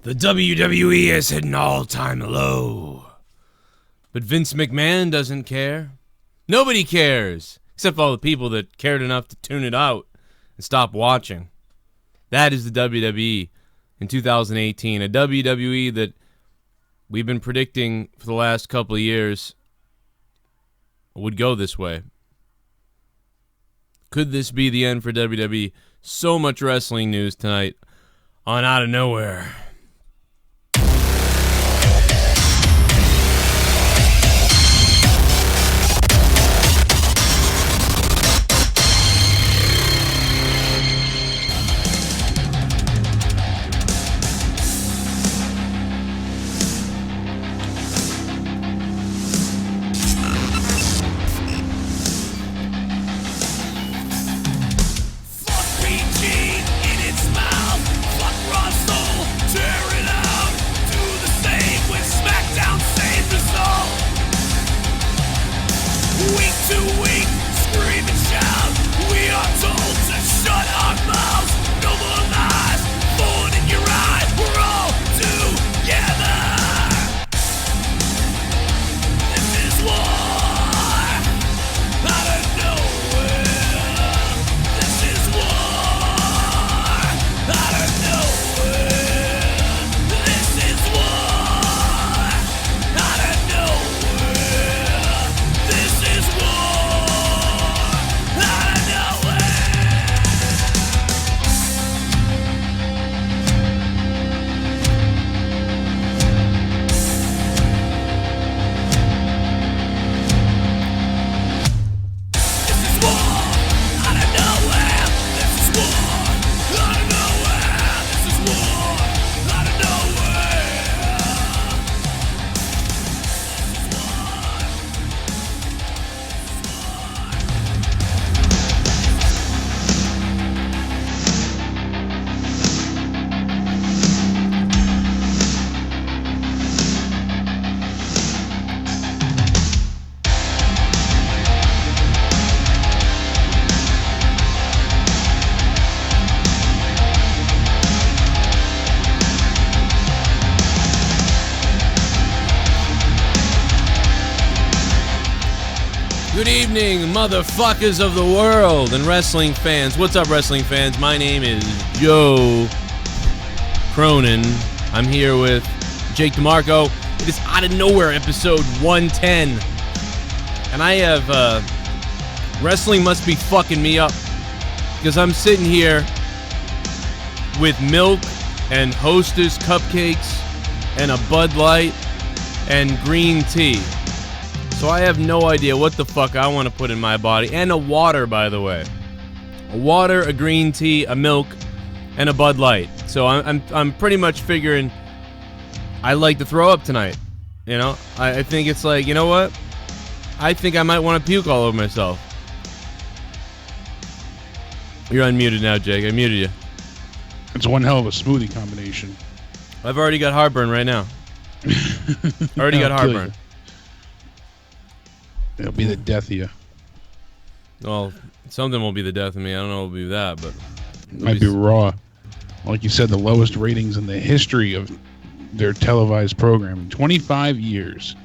The WWE has hit an all-time low. But Vince McMahon doesn't care. Nobody cares, except for all the people that cared enough to tune it out and stop watching. That is the WWE in 2018. A WWE that we've been predicting for the last couple of years would go this way. Could this be the end for WWE? So much wrestling news tonight on Out of Nowhere. Good evening, motherfuckers of the world and wrestling fans. What's up, wrestling fans? My name is Joe Cronin. I'm here with Jake DeMarco. It is Out of Nowhere, episode 110. And I have, wrestling must be fucking me up. Because I'm sitting here with milk and Hostess cupcakes and a Bud Light and green tea. So I have no idea what the fuck I want to put in my body. And a water, by the way. A water, a green tea, a milk, and a Bud Light. So I'm pretty much figuring I like to throw up tonight. You know? I think it's like, you know what? I think I might want to puke all over myself. You're unmuted now, Jake. I muted you. It's one hell of a smoothie combination. I've already got heartburn right now. Already got heartburn. It'll be the death of you. Well, something will be the death of me. I don't know what will be that, but... Might be Raw. Like you said, the lowest ratings in the history of their televised program. 25 years.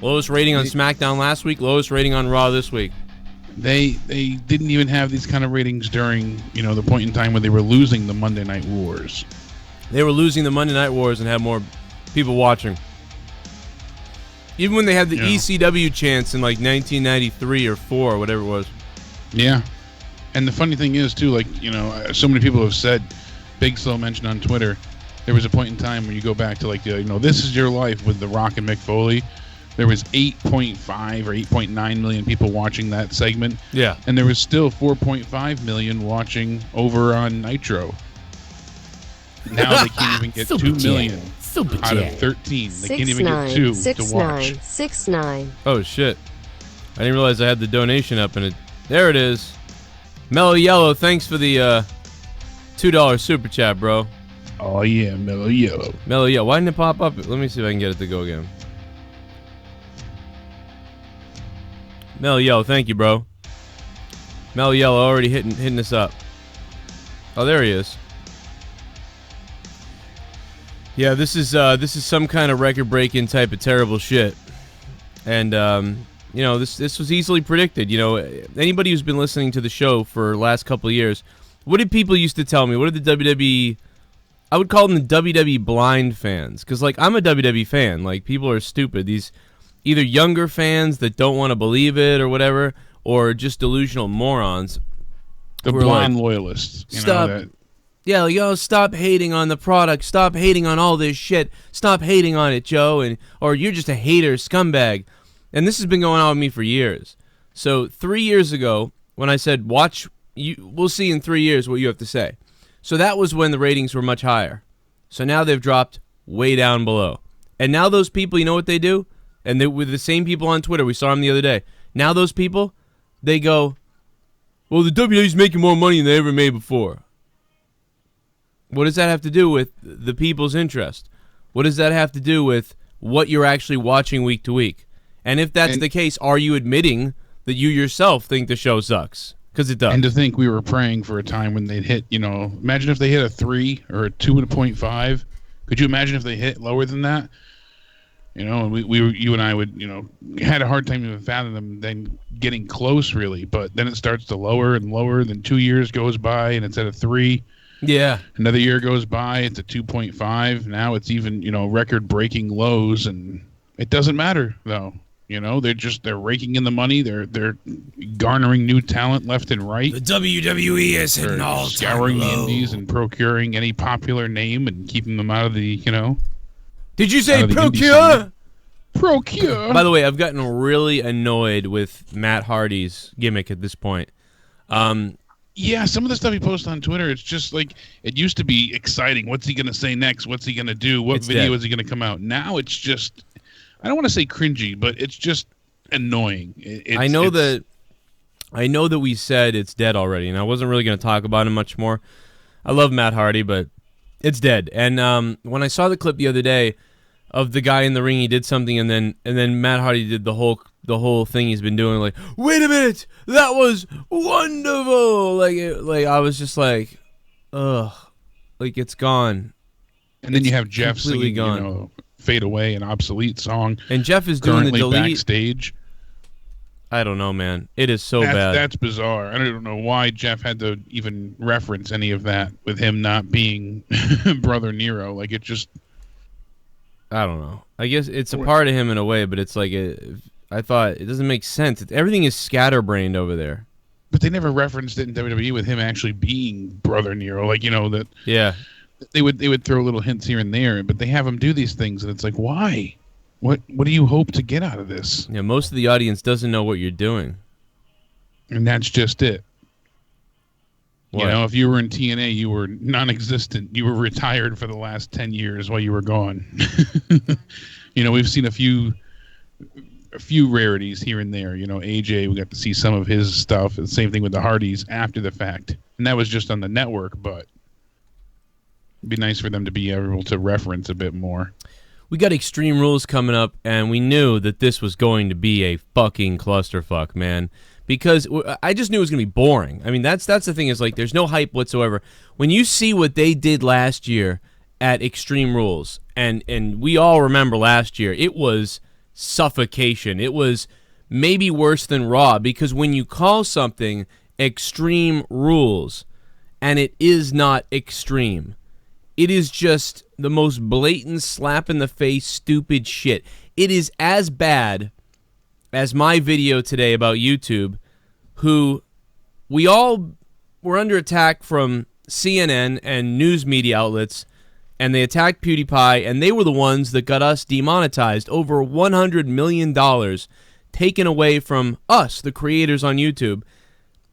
Lowest rating on SmackDown last week, lowest rating on Raw this week. They didn't even have these kind of ratings during, the point in time where they were losing the Monday Night Wars. They were losing the Monday Night Wars and had more people watching. Even when they had the ECW chants in like 1993 or 4 or whatever it was. Yeah. And the funny thing is, too, like, so many people have said, Big Slow mentioned on Twitter, there was a point in time where you go back to like, This Is Your Life with The Rock and Mick Foley. There was 8.5 or 8.9 million people watching that segment. Yeah. And there was still 4.5 million watching over on Nitro. Now they can't even get 2 million. Out of 13. They can't even get 2 to watch. 6-9. Oh, shit. I didn't realize I had the donation up in it. There it is. Mellow Yellow, thanks for the $2 super chat, bro. Oh, yeah, Mellow Yellow. Mellow Yellow. Why didn't it pop up? Let me see if I can get it to go again. Mellow Yellow, thank you, bro. Mellow Yellow already hitting us up. Oh, there he is. Yeah, this is some kind of record-breaking type of terrible shit, and this was easily predicted. Anybody who's been listening to the show for the last couple of years, what did people used to tell me? What did the WWE? I would call them the WWE blind fans, because I'm a WWE fan. People are stupid. These either younger fans that don't want to believe it or whatever, or just delusional morons. The blind loyalists. Stop. Yeah, stop hating on the product. Stop hating on all this shit. Stop hating on it, Joe. Or you're just a hater, scumbag. And this has been going on with me for years. So 3 years ago, when I said, we'll see in 3 years what you have to say. So that was when the ratings were much higher. So now they've dropped way down below. And now those people, you know what they do? And they were the same people on Twitter. We saw them the other day. Now those people, they go, well, the WWE's making more money than they ever made before. What does that have to do with the people's interest? What does that have to do with what you're actually watching week to week? And if that's the case, are you admitting that you yourself think the show sucks? Because it does. And to think we were praying for a time when they'd hit, imagine if they hit a 3 or a 2.5. Could you imagine if they hit lower than that? And you and I would, had a hard time even fathoming them then getting close, really. But then it starts to lower and lower. Then 2 years goes by and it's at a 3. Yeah. Another year goes by, it's a 2.5. Now it's even, record-breaking lows, and it doesn't matter though. They're raking in the money. They're garnering new talent left and right. The WWE is hitting all scouring the indies and procuring any popular name and keeping them out of the, Did you say procure? Procure. By the way, I've gotten really annoyed with Matt Hardy's gimmick at this point. Yeah, some of the stuff he posts on Twitter, it's just it used to be exciting. What's he going to say next? What's he going to do? What video is he going to come out? Now it's just, I don't want to say cringy, but it's just annoying. I know that we said it's dead already, and I wasn't really going to talk about him much more. I love Matt Hardy, but it's dead. And when I saw the clip the other day of the guy in the ring, he did something, and then Matt Hardy did the whole thing he's been doing, wait a minute, that was wonderful. I was just like, ugh, it's gone. And then you have Jeff singing, Fade Away, an obsolete song. And Jeff is doing the delete. Backstage. I don't know, man. It is so bad. That's bizarre. I don't know why Jeff had to even reference any of that with him not being Brother Nero. It just... I don't know. I guess it's a part of him in a way, but it's I thought it doesn't make sense. Everything is scatterbrained over there. But they never referenced it in WWE with him actually being Brother Nero. That. Yeah. They would throw little hints here and there, but they have him do these things, and it's why? What do you hope to get out of this? Yeah, most of the audience doesn't know what you're doing. And that's just it. What? If you were in TNA, you were non-existent. You were retired for the last 10 years while you were gone. We've seen a few rarities here and there. AJ, we got to see some of his stuff. The same thing with the Hardys after the fact. And that was just on the network, but it'd be nice for them to be able to reference a bit more. We got Extreme Rules coming up, and we knew that this was going to be a fucking clusterfuck, man. Because I just knew it was going to be boring. I mean, that's the thing is, there's no hype whatsoever. When you see what they did last year at Extreme Rules, and we all remember last year, it was suffocation. It was maybe worse than Raw, because when you call something Extreme Rules, and it is not extreme, it is just the most blatant slap-in-the-face stupid shit. It is as bad as my video today about YouTube, who we all were under attack from CNN and news media outlets, and they attacked PewDiePie, and they were the ones that got us demonetized. Over $100 million taken away from us, the creators on YouTube.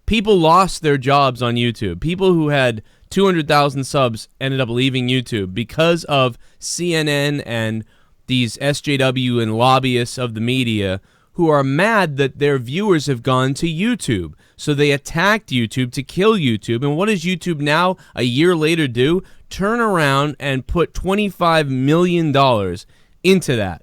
People lost their jobs on YouTube. People who had 200,000 subs ended up leaving YouTube because of CNN and these SJW and lobbyists of the media who are mad that their viewers have gone to YouTube. So they attacked YouTube to kill YouTube. And what does YouTube now, a year later, do? Turn around and put $25 million into that.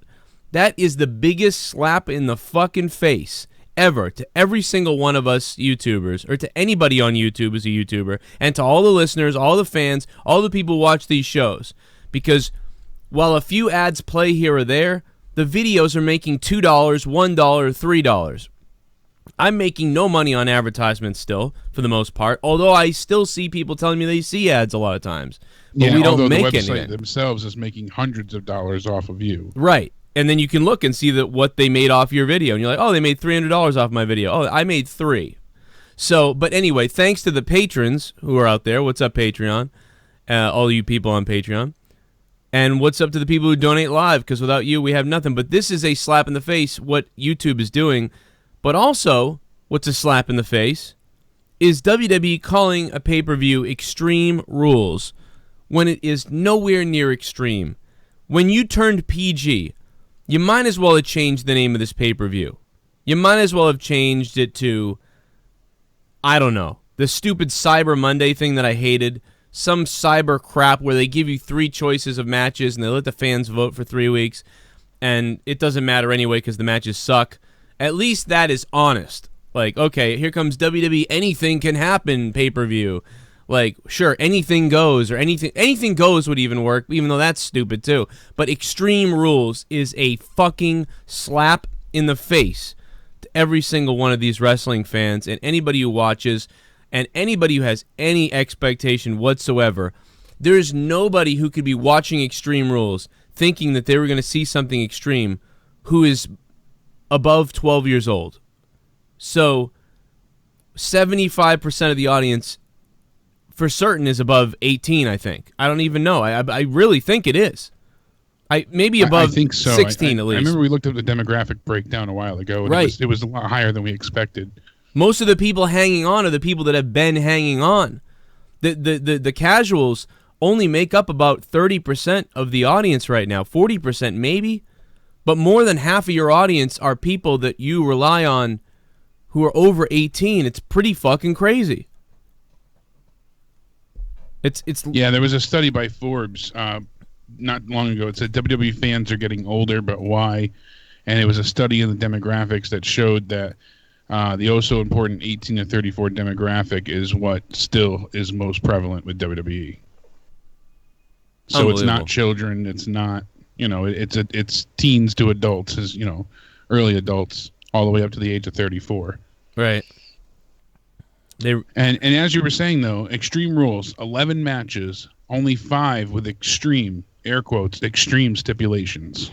That is the biggest slap in the fucking face ever to every single one of us YouTubers, or to anybody on YouTube as a YouTuber, and to all the listeners, all the fans, all the people who watch these shows. Because while a few ads play here or there, the videos are making $2, $1, $3. I'm making no money on advertisements still, for the most part, although I still see people telling me they see ads a lot of times. But we don't make anything. The website themselves is making hundreds of dollars off of you. Right. And then you can look and see what they made off your video. And you're like, oh, they made $300 off my video. Oh, I made $3. So, but anyway, thanks to the patrons who are out there. What's up, Patreon? All you people on Patreon. And what's up to the people who donate live? Because without you, we have nothing. But this is a slap in the face, what YouTube is doing. But also, what's a slap in the face, is WWE calling a pay-per-view Extreme Rules when it is nowhere near extreme. When you turned PG, you might as well have changed the name of this pay-per-view. You might as well have changed it to, I don't know, the stupid Cyber Monday thing that I hated, some cyber crap where they give you 3 choices of matches and they let the fans vote for 3 weeks, and it doesn't matter anyway because the matches suck. At least that is honest. Like, okay, here comes WWE anything can happen pay-per-view. Like, sure, anything goes, or anything goes would even work, even though that's stupid too. But Extreme Rules is a fucking slap in the face to every single one of these wrestling fans and anybody who watches and anybody who has any expectation whatsoever. There's nobody who could be watching Extreme Rules thinking that they were going to see something extreme who is above 12 years old. So 75% of the audience for certain is above 18, I think. I don't even know. I really think it is. Maybe above I think so. 16 at least. I remember we looked at the demographic breakdown a while ago, and right. it was a lot higher than we expected. Most of the people hanging on are the people that have been hanging on. The casuals only make up about 30% of the audience right now, 40% maybe. But more than half of your audience are people that you rely on who are over 18. It's pretty fucking crazy. It's Yeah, there was a study by Forbes not long ago. It said WWE fans are getting older, but why? And it was a study in the demographics that showed that the also important 18 to 34 demographic is what still is most prevalent with WWE. So it's not children. It's not, it's teens to adults, early adults, all the way up to the age of 34. Right. And as you were saying, though, Extreme Rules, 11 matches, only 5 with extreme, air quotes, extreme stipulations.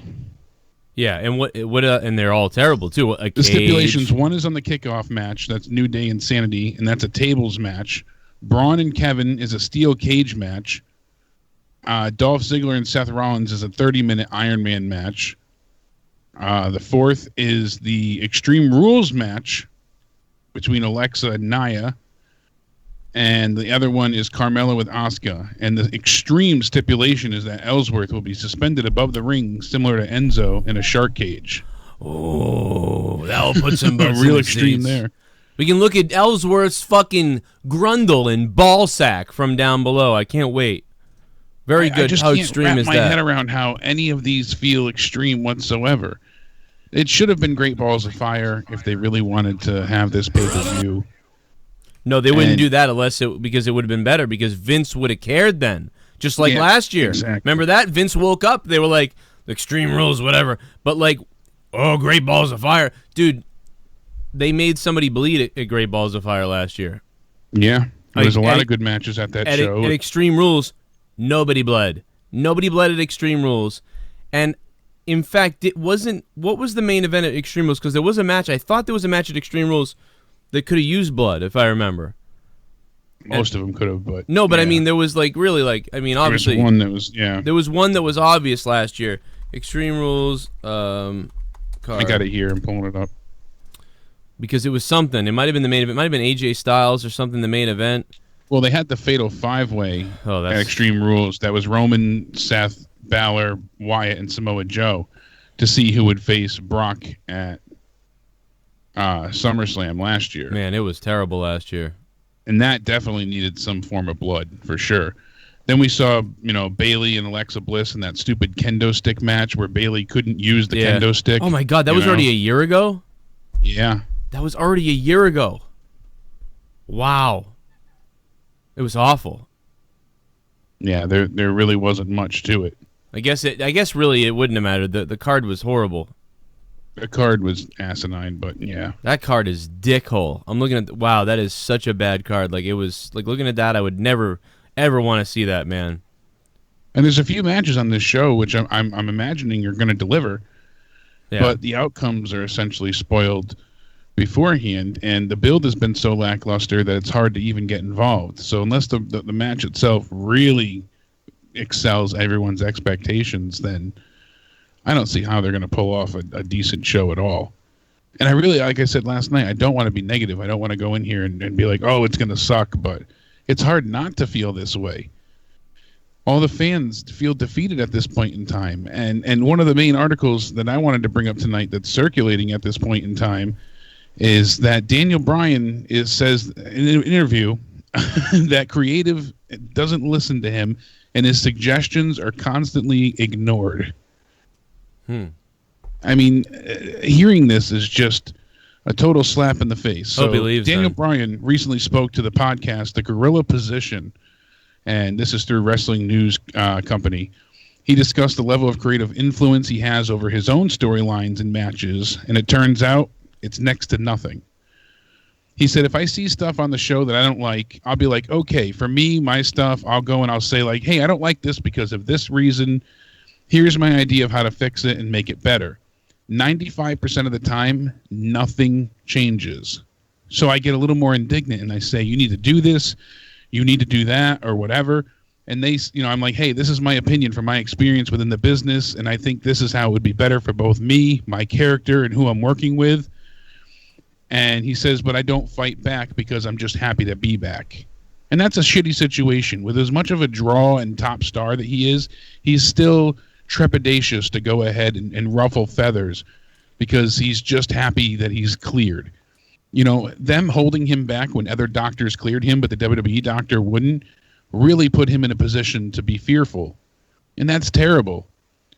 Yeah, and and they're all terrible too. The stipulations, one is on the kickoff match, that's New Day Insanity, and that's a tables match. Braun and Kevin is a steel cage match. Dolph Ziggler and Seth Rollins is a 30-minute Iron Man match. The fourth is the Extreme Rules match between Alexa and Nia. And the other one is Carmella with Asuka. And the extreme stipulation is that Ellsworth will be suspended above the ring, similar to Enzo, in a shark cage. Oh, that'll put some butts real in the extreme seats. there. We can look at Ellsworth's fucking grundle and ball sack from down below. I can't wait. Very good. How extreme is that? I just can't wrap my head around how any of these feel extreme whatsoever. It should have been Great Balls of Fire if they really wanted to have this pay-per-view. No, they wouldn't do that because it would have been better, because Vince would have cared then. Just like last year. Exactly. Remember that? Vince woke up. They were like, Extreme Rules, whatever. But like, oh, Great Balls of Fire. Dude, they made somebody bleed at Great Balls of Fire last year. Yeah. There's a lot of good matches at that show. At Extreme Rules, nobody bled. Nobody bled at Extreme Rules. And in fact, what was the main event at Extreme Rules? Because there was a match. I thought there was a match at Extreme Rules that could have used blood, if I remember. Most of them could have, but... No, but I mean, there was obviously... There was one that was, There was one that was obvious last year. Extreme Rules, card. I got it here. I'm pulling it up. Because it was something. It might have been the main event. It might have been AJ Styles or something, the main event. Well, they had the Fatal 5-Way at Extreme Rules. That was Roman, Seth, Balor, Wyatt, and Samoa Joe to see who would face Brock at SummerSlam last year. Man, it was terrible last year. And that definitely needed some form of blood, for sure. Then we saw, Bayley and Alexa Bliss in that stupid kendo stick match where Bayley couldn't use the kendo stick. Oh, my God. That was already a year ago? Yeah. That was already a year ago. Wow. It was awful. Yeah, there really wasn't much to it. I guess really it wouldn't have mattered. The card was horrible. The card was asinine, but yeah. That card is dickhole. I'm looking at wow, that is such a bad card. Like it was like looking at that, I would never ever want to see that, man. And there's a few matches on this show which I'm imagining you're going to deliver, but the outcomes are essentially spoiled beforehand, and the build has been so lackluster that it's hard to even get involved. So unless the match itself really excels everyone's expectations, then I don't see how they're going to pull off a decent show at all. And I really, like I said last night, I don't want to be negative. I don't want to go in here and be like, oh, it's going to suck, but it's hard not to feel this way. All the fans feel defeated at this point in time. And one of the main articles that I wanted to bring up tonight that's circulating at this point in time is that Daniel Bryan says in an interview that creative doesn't listen to him and his suggestions are constantly ignored. I mean, hearing this is just a total slap in the face. So Daniel Bryan recently spoke to the podcast, The Gorilla Position, and this is through Wrestling News Company. He discussed the level of creative influence he has over his own storylines and matches, and it turns out it's next to nothing. He said, if I see stuff on the show that I don't like, I'll be like, okay, for me, my stuff, I'll go and I'll say like, hey, I don't like this because of this reason. Here's my idea of how to fix it and make it better. 95% of the time, nothing changes. So I get a little more indignant and I say, you need to do this, you need to do that, or whatever. And they, I'm like, hey, this is my opinion from my experience within the business, and I think this is how it would be better for both me, my character, and who I'm working with. And he says, but I don't fight back because I'm just happy to be back. And that's a shitty situation. With as much of a draw and top star that he is, he's still trepidatious to go ahead and ruffle feathers because he's just happy that he's cleared. Them holding him back when other doctors cleared him, but the WWE doctor wouldn't, really put him in a position to be fearful. And that's terrible.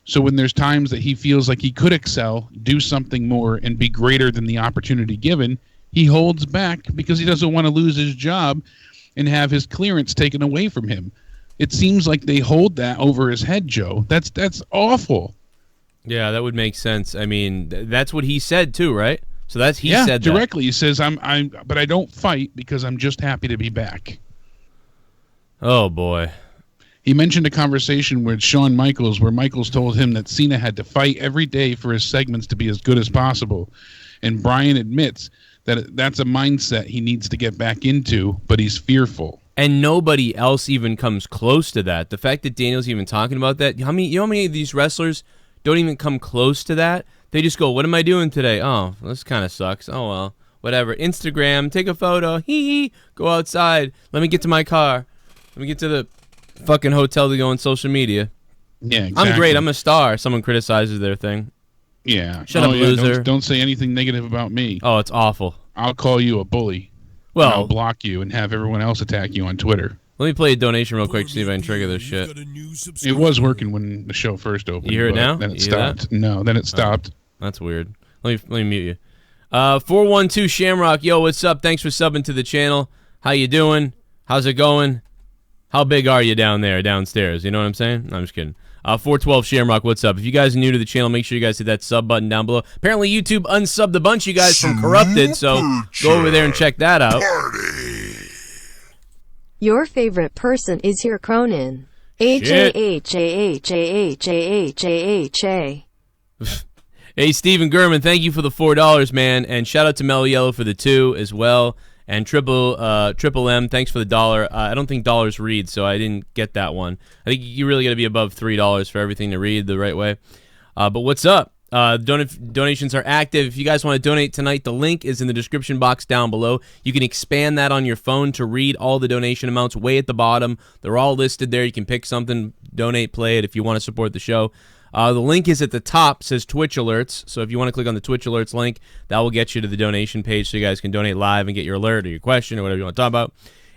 So when there's times that he feels like he could excel, do something more, and be greater than the opportunity given, he holds back because he doesn't want to lose his job and have his clearance taken away from him. It seems like they hold that over his head, Joe. That's awful. Yeah, that would make sense. I mean, that's what he said too, right? So said that directly. He says, but I don't fight because I'm just happy to be back. Oh boy. He mentioned a conversation with Shawn Michaels where Michaels told him that Cena had to fight every day for his segments to be as good as possible. And Bryan admits that that's a mindset he needs to get back into, but he's fearful. And nobody else even comes close to that. The fact that Daniel's even talking about that, how many of these wrestlers don't even come close to that? They just go, what am I doing today? Oh, this kind of sucks. Oh, well, whatever. Instagram, take a photo. Hee. Go outside. Let me get to my car. Let me get to the fucking hotel to go on social media. Yeah, exactly. I'm great. I'm a star. Someone criticizes their thing. Yeah. Shut up, loser. Don't say anything negative about me. Oh, it's awful. I'll call you a bully. Well, I'll block you and have everyone else attack you on Twitter. Let me play a donation real quick to see if I can trigger this shit. It was working when the show first opened. You hear it now? Then it stopped. No, then it stopped. That's weird. Let me mute you. 412 Shamrock. Yo, what's up? Thanks for subbing to the channel. How you doing? How's it going? How big are you down there, downstairs? You know what I'm saying? No, I'm just kidding. 412 Shamrock, what's up? If you guys are new to the channel, make sure you guys hit that sub button down below. Apparently, YouTube unsubbed a bunch of you guys from Corrupted, so go over there and check that out. Your favorite person is here, Cronin. H-A-H-A-H-A-H-A-H-A-H-A. Hey, Steven Gurman, thank you for the $4, man. And shout out to Mellow Yellow for the 2 as well. And Triple M, thanks for the $1. I don't think dollars read, so I didn't get that one. I think you really got to be above $3 for everything to read the right way. But what's up? Donations are active. If you guys want to donate tonight, the link is in the description box down below. You can expand that on your phone to read all the donation amounts way at the bottom. They're all listed there. You can pick something, donate, play it if you want to support the show. The link is at the top, says Twitch Alerts. So if you want to click on the Twitch Alerts link, that will get you to the donation page so you guys can donate live and get your alert or your question or whatever you want to talk about.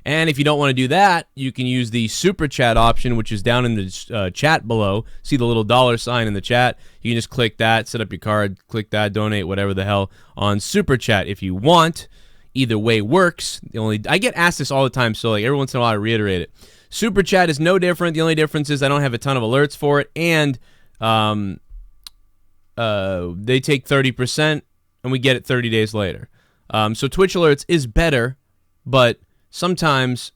And if you don't want to do that, you can use the Super Chat option, which is down in the chat below. See the little $sign in the chat? You can just click that, set up your card, click that, donate, whatever the hell, on Super Chat if you want. Either way works. I get asked this all the time, so like every once in a while I reiterate it. Super Chat is no different. The only difference is I don't have a ton of alerts for it, and they take 30%, and we get it 30 days later. So Twitch alerts is better, but sometimes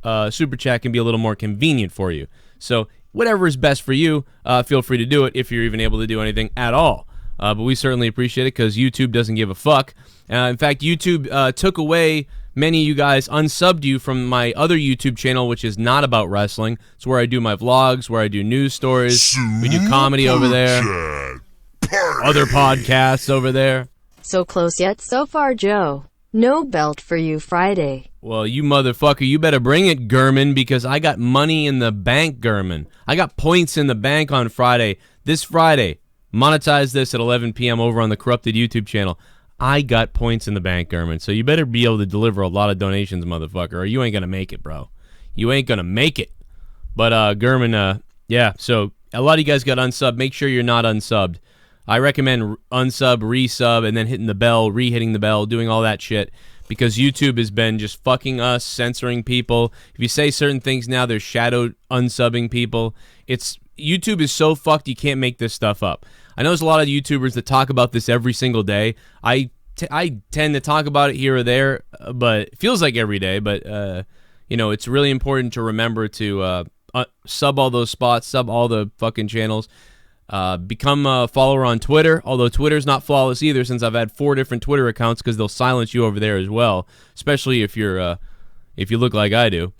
Super Chat can be a little more convenient for you. So whatever is best for you, feel free to do it if you're even able to do anything at all. But we certainly appreciate it because YouTube doesn't give a fuck. In fact, YouTube took away many of you guys, unsubbed you from my other YouTube channel, which is not about wrestling. It's where I do my vlogs, where I do news stories. We do comedy over there. Other podcasts over there. So close yet so far, Joe. No belt for you Friday. Well, you motherfucker, you better bring it, Gurman, because I got money in the bank, Gurman. I got points in the bank on Friday. This Friday, monetize this at 11 p.m. over on the Corrupted YouTube channel. I got points in the bank, Gurman, so you better be able to deliver a lot of donations, motherfucker, or you ain't going to make it, bro. You ain't going to make it. But, Gurman, yeah, so a lot of you guys got unsubbed. Make sure you're not unsubbed. I recommend unsub, resub, and then hitting the bell, re-hitting the bell, doing all that shit, because YouTube has been just fucking us, censoring people. If you say certain things now, they're shadow unsubbing people. YouTube is so fucked you can't make this stuff up. I know there's a lot of YouTubers that talk about this every single day. I tend to talk about it here or there, but it feels like every day. But, it's really important to remember to sub all those spots, sub all the fucking channels. Become a follower on Twitter, although Twitter's not flawless either, since I've had 4 different Twitter accounts because they'll silence you over there as well, especially if you look like I do.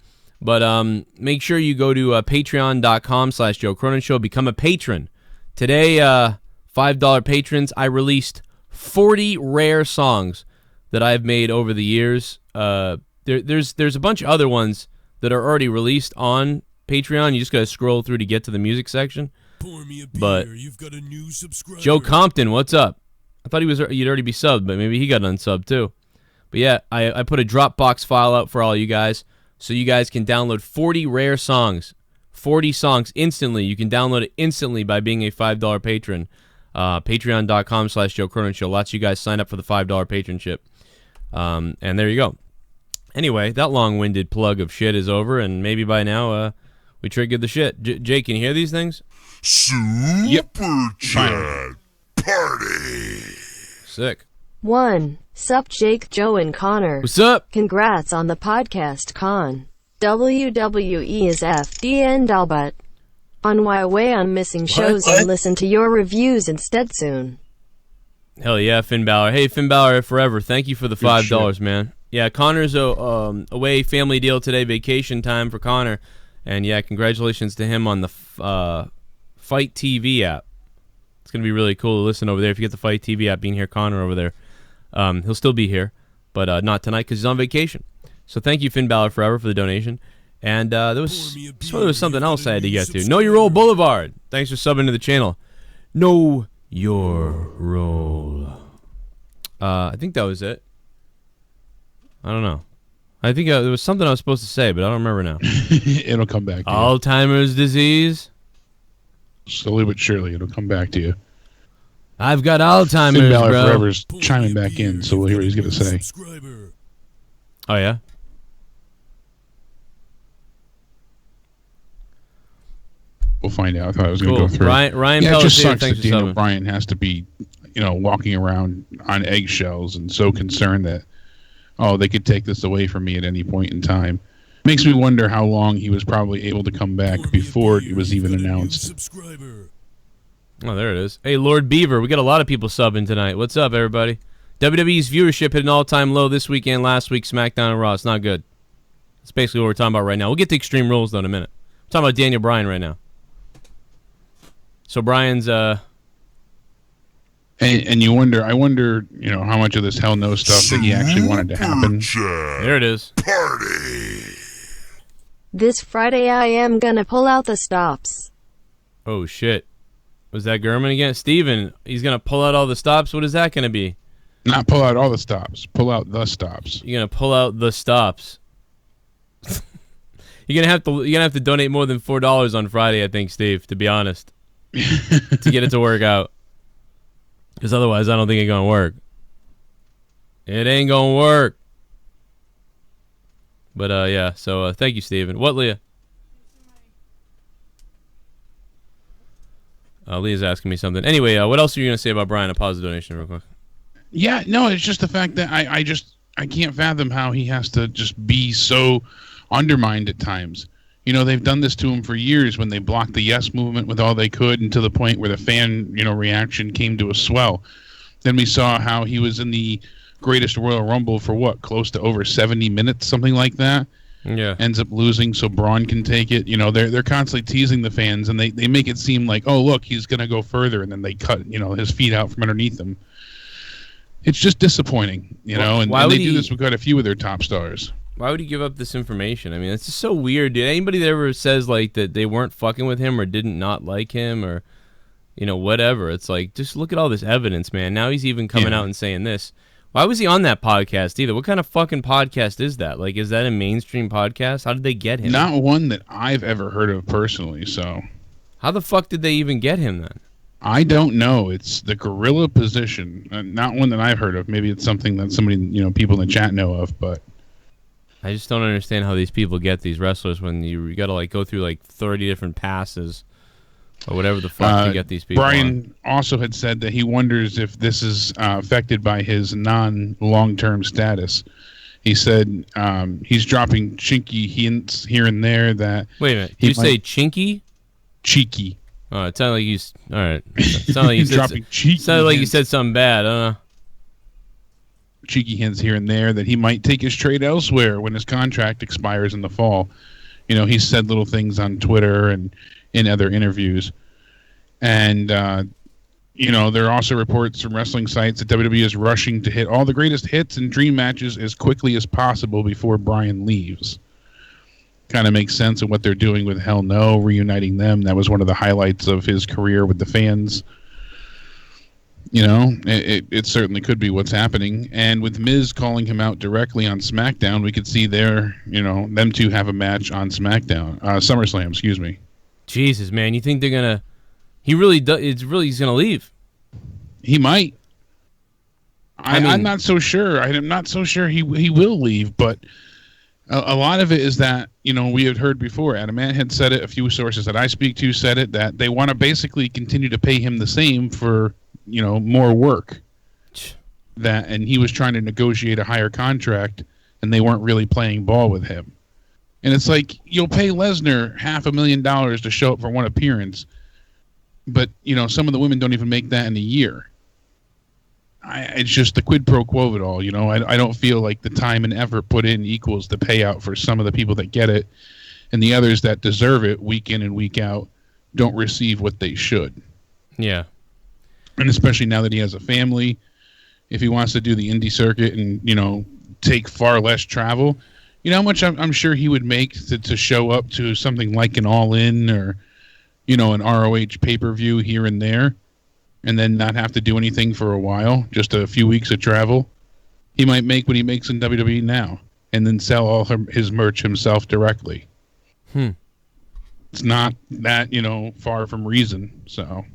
But make sure you go to patreon.com/Joe Cronin Show. Become a patron. Today, $5 patrons, I released 40 rare songs that I've made over the years. There's a bunch of other ones that are already released on Patreon. You just got to scroll through to get to the music section. Pour me a beer. But You've got a new subscriber. Joe Compton, what's up? I thought you'd already be subbed, but maybe he got unsubbed too. But yeah, I put a Dropbox file out for all you guys, so you guys can download 40 rare songs. 40 songs instantly. You can download it instantly by being a $5 patron. Patreon.com/Joe Cronin Show. Lots of you guys sign up for the $5 patronship. And there you go. Anyway, that long-winded plug of shit is over, and maybe by now we triggered the shit. Jake, can you hear these things? Super Chat Party. Sick. 1. Sup Jake, Joe, and Connor. What's up? Congrats on the podcast, Con. WWE is FDN Dalbut. On my way I'm missing shows and listen to your reviews instead soon. Hell yeah, Finn Balor. Hey, Finn Balor forever. Thank you for the $5, man. Yeah, Connor's away family deal today, vacation time for Connor. And yeah, congratulations to him on the Fight TV app. It's going to be really cool to listen over there. If you get the Fight TV app, being here, Connor over there. He'll still be here, but not tonight because he's on vacation. So thank you, Finn Balor forever, for the donation. And there was something else I had to get to. Know Your Role Boulevard. Thanks for subbing to the channel. Know Your Role. I think that was it. I don't know. I think there was something I was supposed to say, but I don't remember now. It'll come back to you. Alzheimer's disease. Slowly but surely, it'll come back to you. I've got Alzheimer's, Finn Balor bro. forever's chiming back in, so we'll hear what he's going to say. Oh, yeah? We'll find out. I thought I was going to go through. Ryan yeah, it just Pelletier, sucks that Daniel Bryan has to be, walking around on eggshells and so concerned that, they could take this away from me at any point in time. Makes me wonder how long he was probably able to come back before it was even announced. Oh, there it is. Hey, Lord Beaver, we got a lot of people subbing tonight. What's up, everybody? WWE's viewership hit an all-time low this weekend, last week, SmackDown and Raw. It's not good. That's basically what we're talking about right now. We'll get to Extreme Rules, though, in a minute. I'm talking about Daniel Bryan right now. So Bryan's... And you wonder, I wonder, how much of this hell no stuff that he actually wanted to happen. There it is. Party. This Friday I am gonna pull out the stops. Oh, shit. Was that Gurman again? Steven, he's going to pull out all the stops? What is that going to be? Not pull out all the stops. Pull out the stops. You're going to pull out the stops. You're gonna have to donate more than $4 on Friday, I think, Steve, to be honest. To get it to work out. Because otherwise, I don't think it's going to work. It ain't going to work. But, yeah. So, thank you, Steven. What, Leah? Leah's asking me something. Anyway, what else are you going to say about Bryan? A pause the donation real quick. Yeah, no, it's just the fact that I can't fathom how he has to just be so undermined at times. You know, they've done this to him for years when they blocked the Yes movement with all they could, and to the point where the fan, reaction came to a swell. Then we saw how he was in the Greatest Royal Rumble for close to over 70 minutes, something like that. Yeah. Ends up losing so Braun can take it. They're constantly teasing the fans, and they make it seem like, oh, look, he's going to go further, and then they cut, his feet out from underneath him. It's just disappointing, and they do this with quite a few of their top stars. Why would he give up this information? I mean, it's just so weird, dude. Anybody that ever says, like, that they weren't fucking with him or didn't not like him or, whatever, it's like, just look at all this evidence, man. Now he's even coming out and saying this. Why was he on that podcast either? What kind of fucking podcast is that? Like, is that a mainstream podcast? How did they get him? Not one that I've ever heard of personally, so. How the fuck did they even get him then? I don't know. It's the gorilla position. Not one that I've heard of. Maybe it's something that somebody, people in the chat know of, but. I just don't understand how these people get these wrestlers when you got to, like, go through, like, 30 different passes or whatever the fuck to get these people Bryan also had said that he wonders if this is affected by his non-long-term status. He said he's dropping chinky hints here and there that... Wait a minute. Did you say chinky? Cheeky. Oh, it sounded like you... All right. It sounded like you said, dropping cheeky sounded like you hints. said something bad. I don't know. Cheeky hints here and there that he might take his trade elsewhere when his contract expires in the fall. He's said little things on Twitter and in other interviews. And, there are also reports from wrestling sites that WWE is rushing to hit all the greatest hits and dream matches as quickly as possible before Bryan leaves. Kind of makes sense of what they're doing with Hell No, reuniting them. That was one of the highlights of his career with the fans. It certainly could be what's happening. And with Miz calling him out directly on SmackDown, we could see them two have a match on SummerSlam, excuse me. Jesus, man, you think they're gonna? He really does. He's gonna leave. He might. I'm not so sure. I'm not so sure he will leave, but a lot of it is that we had heard before. Adam Ant had said it. A few sources that I speak to said it, that they want to basically continue to pay him the same for more work. And he was trying to negotiate a higher contract, and they weren't really playing ball with him. And it's like, you'll pay Lesnar $500,000 to show up for one appearance, but some of the women don't even make that in a year. It's just the quid pro quo of it all. I don't feel like the time and effort put in equals the payout for some of the people that get it, and the others that deserve it week in and week out don't receive what they should. Yeah. And especially now that he has a family, if he wants to do the indie circuit and take far less travel, how much I'm sure he would make to show up to something like an All In or an ROH pay-per-view here and there, and then not have to do anything for a while, just a few weeks of travel. He might make what he makes in WWE now, and then sell all his merch himself directly. It's not that far from reason. So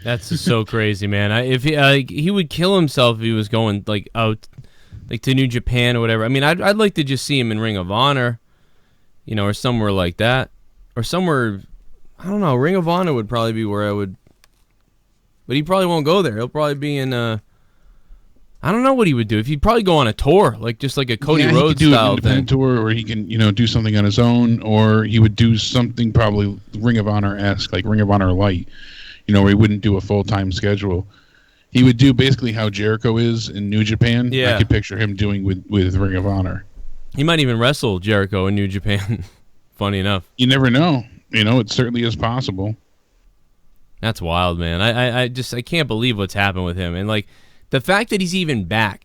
that's just so crazy, man. If he would kill himself if he was going like out, like to New Japan or whatever. I mean, I'd like to just see him in Ring of Honor, or somewhere like that, or somewhere. I don't know. Ring of Honor would probably be where I would. But he probably won't go there. He'll probably be in I don't know what he would do. If he'd probably go on a tour, just like a Cody Rhodes he could do style an independent thing. tour, or he can, do something on his own, or he would do something probably Ring of Honor-esque, like Ring of Honor Light, where he wouldn't do a full-time schedule. He would do basically how Jericho is in New Japan. Yeah. I could picture him doing with Ring of Honor. He might even wrestle Jericho in New Japan. Funny enough. You never know. It certainly is possible. That's wild, man. I can't believe what's happened with him. And the fact that he's even back,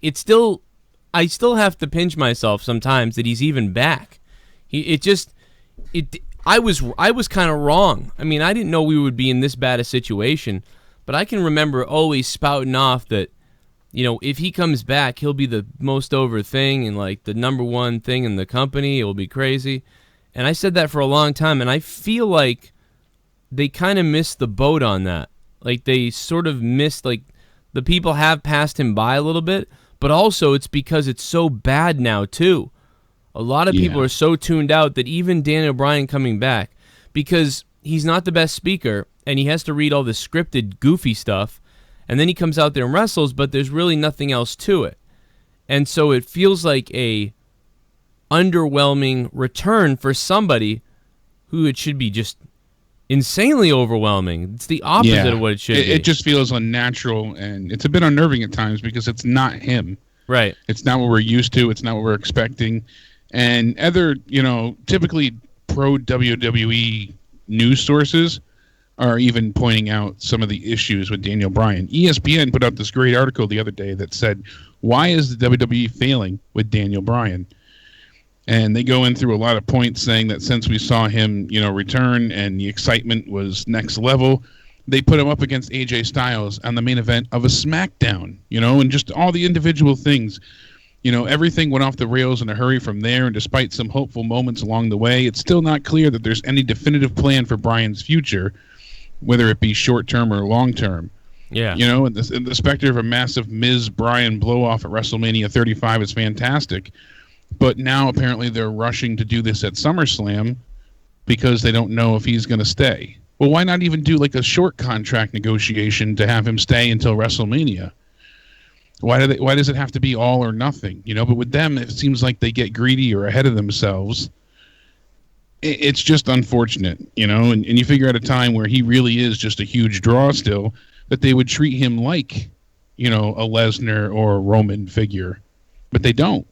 I still have to pinch myself sometimes that he's even back. I was kind of wrong. I mean, I didn't know we would be in this bad a situation, but I can remember always spouting off that, if he comes back, he'll be the most over thing and the number one thing in the company. It will be crazy. And I said that for a long time, and I feel like they kind of missed the boat on that. They sort of missed, the people have passed him by a little bit, but also it's because it's so bad now, too. A lot of people are so tuned out that even Daniel Bryan coming back, because he's not the best speaker, and he has to read all this scripted, goofy stuff, and then he comes out there and wrestles, but there's really nothing else to it. And so it feels like a underwhelming return for somebody who it should be just insanely overwhelming. It's the opposite of what it should be. It just feels unnatural, and it's a bit unnerving at times because it's not him. Right. It's not what we're used to. It's not what we're expecting. And other, typically pro-WWE news sources are even pointing out some of the issues with Daniel Bryan. ESPN put out this great article the other day that said, why is the WWE failing with Daniel Bryan? And they go in through a lot of points saying that since we saw him, return and the excitement was next level, they put him up against AJ Styles on the main event of a Smackdown, and just all the individual things. Everything went off the rails in a hurry from there, and despite some hopeful moments along the way, it's still not clear that there's any definitive plan for Bryan's future, whether it be short-term or long-term. Yeah. And the specter of a massive Miz-Bryan blow-off at WrestleMania 35 is fantastic. But now apparently they're rushing to do this at SummerSlam because they don't know if he's going to stay. Well, why not even do like a short contract negotiation to have him stay until WrestleMania? Why does it have to be all or nothing? But with them, it seems like they get greedy or ahead of themselves. It's just unfortunate, and you figure at a time where he really is just a huge draw still, that they would treat him like, a Lesnar or a Roman figure. But they don't.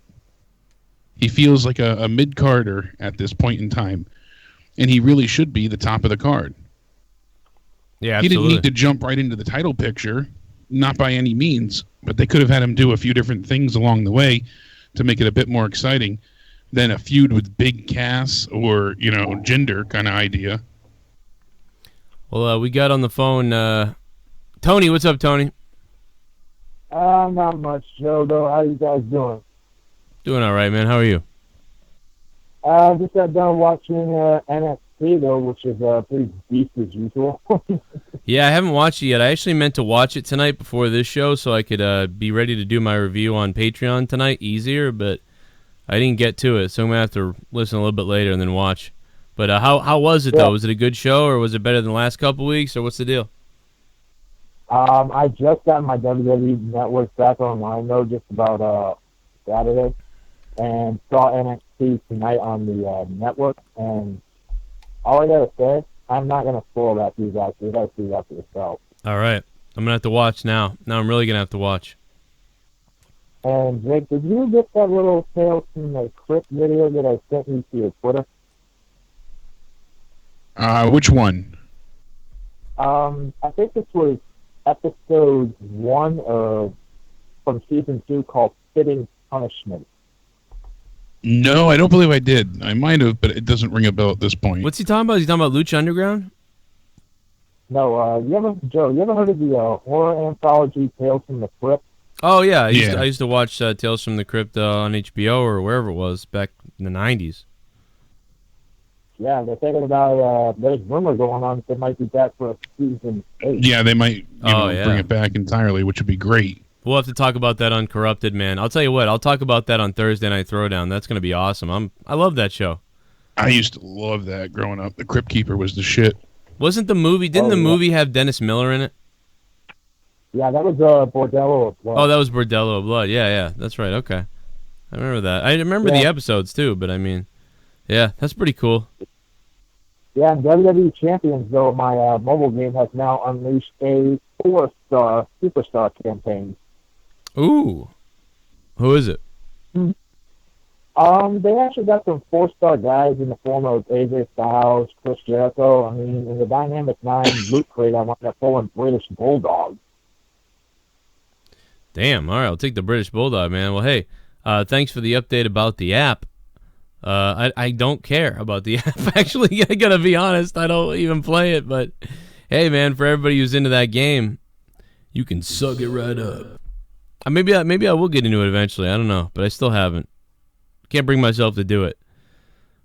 He feels like a mid-carder at this point in time, and he really should be the top of the card. Yeah, absolutely. He didn't need to jump right into the title picture, not by any means, but they could have had him do a few different things along the way to make it a bit more exciting than a feud with Big Cass or, Jinder kind of idea. Well, we got on the phone Tony. What's up, Tony? Not much, Joe, though. How you guys doing? Doing all right, man. How are you? Just got done watching NXT, though, which is pretty beast as usual. Yeah, I haven't watched it yet. I actually meant to watch it tonight before this show so I could be ready to do my review on Patreon tonight easier, but I didn't get to it, so I'm going to have to listen a little bit later and then watch. But how was it, though? Was it a good show, or was it better than the last couple weeks, or what's the deal? I just got my WWE Network back online, though, just about Saturday, and saw NXT tonight on the network, and all I gotta say, I'm not gonna spoil that for you guys. You gotta see that for yourself. All right, I'm gonna have to watch now. Now I'm really gonna have to watch. And Jake, did you get that little Tales from the Crypt video that I sent you to your Twitter? Which one? I think this was episode 1 from season 2 called Fitting Punishment. No, I don't believe I did. I might have, but it doesn't ring a bell at this point. What's he talking about? Is he talking about Lucha Underground? No, you ever heard of the horror anthology Tales from the Crypt? Oh, yeah. I used to watch Tales from the Crypt on HBO or wherever it was back in the 90s. Yeah, they're thinking about, there's rumor going on that they might be back for season 8. Yeah, they might bring it back entirely, which would be great. We'll have to talk about that on Corrupted, man. I'll tell you what, I'll talk about that on Thursday Night Throwdown. That's going to be awesome. I love that show. I used to love that growing up. The Crypt Keeper was the shit. Wasn't the movie, didn't the movie have Dennis Miller in it? Yeah, that was Bordello of Blood. Oh, that was Bordello of Blood. Yeah, that's right. Okay. I remember that. I remember the episodes, too, but I mean, yeah, that's pretty cool. Yeah, and WWE Champions, though, my mobile game has now unleashed a 4-star superstar campaign. Ooh. Who is it? They actually got some 4-star guys in the form of AJ Styles, Chris Jericho. I mean, in the Dynamic 9 loot crate, I want that full British Bulldog. Damn, all right, I'll take the British Bulldog, man. Well, hey, thanks for the update about the app. I don't care about the app. Actually, I gotta be honest, I don't even play it, but hey, man, for everybody who's into that game, you can suck it right up. Maybe I will get into it eventually, I don't know, but I still haven't. Can't bring myself to do it.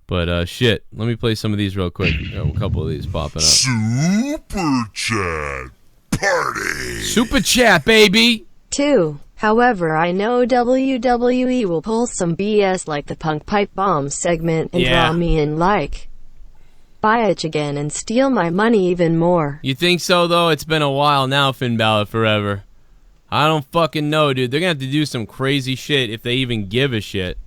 But, shit, let me play some of these real quick. A couple of these popping up. Super Chat Party. Super Chat, baby! 2. However, I know WWE will pull some BS like the Punk Pipe Bomb segment and draw me in like. bitch again and steal my money even more. You think so, though? It's been a while now, Finn Balor forever. I don't fucking know, dude. They're going to have to do some crazy shit if they even give a shit.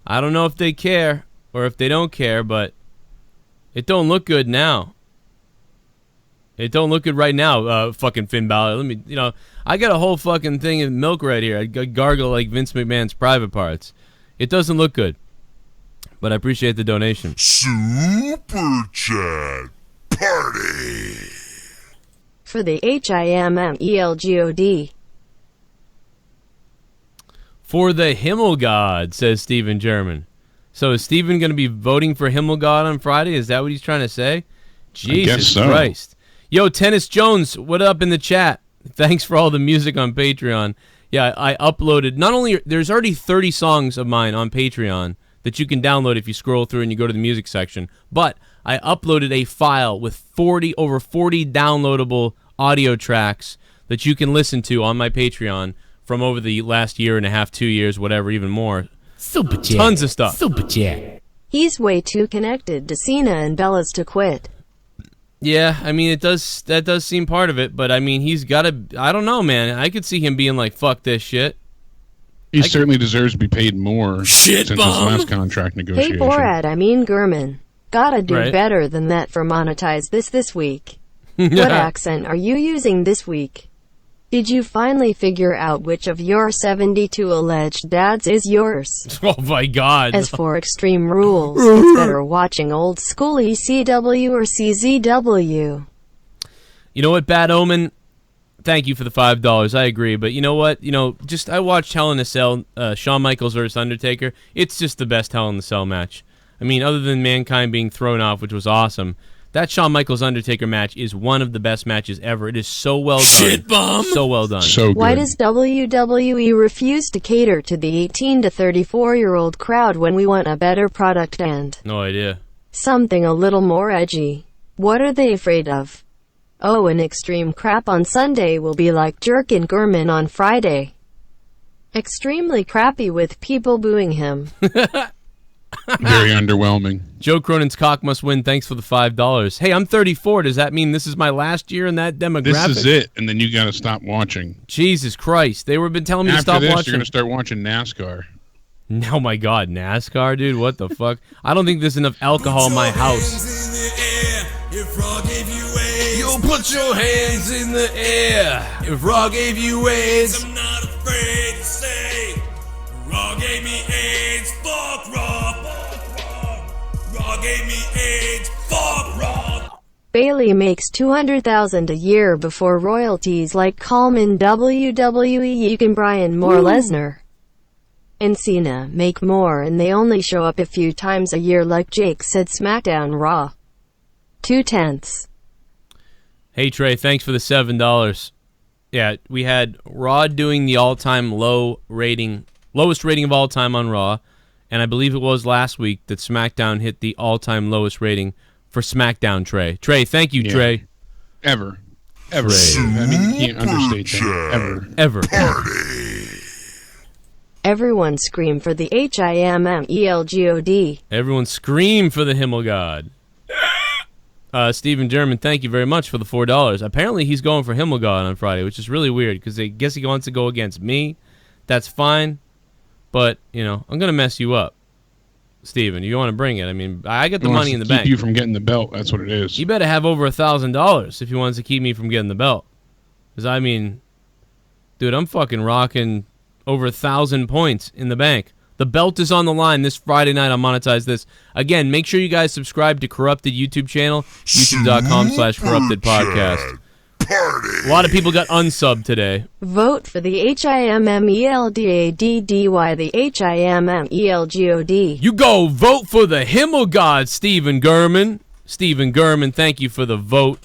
I don't know if they care or if they don't care, but it don't look good now. It don't look good right now, fucking Finn Balor. Let me, I got a whole fucking thing of milk right here. I gargle like Vince McMahon's private parts. It doesn't look good. But I appreciate the donation. Super Chat Party. For the HIMMELGOD. For the Himmelgod, says Steven German. So is Steven going to be voting for Himmelgod on Friday? Is that what he's trying to say? Jesus Christ. Yo, Tennis Jones, what up in the chat? Thanks for all the music on Patreon. Yeah, I uploaded, not only, there's already 30 songs of mine on Patreon that you can download if you scroll through and you go to the music section, but I uploaded a file with over 40 downloadable audio tracks that you can listen to on my Patreon from over the last year and a half, 2 years, whatever, even more. Super chat. Tons of stuff. Super chat. He's way too connected to Cena and Bella's to quit. Yeah, I mean, that does seem part of it, but I mean, he's got to, I don't know, man. I could see him being like, fuck this shit. He certainly deserves to be paid more since his last contract negotiation. Hey, Gurman. Gotta do better than that for monetize this week. What accent are you using this week? Did you finally figure out which of your 72 alleged dads is yours? Oh my God. As for Extreme Rules, it's better watching old school ECW or CZW. You know what, Bad Omen? Thank you for the $5. I agree, but you know what? I watched Hell in a Cell, Shawn Michaels versus Undertaker. It's just the best Hell in a Cell match. I mean, other than Mankind being thrown off, which was awesome, that Shawn Michaels Undertaker match is one of the best matches ever. It is so well done. ShiBUM. So well done. So good. Why does WWE refuse to cater to the 18 to 34-year-old crowd when we want a better product and no idea. Something a little more edgy? What are they afraid of? Oh, an extreme crap on Sunday will be like jerkin' Gurman on Friday. Extremely crappy with people booing him. Very underwhelming. Joe Cronin's cock must win. Thanks for the $5. Hey, I'm 34. Does that mean this is my last year in that demographic? This is it, and then you got to stop watching. Jesus Christ. They were been telling me to stop watching. After this, watching. you're going to start watching NASCAR. Oh, my God. NASCAR, dude? What the fuck? I don't think there's enough alcohol in my house. Yo, put your hands in the air. If Raw gave you AIDS, I'm not afraid to say Raw gave me AIDS. Fuck Raw. Raw gave me AIDS. Fuck Raw. Bailey makes $200,000 a year before royalties like Coleman, WWE. You can Bryan more Lesnar and Cena make more, and they only show up a few times a year, like Jake said. Smackdown Raw 2/10. Hey, Trey, thanks for the $7. Yeah, we had Raw doing the all-time lowest rating of all time on Raw, and I believe it was last week that SmackDown hit the all-time lowest rating for SmackDown, Trey. Trey, thank you, Trey. Ever. I mean, you can't understate that. Ever. Party. Everyone scream for the HIMMELGOD. Everyone scream for the Himmelgod. Steven German, thank you very much for the $4. Apparently he's going for Himmelgod on Friday, which is really weird because I guess he wants to go against me. That's fine. But, I'm going to mess you up. Steven, you want to bring it. I mean, I got the money in the bank. Keep you from getting the belt. That's what it is. You better have over $1,000 if he wants to keep me from getting the belt. Because, I mean, dude, I'm fucking rocking over 1,000 points in the bank. The belt is on the line this Friday night on Monetize This. Again, make sure you guys subscribe to Corrupted YouTube channel, youtube.com/corruptedpodcast. A lot of people got unsubbed today. Vote for the HIMMELDADDY, the HIMMELGOD. You go vote for the Himmelgod, Steven German. Steven German, thank you for the vote.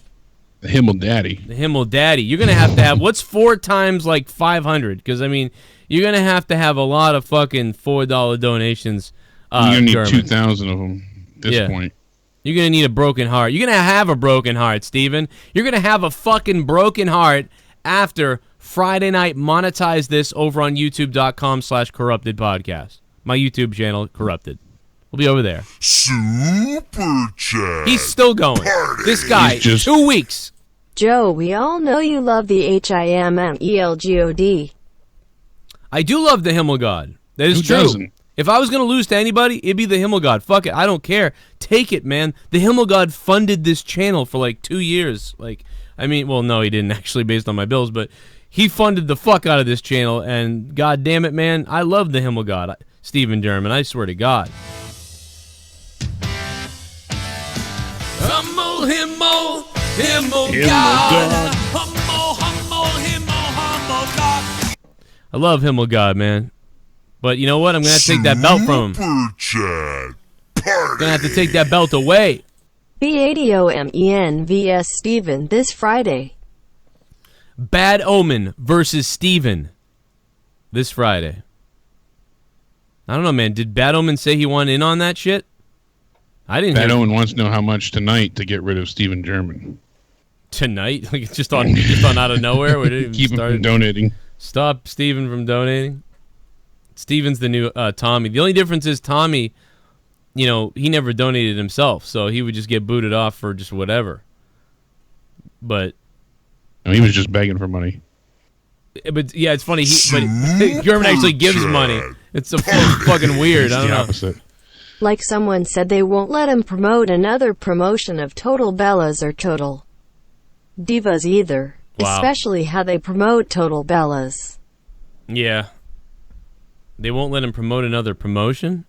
The Himmel Daddy. The Himmel Daddy. You're going to have, what's 4 times like 500? Because, I mean, you're going to have a lot of fucking $4 donations. You're going to need 2,000 of them at this point. You're going to need a broken heart. You're going to have a broken heart, Steven. You're going to have a fucking broken heart after Friday night. Monetize This over on youtube.com/corruptedpodcast. My YouTube channel, Corrupted. We'll be over there. Super Chat. He's still going. Party. This guy, 2 weeks. Joe, we all know you love the HIMMELGOD. I do love the Himmel God. That is Who true. doesn't? If I was going to lose to anybody, it'd be the Himmel God. Fuck it. I don't care. Take it, man. The Himmel God funded this channel for like 2 years. Like, I mean, well, no, he didn't actually based on my bills, but he funded the fuck out of this channel, and god damn it, man, I love the Himmel God. Stephen German, I swear to God. Himmel, Himmel, Himmel God. Humble, Himmel God. I love Himmel God, man. But you know what? I'm going to have to take that belt from him. Super Chat. Party. Going to have to take that belt away. BADOMEN vs. Steven this Friday. Bad Omen versus Steven this Friday. I don't know, man. Did Bad Omen say he wanted in on that shit? I didn't Bad hear. Omen wants to know how much tonight to get rid of Stephen German. Tonight? Like, just on out of nowhere? We didn't even Keep him start. from donating. Stop Steven from donating. Steven's the new Tommy. The only difference is Tommy, you know, he never donated himself, so he would just get booted off for just whatever. But No, he was just begging for money. yeah, it's funny. But German actually gives money. It's so fucking weird. I don't the know. opposite. Like someone said, they won't let him promote another promotion of Total Bellas or Total Divas either. Wow. Especially how they promote Total Bellas. Yeah. They won't let him promote another promotion?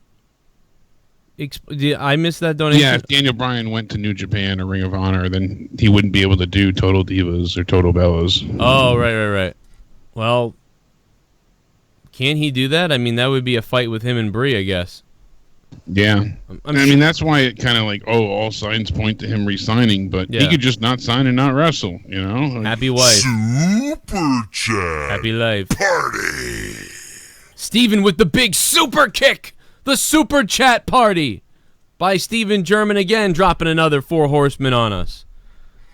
I missed that donation. Yeah, if Daniel Bryan went to New Japan or Ring of Honor, then he wouldn't be able to do Total Divas or Total Bellas. Oh, right. Well, can he do that? I mean, that would be a fight with him and Brie, I guess. Yeah. I mean, that's why it kind of like, all signs point to him re-signing, but he could just not sign and not wrestle, you know? Like, Happy wife. Super Chat. Happy life. Party. Steven with the big super kick. The super chat party. By Steven German again, dropping another 4 horsemen on us.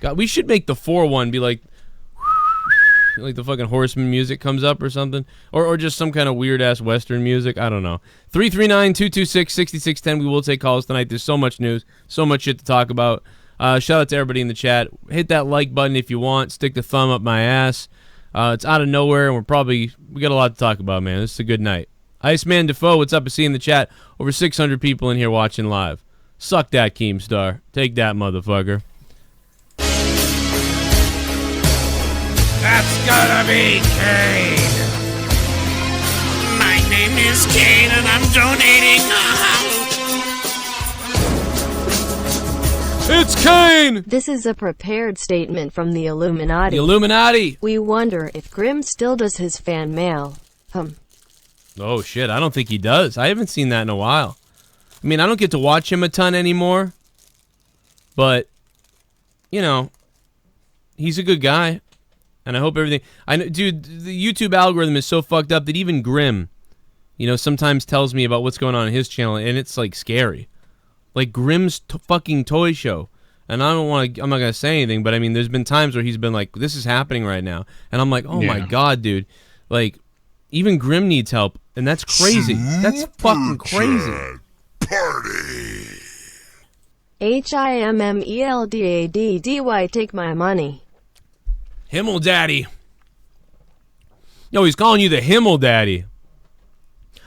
God, we should make the 4-1 be like the fucking horseman music comes up or something. Or just some kind of weird-ass Western music. I don't know. 339-226-6610. We will take calls tonight. There's so much news. So much shit to talk about. Shout out to everybody in the chat. Hit that like button if you want. Stick the thumb up my ass. It's out of nowhere, and we got a lot to talk about, man. This is a good night. Iceman Defoe, what's up? I see in the chat. Over 600 people in here watching live. Suck that, Keemstar. Take that, motherfucker. That's gonna be Kane. My name is Kane and I'm donating. It's Kane! This is a prepared statement from the Illuminati. The Illuminati! We wonder if Grimm still does his fan mail. Oh, shit. I don't think he does. I haven't seen that in a while. I mean, I don't get to watch him a ton anymore. But, you know, he's a good guy. And I hope everything... Dude, the YouTube algorithm is so fucked up that even Grimm, you know, sometimes tells me about what's going on his channel, and it's, like, scary. Like Grimm's fucking toy show. And I'm not going to say anything, but I mean, there's been times where he's been like, this is happening right now. And I'm like, oh my God, dude. Like, even Grimm needs help. And that's crazy. That's fucking crazy. Party. HIMMELDADDY, take my money. Himmel Daddy. Yo, he's calling you the Himmel Daddy.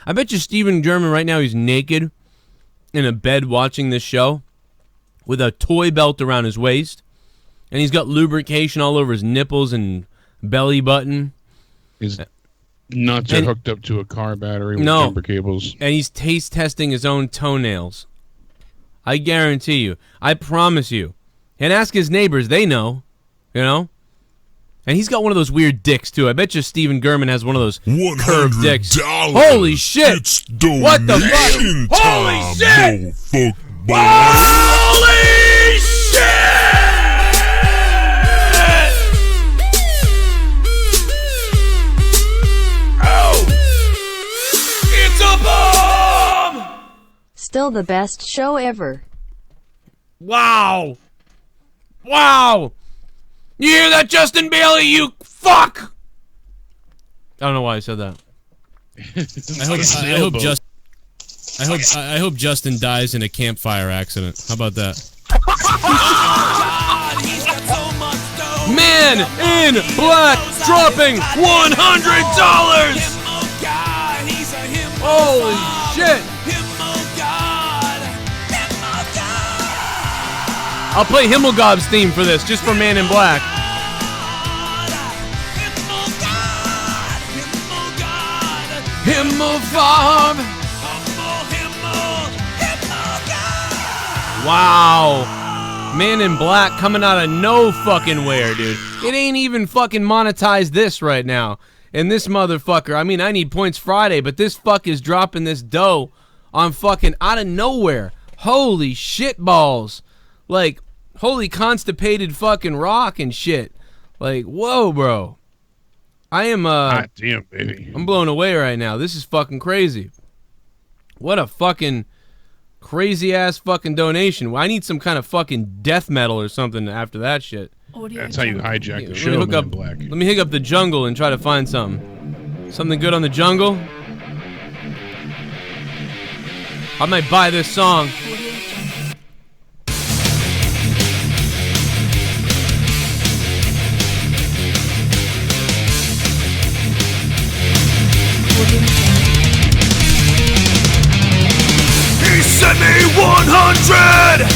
I bet you Steven German right now, he's naked in a bed watching this show with a toy belt around his waist, and he's got lubrication all over his nipples and belly button. His nuts are hooked up to a car battery with jumper cables. And he's taste testing his own toenails. I guarantee you. I promise you. And ask his neighbors, they know. You know? And he's got one of those weird dicks, too. I bet you Steven German has one of those curved dicks. Holy shit! It's what the fuck? Holy shit! Holy shit! Oh! It's a bomb! Still the best show ever. Wow! Wow! You hear that, Justin Bailey, you fuck? I don't know why I said that. I hope I hope Justin dies in a campfire accident. How about that? Man in Black dropping $100. Holy shit! I'll play Himmelgob's theme for this, just for Man in Black. Himmelfarb. Wow. Man in Black coming out of no fucking where, dude. It ain't even fucking monetized this right now. And this motherfucker, I mean, I need points Friday, but this fuck is dropping this dough on fucking out of nowhere. Holy shit balls. Like, holy constipated fucking rock and shit. Like, whoa, bro. I am, God damn, baby. I'm blown away right now. This is fucking crazy. What a fucking crazy ass fucking donation. I need some kind of fucking death metal or something after that shit. That's how you hijack the show, Let me hook Man up, in Black. let me hook up the jungle and try to find something. Something good on the jungle. I might buy this song. He sent me 100.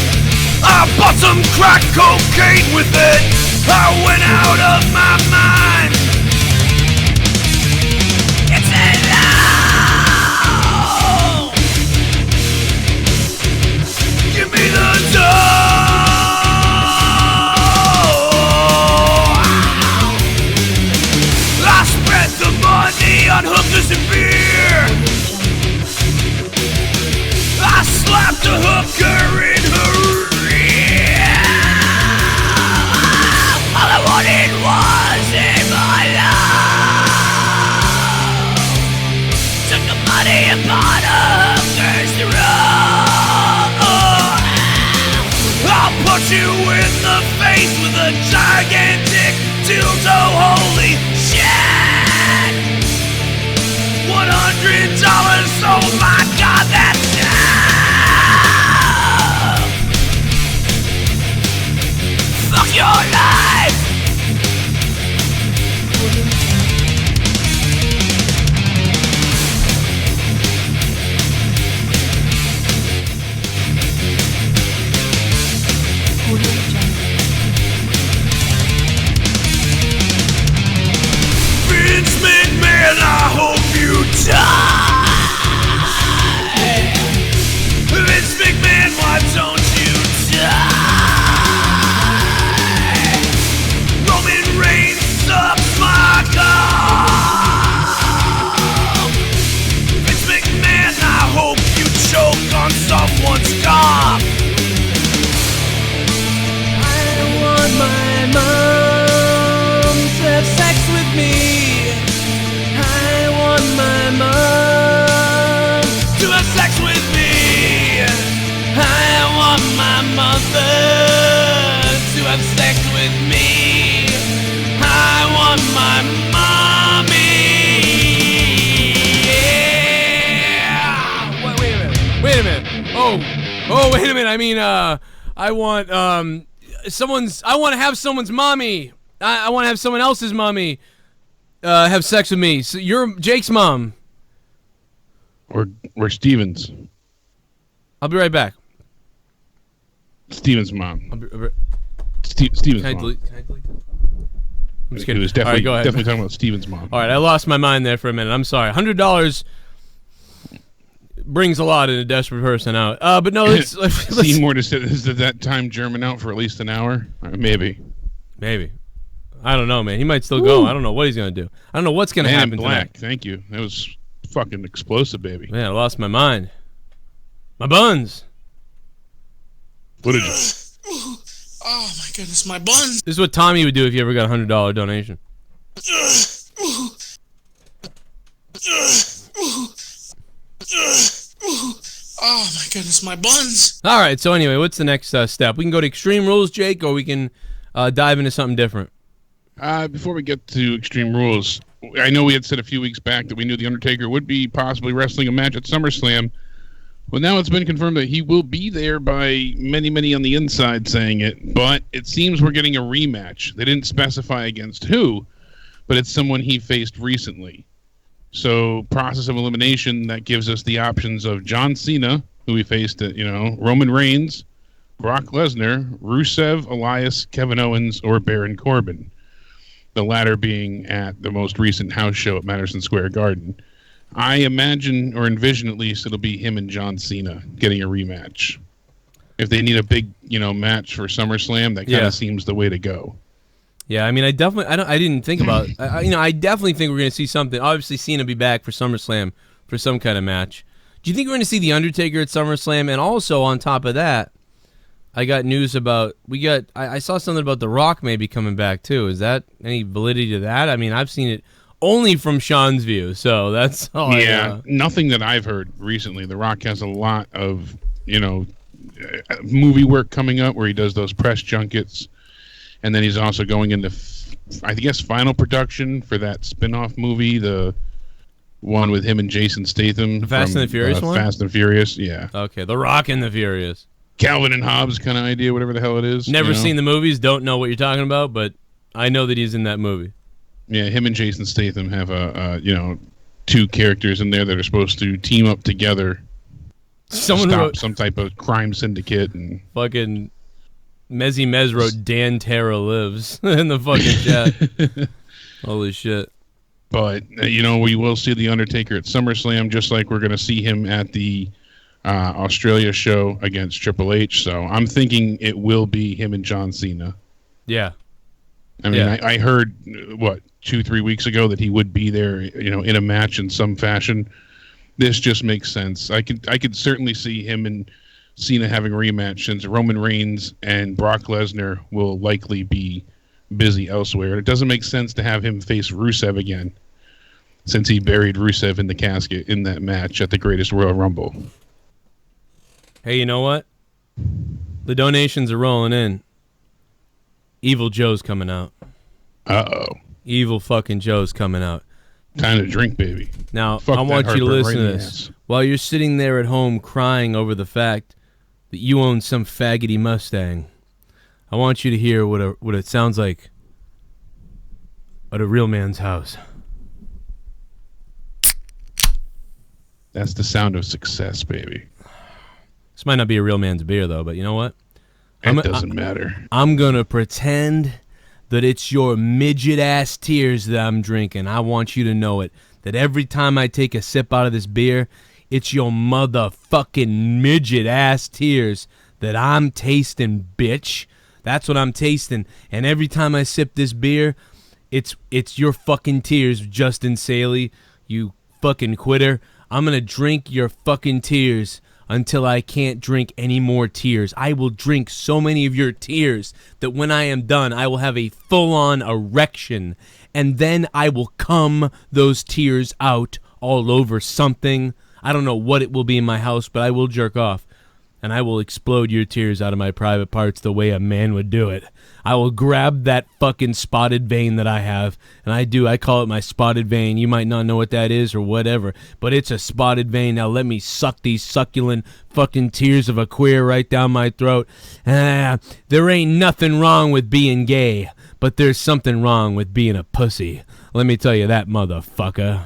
I bought some crack cocaine with it. I went out of my mind. It's enough. Give me the dough. I spent the money on hookers and beer. I slapped a hooker in her rear. All I wanted was in my love. Took the money and bought a hooker's throat. I'll put you in the face with a gigantic dildo. Holy shit! $100, oh my god, that's fuck your life! Vince McMahon, I hope you die! Vince McMahon, why don't you die? Roman Reigns sucks my cock. Vince McMahon, I hope you choke on someone's cock. I want my mom to have sex with me. I want my mom to have sex with me. I want my mother to have sex with me. I want my mommy. Yeah. Wait a minute. Oh, wait a minute. I mean, I want, I want to have someone's mommy. I want to have someone else's mommy have sex with me. So you're Jake's mom. Or Steven's. I'll be right back. Steven's mom. I'll be Steven's Can I mom. delete that? I'm just It kidding. was All right, definitely, go ahead. definitely talking about Steven's mom. All right, I lost my mind there for a minute. I'm sorry. $100 brings a lot in a desperate person out. But no, let's Seymour just said, is that time German out for at least an hour? Maybe. maybe. I don't know, man. He might still go. I don't know what he's gonna do. I don't know what's gonna Man in happen Black. tonight. Thank you. That was fucking explosive, baby. Man, I lost my mind. My buns. What did you? Oh my goodness, my buns. This is what Tommy would do if you ever got a $100 donation. Oh my goodness, my buns. All right. So anyway, what's the next step? We can go to Extreme Rules, Jake, or we can dive into something different. Before we get to Extreme Rules, I know we had said a few weeks back that we knew The Undertaker would be possibly wrestling a match at SummerSlam Well, now it's been confirmed that he will be there by many on the inside saying it, but it seems we're getting a rematch. They didn't specify against who, but it's someone he faced recently. So, process of elimination, that gives us the options of John Cena, who he faced at, Roman Reigns, Brock Lesnar, Rusev, Elias, Kevin Owens, or Baron Corbin. The latter being at the most recent house show at Madison Square Garden. I imagine, or envision at least, it'll be him and John Cena getting a rematch. If they need a big, match for SummerSlam, that kind of seems the way to go. Yeah, I mean, I didn't think about, I definitely think we're going to see something. Obviously, Cena be back for SummerSlam for some kind of match. Do you think we're going to see The Undertaker at SummerSlam? And also, on top of that, I got news about, I saw something about The Rock maybe coming back, too. Is that any validity to that? I mean, I've seen it only from Sean's view, so that's all I know. Nothing that I've heard recently. The Rock has a lot of, movie work coming up where he does those press junkets. And then he's also going into, I guess, final production for that spin-off movie, the one with him and Jason Statham. The Fast and the Furious one? Fast and Furious, yeah. Okay, The Rock and the Furious. Calvin and Hobbes kind of idea, whatever the hell it is. Never seen the movies, don't know what you're talking about, but I know that he's in that movie. Yeah, him and Jason Statham have, two characters in there that are supposed to team up together to stop some type of crime syndicate. And fucking... Mezzy Mez wrote Dan Terra lives in the fucking chat. Holy shit. But, we will see The Undertaker at SummerSlam, just like we're going to see him at the Australia show against Triple H. So I'm thinking it will be him and John Cena. Yeah. I mean, I heard, 2-3 weeks ago that he would be there, in a match in some fashion. This just makes sense. I could certainly see him and Cena having a rematch, since Roman Reigns and Brock Lesnar will likely be busy elsewhere. It doesn't make sense to have him face Rusev again, since he buried Rusev in the casket in that match at the Greatest Royal Rumble. Hey, you know what? The donations are rolling in. Evil Joe's coming out. Uh-oh. Evil fucking Joe's coming out. Time to drink, baby. Now, I want you to listen to this. While you're sitting there at home crying over the fact that you own some faggoty Mustang, I want you to hear what it sounds like at a real man's house. That's the sound of success, baby. This might not be a real man's beer, though, but you know what? It doesn't matter. I'm going to pretend that it's your midget-ass tears that I'm drinking. I want you to know it. That every time I take a sip out of this beer, it's your motherfucking midget-ass tears that I'm tasting, bitch. That's what I'm tasting. And every time I sip this beer, it's your fucking tears, Justin Saley, you fucking quitter. I'm going to drink your fucking tears until I can't drink any more tears. I will drink so many of your tears that when I am done, I will have a full-on erection, and then I will cum those tears out all over something. I don't know what it will be in my house, but I will jerk off, and I will explode your tears out of my private parts the way a man would do it. I will grab that fucking spotted vein that I have, and I call it my spotted vein. You might not know what that is or whatever, but it's a spotted vein. Now let me suck these succulent fucking tears of a queer right down my throat. There ain't nothing wrong with being gay, but there's something wrong with being a pussy. Let me tell you that, motherfucker.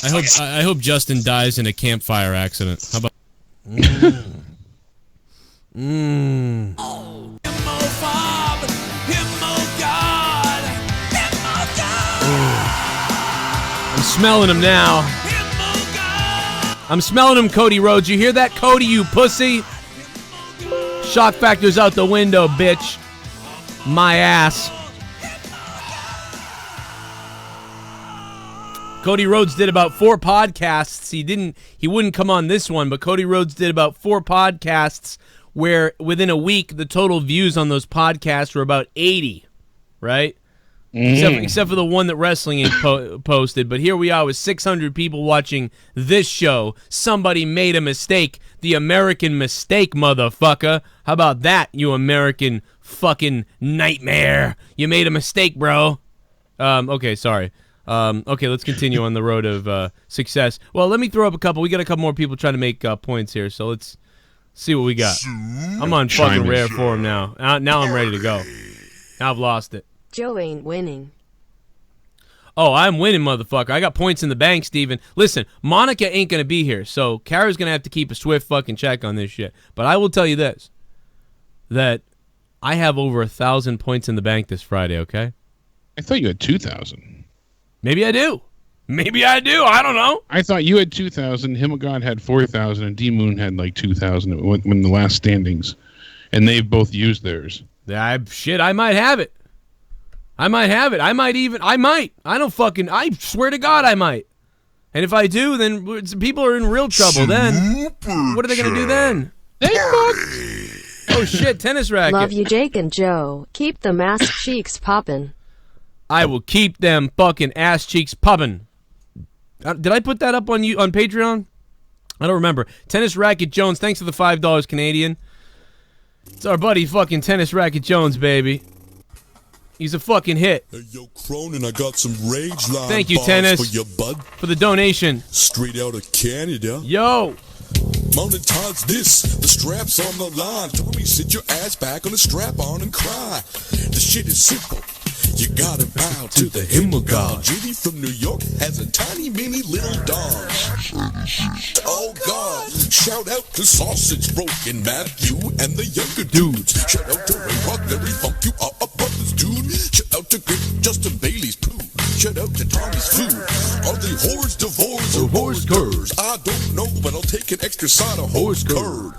I hope Justin dies in a campfire accident. How about... I'm smelling him now. I'm smelling him, Cody Rhodes. You hear that, Cody, you pussy? Shock factor's out the window, bitch. My ass. Cody Rhodes did about 4 podcasts. He wouldn't come on this one, but Cody Rhodes did about 4 podcasts where within a week the total views on those podcasts were about 80, right? Except for the one that Wrestling Inc. posted. But here we are with 600 people watching this show. Somebody made a mistake. The American mistake, motherfucker. How about that, you American fucking nightmare? You made a mistake, bro. Okay, sorry. Okay, let's continue on the road of success. Well, let me throw up a couple. We got a couple more people trying to make points here, so let's see what we got. I'm on fucking rare form now. Now I'm ready to go. Now I've lost it. Joe ain't winning. Oh, I'm winning, motherfucker. I got points in the bank, Steven. Listen, Monica ain't going to be here, so Kara's going to have to keep a swift fucking check on this shit. But I will tell you this, that I have over 1,000 points in the bank this Friday, okay? I thought you had 2,000. Maybe I do. Maybe I do. I don't know. I thought you had 2,000, Himmelgod had 4,000, and D-Moon had like 2,000 when the last standings. And they've both used theirs. Shit, I might have it. I might have it. I might. I swear to God I might. And if I do, then people are in real trouble then. What are they going to do then? Oh shit, tennis racket. Love you, Jake and Joe. Keep them ass cheeks poppin'. I will keep them fucking ass cheeks poppin'. Did I put that up on you on Patreon? I don't remember. Tennis Racket Jones, thanks for the $5 Canadian. It's our buddy fucking Tennis Racket Jones, baby. He's a fucking hit. Hey, yo, Cronin, I got some rage line. Thank you, Tennis, for your bud. For the donation. Straight out of Canada. Yo. Monetize this. The strap's on the line. Tommy, sit your ass back on the strap on and cry. The shit is simple. You gotta bow to the Himmelgod. Judy from New York has a tiny mini little dog. Oh God! Shout out to Sausage Broken, Matthew, and the younger dudes. Shout out to Ray Rock, Larry Funk, you are a brothers, dude. Shout out to Great Justin Bailey's poo. Shout out to Tommy's food. Are they whores, divorce, or horse curds? I don't know, but I'll take an extra side of horse curd.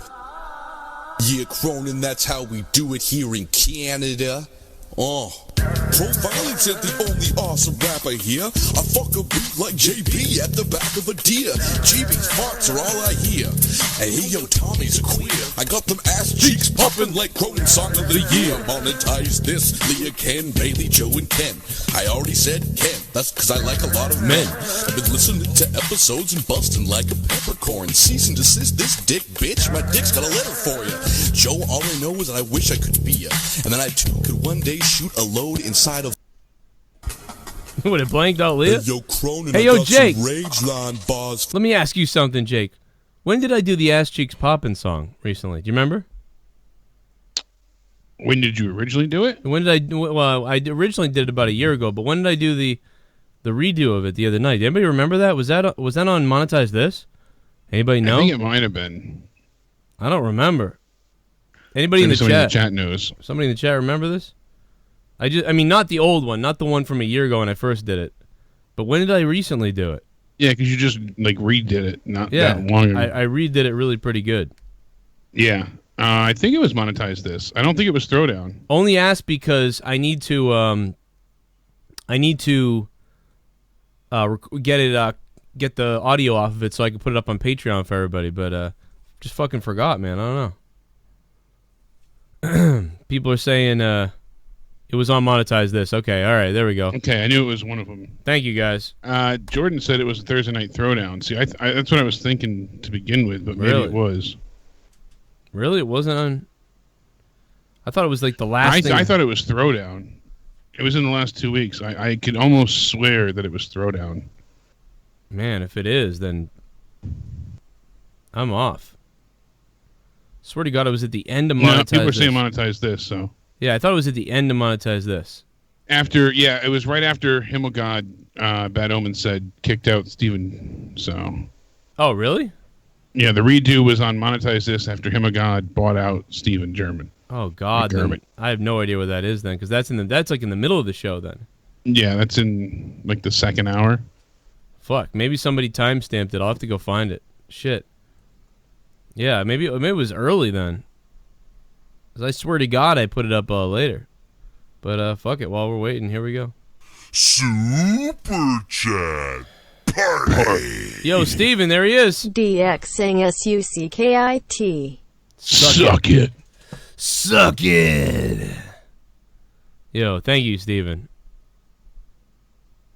Yeah, Cronin, that's how we do it here in Canada. Pro Violence ain't the only awesome rapper here. I fuck a beat like JB at the back of a deer. JB's farts are all I hear. And hey, yo, Tommy's a queer. I got them ass cheeks popping like Cronin Song of the Year. Monetize this, Leah, Ken, Bailey, Joe, and Ken. I already said Ken, that's cause I like a lot of men. I've been listening to episodes and busting like a peppercorn. Cease and desist this dick, bitch. My dick's got a letter for you. Joe, all I know is that I wish I could be ya. And then I too could one day shoot a load inside of. What, it blanked out, Leah? Hey, yo, Cronin, hey, yo, Jake. Rage line bars. Let me ask you something, Jake. When did I do the Ass Cheeks Poppin' song recently? Do you remember? When did you originally do it? When did I do it? Well, I originally did it about a year ago, but when did I do the redo of it the other night? Did anybody remember that? Was that on Monetize This? Anybody know? I think it might have been. I don't remember. Anybody in the somebody chat? in the chat knows. Somebody in the chat remember this? I mean, not the old one, not the one from a year ago when I first did it. But when did I recently do it? Yeah, because you just like redid it not that long ago. I redid it really pretty good. Yeah, I think it was Monetize This. I don't think it was Throwdown. Only asked because I need to get the audio off of it so I can put it up on Patreon for everybody. But just fucking forgot, man. I don't know. People are saying it was on Monetize This. Okay, all right, there we go. Okay, I knew it was one of them. Thank you, guys. Jordan said it was a Thursday Night Throwdown. See, that's what I was thinking to begin with, but maybe it was. Really? It wasn't on... I thought it was like the last thing... I thought it was Throwdown. It was in the last 2 weeks. I could almost swear that it was Throwdown. Man, if it is, then I'm off. Swear to God, it was at the end of Monetize This. People were saying Monetize This, so... Yeah, I thought it was at the end of Monetize This. It was right after Himmelgod, Bad Omen said, kicked out Steven, so... Oh, really? Yeah, the redo was on Monetize This after Himmelgod bought out Steven German. Oh, God. Then I have no idea what that is then, because that's like in the middle of the show then. Yeah, that's in like the second hour. Fuck, maybe somebody timestamped it. I'll have to go find it. Shit. Yeah, maybe it was early then. Because I swear to God I put it up later. But fuck it, while we're waiting, here we go. Super Chat Party. Yo, Steven, there he is. DX saying SUCKIT. Suck it. Suck it. Yo, thank you, Steven.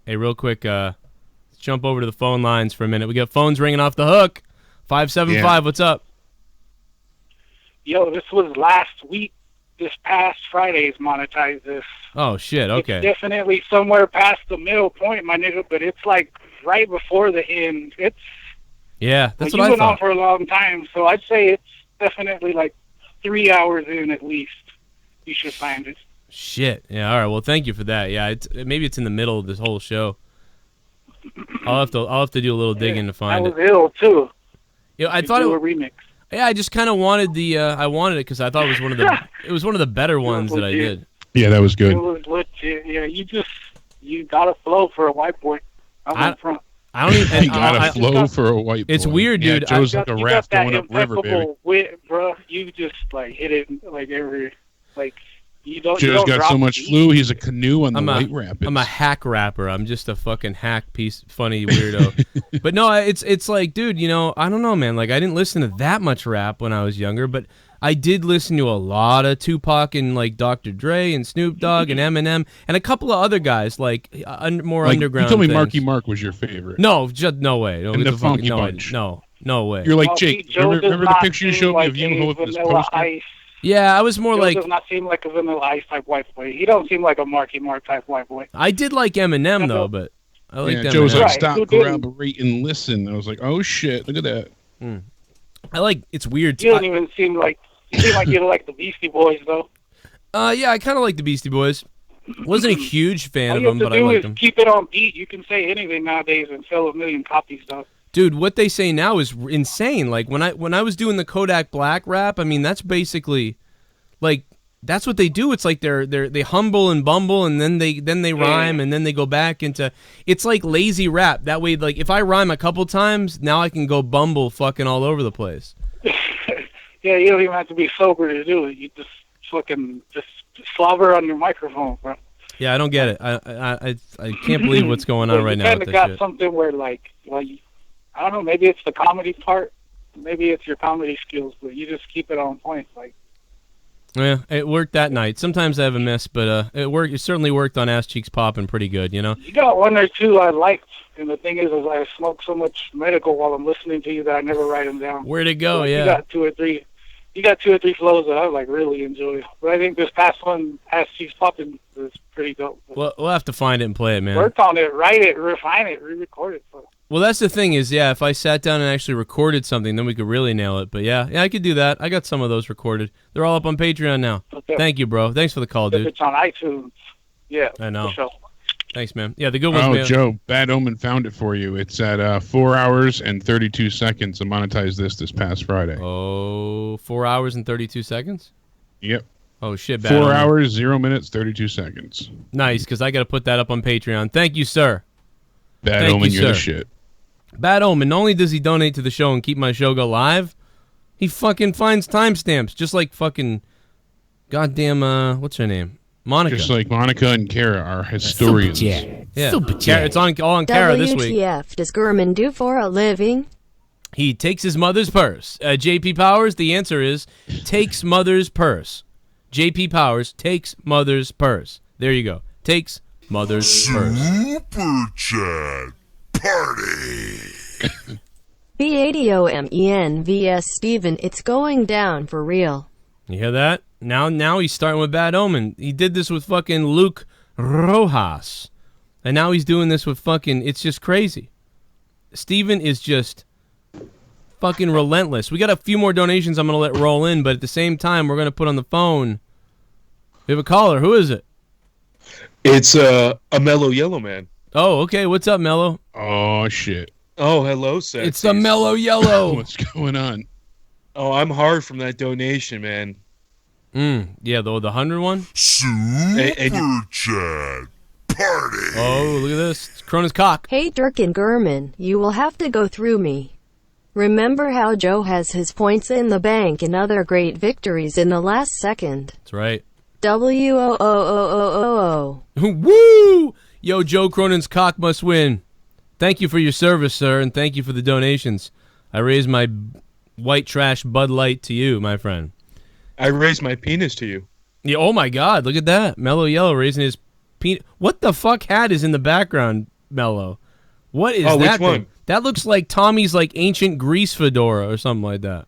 Hey, real quick, let's jump over to the phone lines for a minute. We got phones ringing off the hook. 575, what's up? Yo, this was last week this past Friday's monetized this. Oh shit! Okay. It's definitely somewhere past the middle point, my nigga, but it's like right before the end. It's Yeah, that's you what I went on thought. for a long time, so I'd say it's definitely like 3 hours in at least. You should find it. Shit. Yeah. All right. Well, thank you for that. Yeah. Maybe it's in the middle of this whole show. I'll have to do a little digging to find that it. was ill too. Yeah, I You thought do it. a remix. Yeah, I just kind of wanted I wanted it because I thought it was one of the better ones that I did. Yeah, that was good. It was legit. Yeah, you got a flow for a white boy. I'm up front. I don't even. You got a flow for a white boy. It's weird, Yeah, dude. Joe's like a You raft got that going up river, baby. impeccable wit, bro. You just like hit it like every like you don't. you Joe's don't got drop so the much beat. flu, he's a canoe on the I'm White Rapids. a hack rapper. I'm just a fucking hack piece, funny weirdo. But no, it's like, dude, you know, I don't know, man. Like, I didn't listen to that much rap when I was younger, but I did listen to a lot of Tupac and like Dr. Dre and Snoop Dogg and Eminem and a couple of other guys like more Like, underground. You told me things. Marky Mark was your favorite. No, just no way. Don't And get the Funky no, Bunch. no way. You're like, Oh, Jake, see, Joe remember does the not picture you seem showed me like of you a holding this Vanilla poster? Ice. Yeah, I was more Joe like does not seem like a Vanilla Ice type white boy. He don't seem like a Marky Mark type white boy. I did like Eminem though, but I like Yeah, Joe's Eminem. like, Right, stop, who didn't? corroborate, and listen. I was like, oh shit, look at that. I like it's weird. You don't even seem like you like the Beastie Boys though. Yeah, I kind of like the Beastie Boys. Wasn't a huge fan All of you them, have but to I do liked is them. keep it on beat. You can say anything nowadays and sell 1 million copies, though. Dude, what they say now is insane. Like when I was doing the Kodak Black rap, I mean that's basically like that's what they do. It's like they humble and bumble and then they rhyme and then they go back into it's like lazy rap. That way, like if I rhyme a couple times, now I can go bumble fucking all over the place. Yeah, you don't even have to be sober to do it. You just fucking just slobber on your microphone, bro. Yeah, I don't get it. I can't believe what's going on right now You with kind of this got shit. something where like I don't know, maybe it's the comedy part, maybe it's your comedy skills, but you just keep it on point, like. Yeah, it worked that night. Sometimes I have a miss, but it worked. It certainly worked on Ass Cheeks Poppin' pretty good, you know. You got one or two I liked, and the thing is I smoke so much medical while I'm listening to you that I never write them down. Where'd it go? Like, Yeah. You got two or three flows that I like really enjoy. But I think this past one, Ass Cheeks Poppin', is pretty dope. Well, we'll have to find it and play it, man. Work on it, write it, refine it, re-record it. So. Well, that's the thing is, yeah, if I sat down and actually recorded something, then we could really nail it. But yeah, I could do that. I got some of those recorded. They're all up on Patreon now. Okay. Thank you, bro. Thanks for the call, If dude. it's on iTunes, yeah, I know. for sure. Thanks, man. Yeah, the good ones, Oh, man. Joe, Bad Omen found it for you. It's at 4 hours and 32 seconds to monetize this past Friday. Oh, 4 hours and 32 seconds? Yep. Oh, shit, Bad 4 Omen. hours, 0 minutes, 32 seconds. Nice, because I got to put that up on Patreon. Thank you, sir. Bad Thank Omen, you, you're the sir. shit. Bad Omen, not only does he donate to the show and keep my show go live, he fucking finds timestamps, just like fucking goddamn, what's her name? Monica. Just like Monica and Kara are historians. Yeah. Kara, it's all on Kara this week. WTF does Gurman do for a living? He takes his mother's purse. JP Powers, the answer is takes mother's purse. JP Powers takes mother's purse. There you go. Takes mother's purse. Super Chat Party. B80OMEN vs Steven, it's going down for real. You hear that? Now he's starting with Bad Omen. He did this with fucking Luke Rojas. And now he's doing this with fucking, it's just crazy. Steven is just fucking relentless. We got a few more donations I'm going to let roll in, but at the same time, we're going to put on the phone. We have a caller. Who is it? It's a Mellow Yellow Man. Oh, okay. What's up, Mello? Oh, shit. Oh, hello, Seth. It's the Mellow Yellow. What's going on? Oh, I'm hard from that donation, man. Yeah, the 100 one? Super and Chat Party. Oh, look at this. It's Cronus cock. Hey Dirk and Gurman, you will have to go through me. Remember how Joe has his points in the bank and other great victories in the last second. That's right. WOOOOOO. Woo! Yo, Joe Cronin's cock must win. Thank you for your service, sir, and thank you for the donations. I raise my white trash Bud Light to you, my friend. I raised my penis to you. Yeah, oh my God, look at that. Mellow Yellow raising his penis. What the fuck hat is in the background, Mellow? What is Oh, that which one? thing? That looks like Tommy's like ancient Greece fedora or something like that.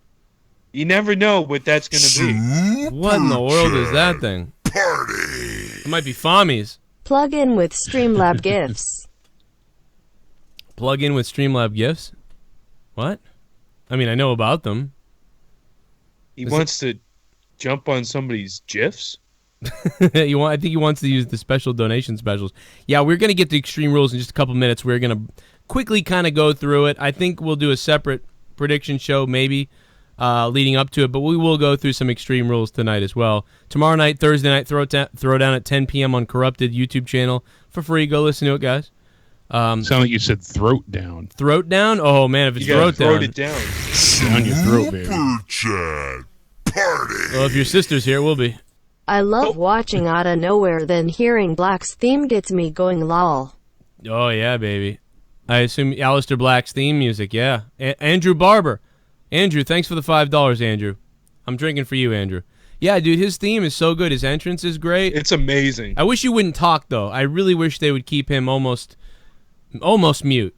You never know what that's going to be. What in the world is that thing? Party. It might be Fommies. Plug in with Streamlab GIFs. Plug in with Streamlab GIFs? What? I mean, I know about them. He wants to jump on somebody's GIFs? I think he wants to use the special donation specials. Yeah, we're going to get to Extreme Rules in just a couple minutes. We're going to quickly kind of go through it. I think we'll do a separate prediction show maybe leading up to it, but we will go through some Extreme Rules tonight as well. Tomorrow night, Thursday night, Throwdown at 10 p.m. on Corrupted YouTube channel for free. Go listen to it, guys. Sound like you said throat down. Throat down? Oh, man, if it's You throat gotta down. it down. Down your throat, baby. Super chat. Party. Well, if your sister's here, it will be. I love watching Out of Nowhere, then hearing Black's theme gets me going lol. Oh, yeah, baby. I assume Aleister Black's theme music, yeah. Andrew Barber. Andrew, thanks for the $5, Andrew. I'm drinking for you, Andrew. Yeah, dude, his theme is so good. His entrance is great. It's amazing. I wish you wouldn't talk, though. I really wish they would keep him almost mute.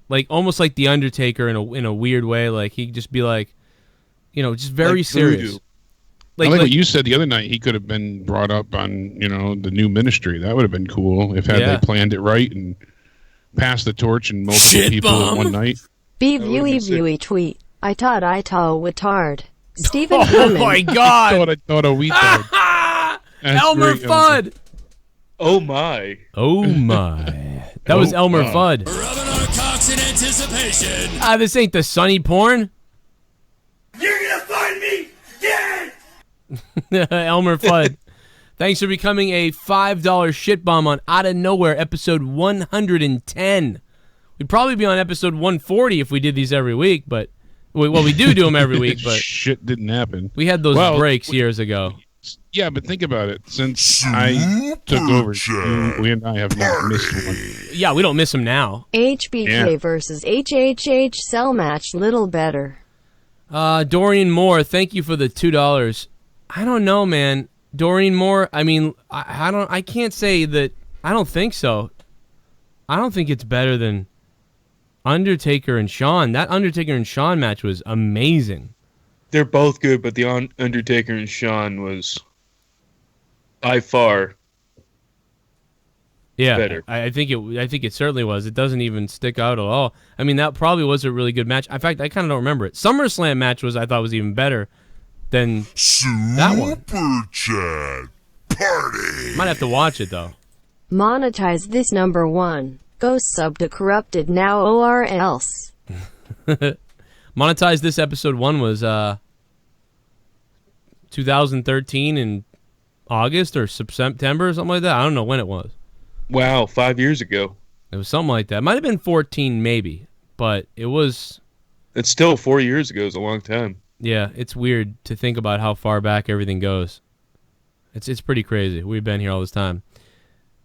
Like, almost like The Undertaker in a weird way. Like, he'd just be like, just very Like serious. voodoo. I like what you said the other night. He could have been brought up on, the new ministry. That would have been cool if they planned it right and passed the torch and multiple people in one night. Viewy tweet. I thought Wittard. Stephen Oh, Herman. my God. I thought a wheat dog. Elmer Fudd. Oh, my. Oh, my. That was Elmer Fudd. Rubbing our cocks in anticipation. This ain't the Sunny porn. You're gonna find me dead! Elmer Fudd. Thanks for becoming a $5 shit bomb on Out of Nowhere, episode 110. We'd probably be on episode 140 if we did these every week, but we do them every week, but shit didn't happen. We had those breaks years ago. Yeah, but think about it. Since I took over, we and I have not missed one. Yeah, we don't miss them now. HBK versus HHH cell match, little better. Dorian Moore, thank you for the $2. I don't know, man. Dorian Moore, I mean, I can't say that. I don't think so. I don't think it's better than Undertaker and Shawn. That Undertaker and Shawn match was amazing. They're both good, but the Undertaker and Shawn was by far better. I think it certainly was. It doesn't even stick out at all. I mean, that probably was a really good match. In fact, I kind of don't remember it. SummerSlam match I thought was even better than that one. Super chat. Party. Might have to watch it though. Monetize this number one. Go sub to Corrupted now or else. Monetize this episode 1 was 2013 in August or September or something like that. I don't know when it was. Wow, 5 years ago. It was something like that. It might have been 14 maybe, but it was. It's still 4 years ago. It's a long time. Yeah, it's weird to think about how far back everything goes. It's pretty crazy. We've been here all this time,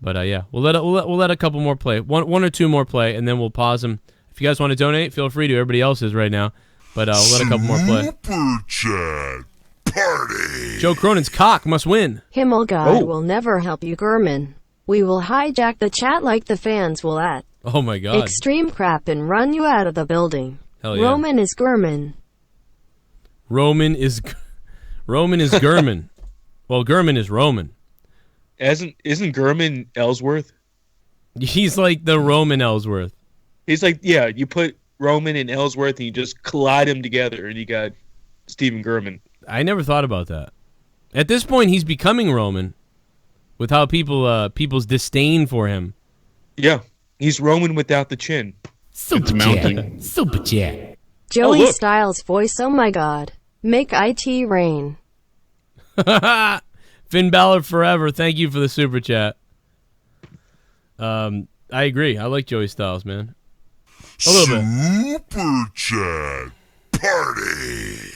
but yeah, we'll let a couple more play, one or two more play, and then we'll pause them. If you guys want to donate, feel free to. Everybody else is right now, but we'll let a couple more play. Super chat. Party. Joe Cronin's cock must win. Himmel God will never help you, Gurman. We will hijack the chat like the fans will at Oh my God. Extreme Crap and run you out of the building. Hell yeah. Roman is Gurman. Roman is Gurman. Well, Gurman is Roman. Isn't Gurman Ellsworth? He's like the Roman Ellsworth. He's like, yeah, you put Roman and Ellsworth and you just collide them together and you got Stephen Gurman. I never thought about that. At this point, he's becoming Roman with how people's disdain for him. Yeah, he's Roman without the chin. It's mounting. Super chat. Joey Styles' voice, oh my God. Make IT rain. Finn Balor forever. Thank you for the super chat. I agree. I like Joey Styles, man. A little bit. Super chat. Party.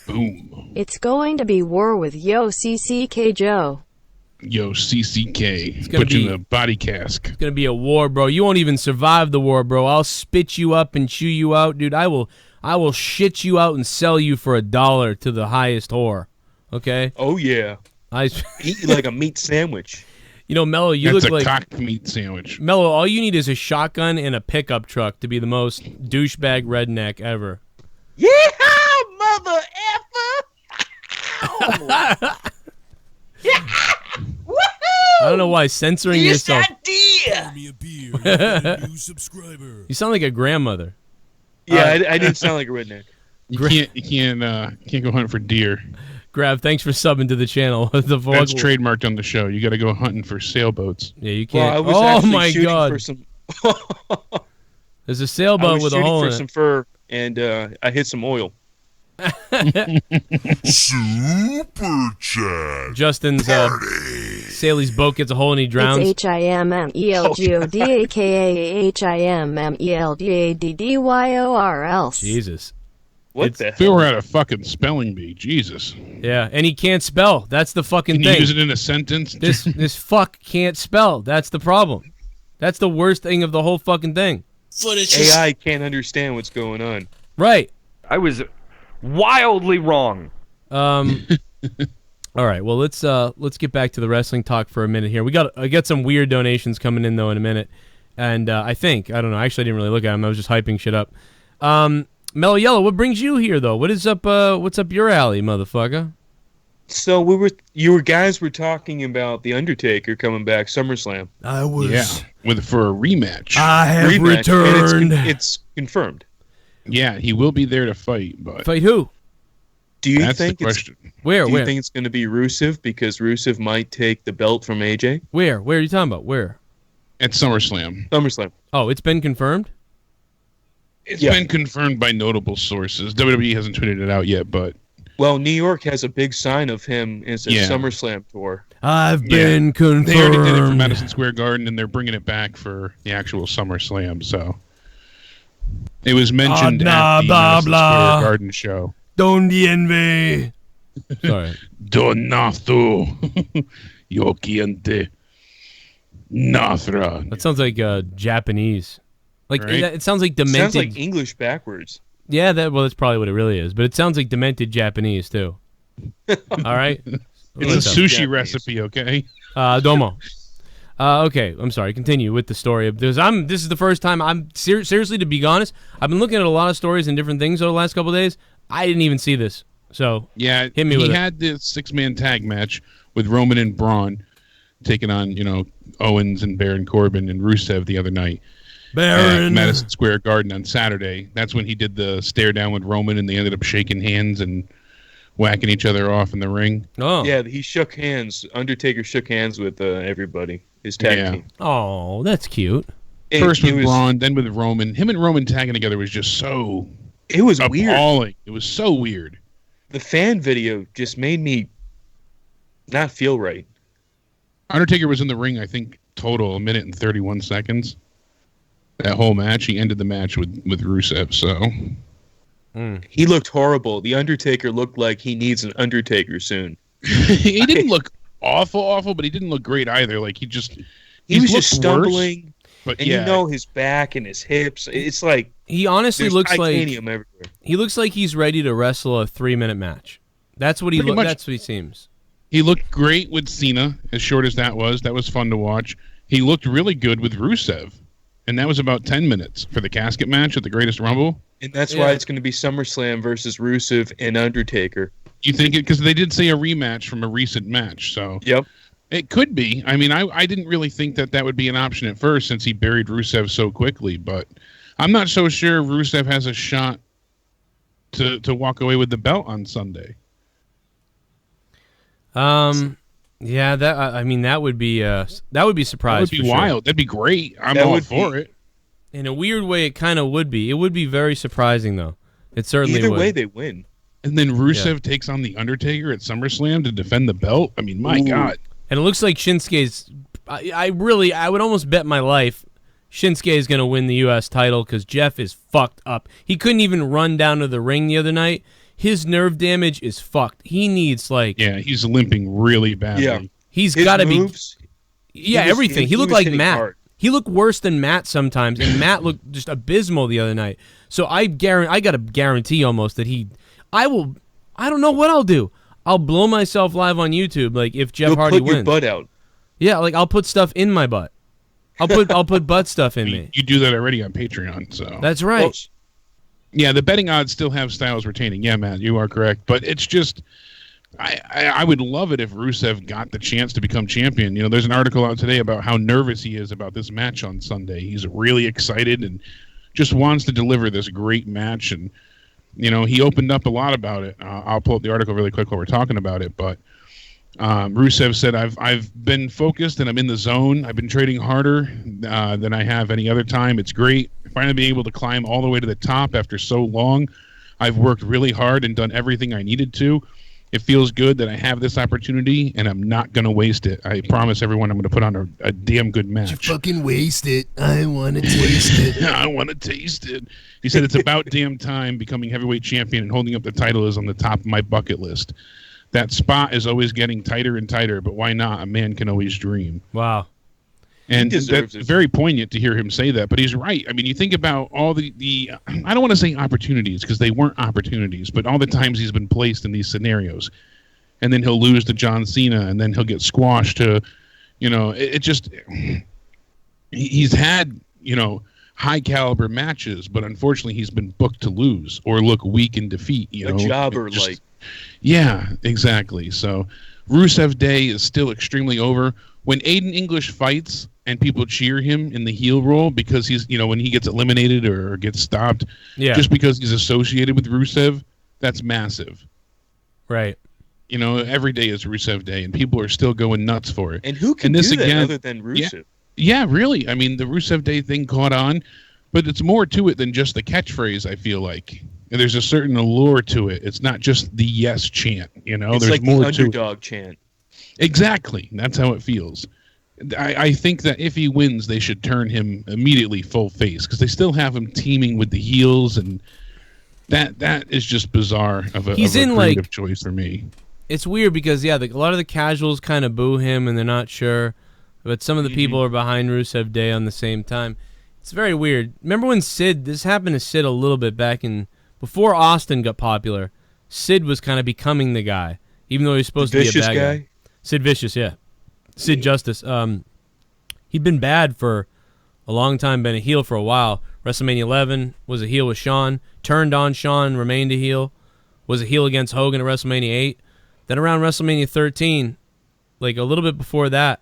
Boom. It's going to be war with Yo CCK Joe. Yo, CCK. gonna Put you be- in a body cask. It's gonna be a war, bro. You won't even survive the war, bro. I'll spit you up and chew you out, dude. I will shit you out and sell you for $1 to the highest whore. Okay? Oh, yeah. Eat you like a meat sandwich. You know, Mello, you That's look a like cock meat sandwich. Mello. All you need is a shotgun and a pickup truck to be the most douchebag redneck ever. Yeehaw, mother effer! I don't know why censoring yourself. Pour me a beer. You get a new subscriber. You sound like a grandmother. Yeah, I didn't sound like a redneck. You can't go hunt for deer. Grab, thanks for subbing to the channel. That's trademarked on the show. You got to go hunting for sailboats. Yeah, you can't. Well, I was oh my shooting god! For some... There's a sailboat with a hole in for it. some fur, and I hit some oil. Super chat. Justin's Sally's boat gets a hole and he drowns. It's HIMMELGOD, aka HIMMELGADDYORLs. Jesus. What the If we hell? were at a fucking spelling bee, Jesus. Yeah, and he can't spell. That's the fucking Can thing. you use it in a sentence? This fuck can't spell. That's the problem. That's the worst thing of the whole fucking thing. AI can't understand what's going on. Right. I was wildly wrong. All right. Well, let's get back to the wrestling talk for a minute here. I got some weird donations coming in though in a minute, and I don't know. Actually, I didn't really look at them. I was just hyping shit up. Mellow Yellow, what brings you here though? What's up your alley, motherfucker? So you guys were talking about the Undertaker coming back SummerSlam. I was for a rematch. I have Rematch, returned. and it's confirmed. Yeah, he will be there to fight, but Fight who? Do you that's think the question. Where? Do you think it's going to be Rusev because Rusev might take the belt from AJ? Where? Where are you talking about? Where? At SummerSlam. SummerSlam. Oh, it's been confirmed? It's been confirmed by notable sources. WWE hasn't tweeted it out yet, but Well, New York has a big sign of him as a SummerSlam tour. I've been confirmed. They already did it for Madison Square Garden, and they're bringing it back for the actual SummerSlam. So it was mentioned at the Madison Square Garden show. Don't envy. Sorry. Donato Yokiente Nathra. That sounds like Japanese. Like Right? it sounds like demented. Sounds like English backwards. Yeah, that's probably what it really is. But it sounds like demented Japanese too. All right. It's a sushi recipe, okay? Domo. Okay, I'm sorry. Continue with the story of this. This is the first time I'm seriously, to be honest, I've been looking at a lot of stories and different things over the last couple of days. I didn't even see this. So yeah, hit me with it. He had this 6-man tag match with Roman and Braun taking on, Owens and Baron Corbin and Rusev the other night. At Madison Square Garden on Saturday. That's when he did the stare down with Roman, and they ended up shaking hands and whacking each other off in the ring. Oh. Yeah, he shook hands. Undertaker shook hands with everybody. His tag team. Oh, that's cute. First with Braun, then with Roman. Him and Roman tagging together was just so... It was appalling. weird. It was so weird. The fan video just made me not feel right. Undertaker was in the ring, I think, total 1 minute and 31 seconds. That whole match. He ended the match with Rusev, so... He looked horrible. The Undertaker looked like he needs an Undertaker soon. He didn't look awful, but he didn't look great either. Like, he was just stumbling. But and his back and his hips. It's like... He honestly looks like... titanium everywhere. He looks like he's ready to wrestle a 3-minute match. That's what that's what he seems. He looked great with Cena, as short as that was. That was fun to watch. He looked really good with Rusev. And that was about 10 minutes for the casket match at the Greatest Rumble. And that's why it's going to be SummerSlam versus Rusev and Undertaker. You think it? Because they did say a rematch from a recent match. So yep, it could be. I mean, I didn't really think that would be an option at first since he buried Rusev so quickly. But I'm not so sure Rusev has a shot to walk away with the belt on Sunday. Yeah, that would be a surprise. That would be wild. Sure. That'd be great. I'm all for it. In a weird way, it kind of would be. It would be very surprising, though. It certainly would. Either would. way, they win. And then Rusev takes on the Undertaker at SummerSlam to defend the belt. I mean, my God. And it looks like Shinsuke's. I would almost bet my life Shinsuke is going to win the U.S. title because Jeff is fucked up. He couldn't even run down to the ring the other night. His nerve damage is fucked. He needs he's limping really badly. Yeah. He's got to be. Yeah, everything. He looked like Matt. Hard. He looked worse than Matt sometimes, and Matt looked just abysmal the other night. So I got to guarantee almost that I don't know what I'll do. I'll blow myself live on YouTube, like if Jeff Hardy wins. Put your butt out. Yeah, like I'll put stuff in my butt. I'll put butt stuff in me. You do that already on Patreon, so that's right. Well, yeah, the betting odds still have Styles retaining. Yeah, Matt, you are correct. But it's just I would love it if Rusev got the chance to become champion. You know, there's an article out today about how nervous he is about this match on Sunday. He's really excited and just wants to deliver this great match. And, you know, he opened up a lot about it. I'll pull up the article really quick while we're talking about it. But Rusev said, I've been focused and I'm in the zone. I've been trading harder than I have any other time. It's great. Finally being able to climb all the way to the top after so long. I've worked really hard and done everything I needed to. It feels good that I have this opportunity, and I'm not going to waste it. I promise everyone I'm going to put on a damn good match. You fucking waste it. I want to taste it. I want to taste it. He said, it's about damn time becoming heavyweight champion and holding up the title is on the top of my bucket list. That spot is always getting tighter and tighter, but why not? A man can always dream. Wow. And that's very poignant to hear him say that, but he's right. I mean, you think about all the I don't want to say opportunities because they weren't opportunities, but all the times he's been placed in these scenarios. And then he'll lose to John Cena, and then he'll get squashed to, you know, it just, he's had, you know, high caliber matches, but unfortunately he's been booked to lose or look weak in defeat, you know. A jobber, like. Yeah, exactly. So Rusev Day is still extremely over. When Aiden English fights and people cheer him in the heel role because he's, you know, when he gets eliminated or gets stopped, just because he's associated with Rusev, that's massive. Right. You know, every day is Rusev Day, and people are still going nuts for it. And who can do that other than Rusev? Yeah, really. I mean, the Rusev Day thing caught on, but it's more to it than just the catchphrase, I feel like. And there's a certain allure to it. It's not just the yes chant, you know. It's there's like more the underdog to it. Chant. Exactly. That's how it feels. I think that if he wins, they should turn him immediately full face because they still have him teaming with the heels, and that is just bizarre of a creative choice for me. It's weird because, a lot of the casuals kind of boo him and they're not sure, but some of the people are behind Rusev Day on the same time. It's very weird. Remember when this happened to Sid a little bit back in, before Austin got popular, Sid was kind of becoming the guy, even though he was supposed to be a bad guy. Sid Vicious, yeah. Sid Justice. He'd been bad for a long time, been a heel for a while. WrestleMania 11 was a heel with Shawn, turned on Shawn, remained a heel, was a heel against Hogan at WrestleMania 8. Then around WrestleMania 13, like a little bit before that,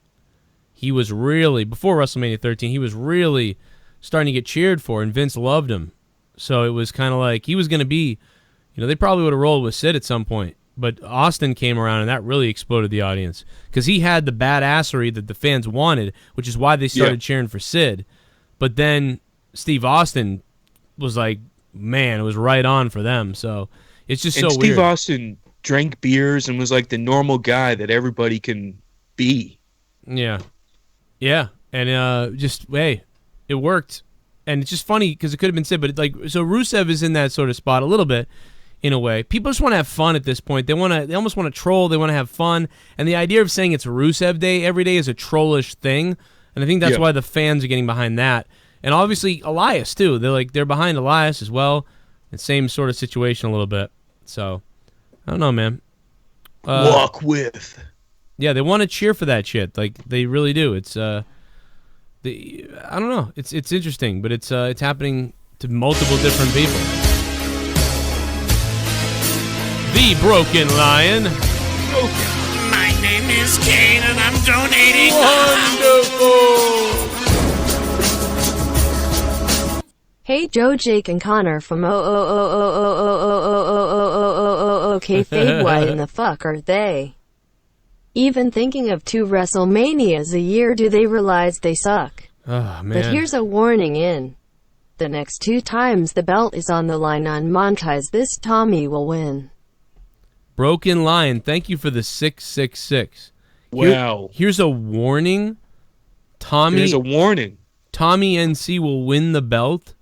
before WrestleMania 13, he was really starting to get cheered for, and Vince loved him. So it was kind of like he was going to be, they probably would have rolled with Sid at some point. But Austin came around, and that really exploded the audience because he had the badassery that the fans wanted, which is why they started cheering for Sid. But then Steve Austin was like, man, it was right on for them. So it's just so weird. Steve Austin drank beers and was like the normal guy that everybody can be. Yeah. Yeah. And it worked. And it's just funny because it could have been Sid, but so Rusev is in that sort of spot a little bit. In a way, people just want to have fun at this point. They almost want to troll. They want to have fun, and the idea of saying it's Rusev Day every day is a trollish thing. And I think that's why the fans are getting behind that. And obviously Elias too. They're behind Elias as well. And same sort of situation a little bit. So I don't know, man. Walk with. Yeah, they want to cheer for that shit. Like they really do. It's I don't know. It's interesting, but it's happening to multiple different people. The Broken Lion. My name is Kane and I'm donating. Wonderful. Hey Joe, Jake, and Connor from kayfabe. Why in the fuck are they even thinking of 2 WrestleManias a year? Do they realize they suck? Oh, man. But here's a warning in. The next 2 times the belt is on the line on Montez, this Tommy will win. Broken Lion, thank you for the 666. Wow. Here's a warning. Tommy NC will win the belt.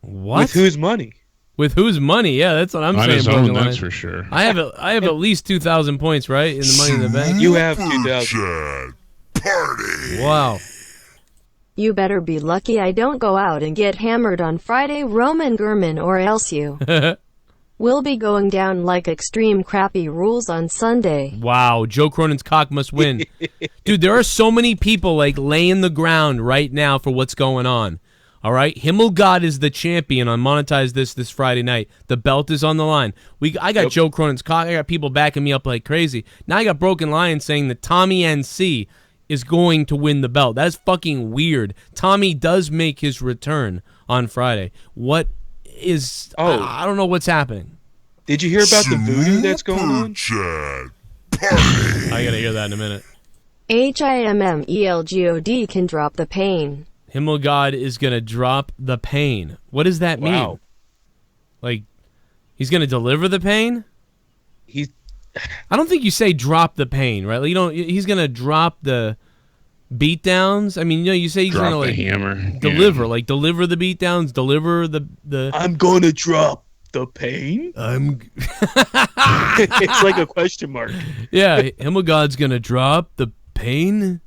What? With whose money? With whose money? Yeah, that's what I'm saying. His own, that's for sure. I have at least 2,000 points, right, in the Money in the Bank. You have 2,000. Party. Wow. You better be lucky I don't go out and get hammered on Friday, Roman Gurman, or else you will be going down like Extreme Crappy Rules on Sunday. Wow, Joe Cronin's cock must win. Dude, there are so many people laying the ground right now for what's going on. All right, Himmelgod is the champion on Monetize this Friday night. The belt is on the line. I got Joe Cronin's cock. I got people backing me up like crazy. Now I got Broken Lion saying that Tommy NC is going to win the belt. That's fucking weird. Tommy does make his return on Friday. What is... I don't know what's happening. Did you hear about the voodoo that's going on? I gotta hear that in a minute. HIMMELGOD can drop the pain. Himmelgod is going to drop the pain. What does that mean? Like, he's going to deliver the pain? I don't think you say drop the pain, right? Like, you don't. He's going to drop the beatdowns. I mean, you say he's going to like hammer. Deliver, like deliver the beatdowns, deliver the. I'm going to drop the pain. It's like a question mark. Yeah, Himmelgod's going to drop the pain.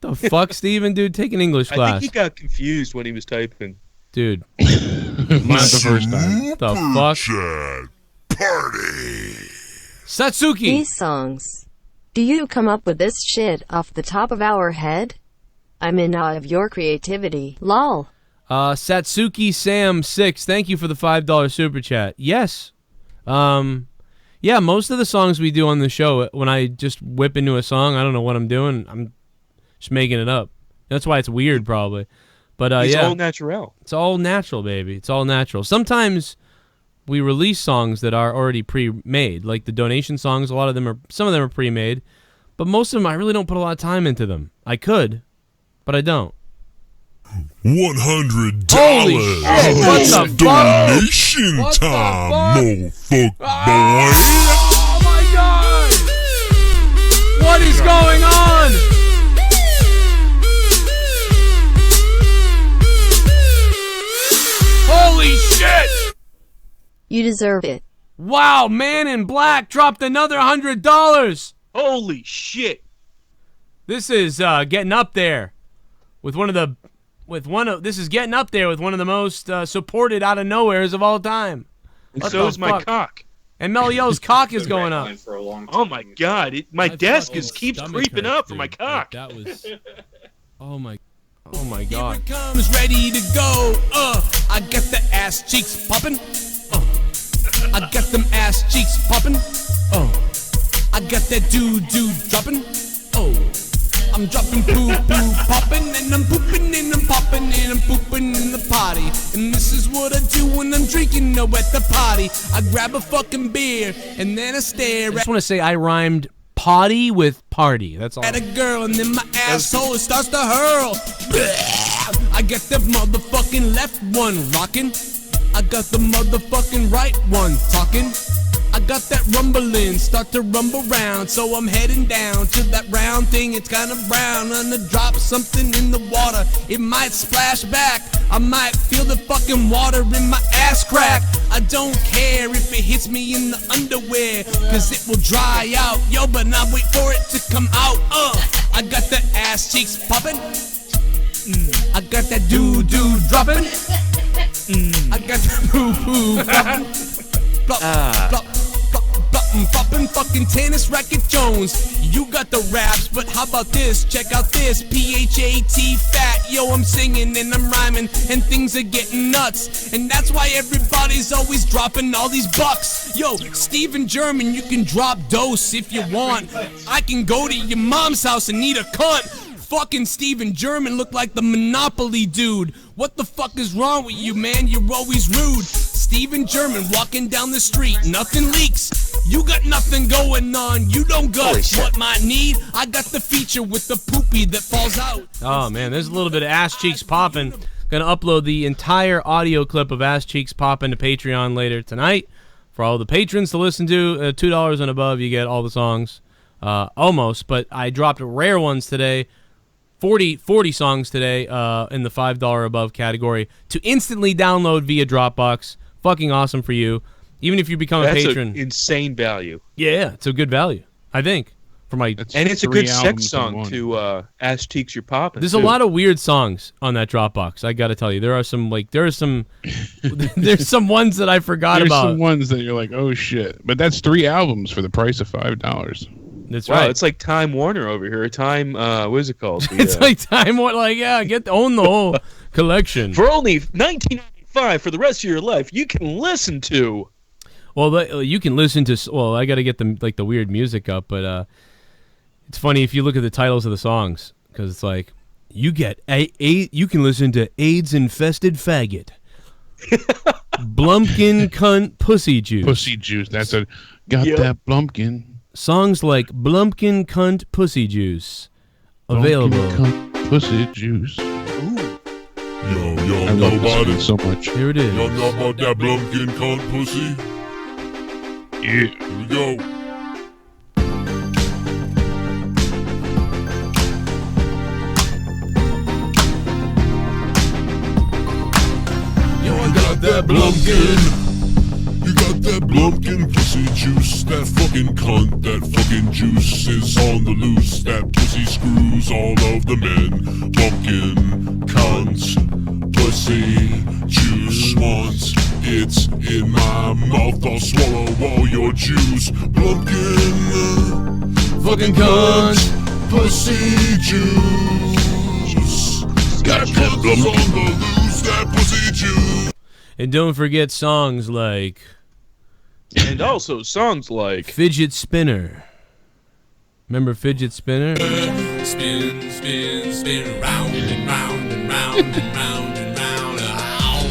The fuck, Steven, dude? Take an English class. I think he got confused when he was typing. Dude. Not the first time. The fuck? Party. Satsuki. These songs. Do you come up with this shit off the top of our head? I'm in awe of your creativity. Lol. Satsuki Sam 6, thank you for the $5 super chat. Yes. Yeah, most of the songs we do on the show, when I just whip into a song, I don't know what I'm doing. I'm just making it up. That's why it's weird, probably. But it's yeah, all natural. It's all natural, baby. It's all natural. Sometimes we release songs that are already pre-made, like the donation songs. Some of them are pre-made, but most of them I really don't put a lot of time into them. I could, but I don't. $100. Holy shit! What the donation fuck? time, motherfucker, boy. Oh my god! What is going on? Holy shit! You deserve it. Wow, Man in Black dropped another $100. Holy shit! This is getting up there with one of the most supported out of nowheres of all time. And so is my cock. And Melio's cock is going up. Oh my god! My desk keeps creeping up for my cock. That was. Oh my god. Here it comes, ready to go. I got the ass cheeks popping. I got them ass cheeks popping. I got that doo-doo dropping. I'm dropping poo-poo popping, and I'm pooping, and I'm popping, and I'm pooping in the potty. And this is what I do when I'm drinking at the party. I grab a fucking beer, and then I stare I just want to say I rhymed potty with party. That's all. at a girl, and then my asshole starts to hurl. I got the motherfucking left one rocking. I got the motherfucking right one talking. I got that rumbling, start to rumble round. So I'm heading down to that round thing, it's kinda brown. Gonna drop something in the water, it might splash back. I might feel the fucking water in my ass crack. I don't care if it hits me in the underwear, cause it will dry out. Yo, but now wait for it to come out. I got the ass cheeks popping. I got that doo-doo dropping. I got that poo-poo popping. Plop, plop, plop, plop, poppin' fucking tennis racket Jones. You got the raps, but how about this? Check out this, P-H-A-T fat. Yo, I'm singing and I'm rhyming and things are getting nuts. And that's why everybody's always dropping all these bucks. Yo, Steven German, you can drop dose if you want. I can go to your mom's house and eat a cunt. Fucking Steven German look like the Monopoly dude. What the fuck is wrong with you, man? You're always rude. Steven German walking down the street, nothing leaks. You got nothing going on, you don't got what might need. I got the feature with the poopy that falls out. Oh man, there's a little bit of ass cheeks popping. Gonna upload the entire audio clip of ass cheeks popping to Patreon later tonight for all the patrons to listen to. $2 and above, you get all the songs, almost. But I dropped rare ones today. 40 songs today in the $5 above category to instantly download via Dropbox. Fucking awesome for you. Even if you become a patron. That's an insane value. Yeah, it's a good value, I think. And it's a good sex song to Ass Cheeks You're Poppin'. There's a lot of weird songs on that Dropbox, I gotta tell you. There's some ones that I forgot about. There's some ones that you're like, oh shit. But that's 3 albums for the price of $5. That's wow, right. It's like Time Warner over here. Time, what is it called? It's like Time Warner. Like, yeah, own the whole collection. For only $19.95 for the rest of your life, you can listen to. Well, you can listen to. Well, I got to get the weird music up, but it's funny if you look at the titles of the songs because it's like you get you can listen to AIDS infested faggot, Blumpkin cunt pussy juice. Pussy juice. That's a that Blumpkin. Songs like Blumpkin cunt pussy juice available. Blumpkin cunt pussy juice. Yo, I know love about this it. so much. Here it is. Y'all know about that Blumpkin cunt pussy? Yeah. Here we go. Yo, I got that Blumpkin. You got that Blumpkin pussy juice, that fucking cunt, that fucking juice is on the loose. That pussy screws all of the men. Blumpkin, cunt, pussy, juice. Once it's in my mouth, I'll swallow all your juice. Blumpkin, fucking cunt, pussy juice. That cunt is on the loose, that pussy juice. And don't forget songs like... And also songs like... Fidget Spinner. Remember Fidget Spinner? Spin, spin, spin, round and round and round and round and round. Ow.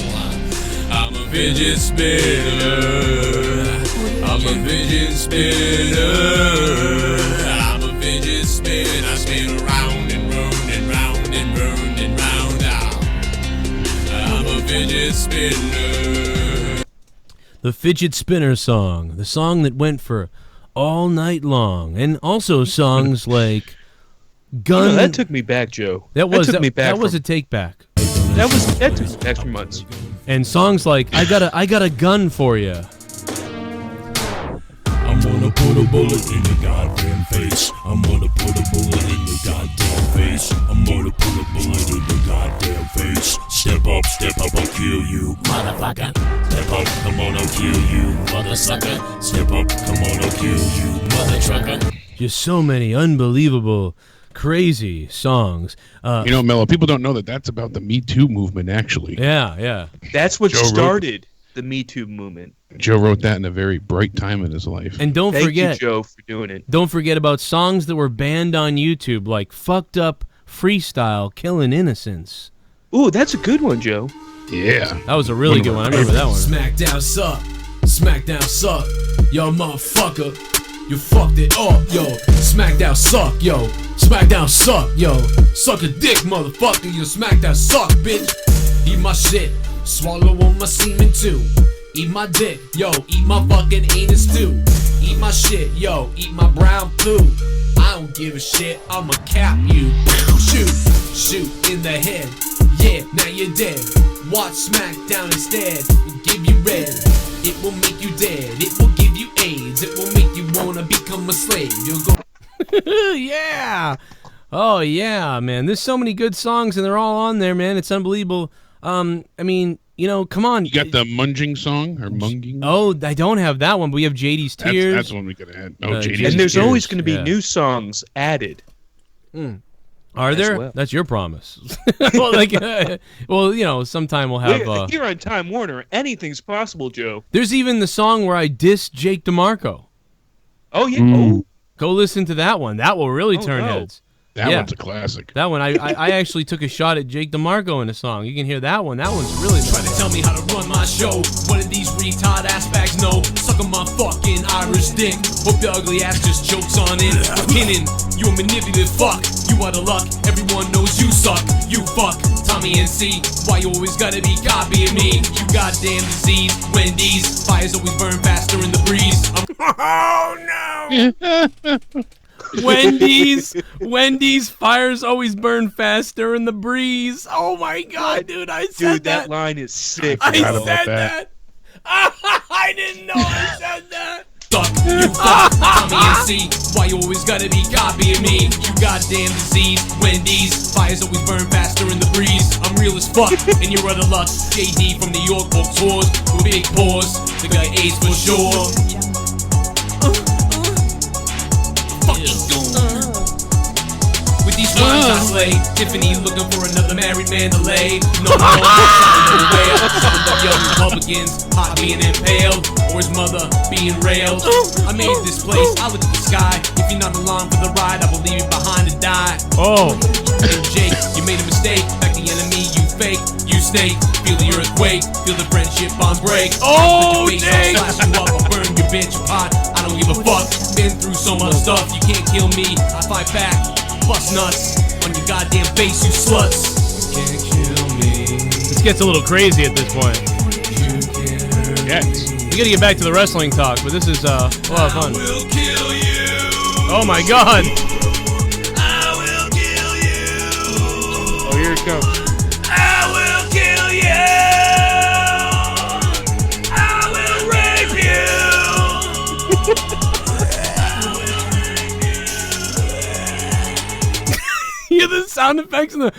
I'm a fidget spinner. I'm a fidget spinner. I'm a fidget spin. I spin around and round and round and round and round. Ow. I'm a fidget spinner. The Fidget Spinner song. The song that went for all night long. And also songs like Gun... You know, that took me back, Joe. That was a take back. That took me back 3 months. And songs like I got a gun for you. I'm gonna put a bullet in your goddamn face. I'm gonna put a bullet in your goddamn face. I'm gonna put a bullet in your goddamn face. Step up, I'll kill you, motherfucker. Step up, come on, I'll kill you, mother sucker. Step up, come on, I'll kill you, mother trucker. Just so many unbelievable, crazy songs. You know, Mello, people don't know that that's about the Me Too movement, actually. Yeah. That's what started the Me Too movement. Joe wrote that in a very bright time in his life. And don't Thank forget, you, Joe, for doing it. Don't forget about songs that were banned on YouTube, like Fucked Up Freestyle Killing Innocence. Ooh, that's a good one, Joe. Yeah. That was a really good one. I remember that one. Smackdown suck. Smackdown suck. Yo, motherfucker. You fucked it up, yo. Smackdown suck, yo. Smackdown suck, yo. Suck a dick, motherfucker. Yo, Smackdown suck, bitch. Eat my shit. Swallow on my semen, too. Eat my dick, yo. Eat my fucking anus, too. Eat my shit, yo. Eat my brown poo. I don't give a shit. I'ma cap you. Shoot in the head. Yeah, now you're dead. Watch Smackdown instead. Will give you red. It will make you dead. It will give you AIDS. It will make you wanna become a slave. You'll go. Yeah. Oh yeah, man. There's so many good songs and they're all on there, man. It's unbelievable. I mean, you know, come on. You got the Munging song or Munging? Oh, I don't have that one, but we have JD's Tears. That's the one we could have had. Oh, JD's And there's Tears. always going to be new songs added. Are there? well. That's your promise. Well, you know, sometime we'll have. Here on Time Warner, anything's possible, Joe. There's even the song where I diss Jake DeMarco. Oh yeah. Oh. Go listen to that one. That will really turn heads. That one's a classic. That one, I actually took a shot at Jake DeMarco in a song. You can hear that one. That one's really Try to tell me how to run my show. What do these retard ass bags know? Suck on my fucking Irish dick. Hope your ugly ass just chokes on it. McKinnon, you a manipulative fuck. You out of luck. Everyone knows you suck. You fuck. Tommy NC. Why you always gotta be copying me? You goddamn disease. Wendy's. Fires always burn faster in the breeze. Oh no! Wendy's fires always burn faster in the breeze. Oh my god, dude, I said that line is sick. I said that. I didn't know I said that. Suck, you fuck, Tommy NC. Why you always gotta be copying me? You goddamn disease. Wendy's fires always burn faster in the breeze. I'm real as fuck, and you're out of luck. JD from New York book tours with big paws. The guy AIDS for sure. Fucking I slay. Tiffany looking for another married man to lay. No more, no way. Some of the young Republicans, hot being impaled, or his mother being railed. I made this place, I look at the sky. If you're not along for the ride, I will leave you behind to die. Oh. And Jake, you made a mistake. Back the enemy, you fake, you snake. Feel the earthquake, feel the friendship bomb break. Oh, Jake! I'll slash you up, I'll burn your bitch apart. I don't give a fuck. Been through so much stuff, you can't kill me. I fight back, bust nuts on your goddamn face, you sluts. You can't kill me. This gets a little crazy at this point. Yes. We gotta get back to the wrestling talk, but this is a lot of fun. I will kill you. Oh my god. I will kill you. Oh, here it comes. I will kill you. I will rape you. You hear the sound effects and the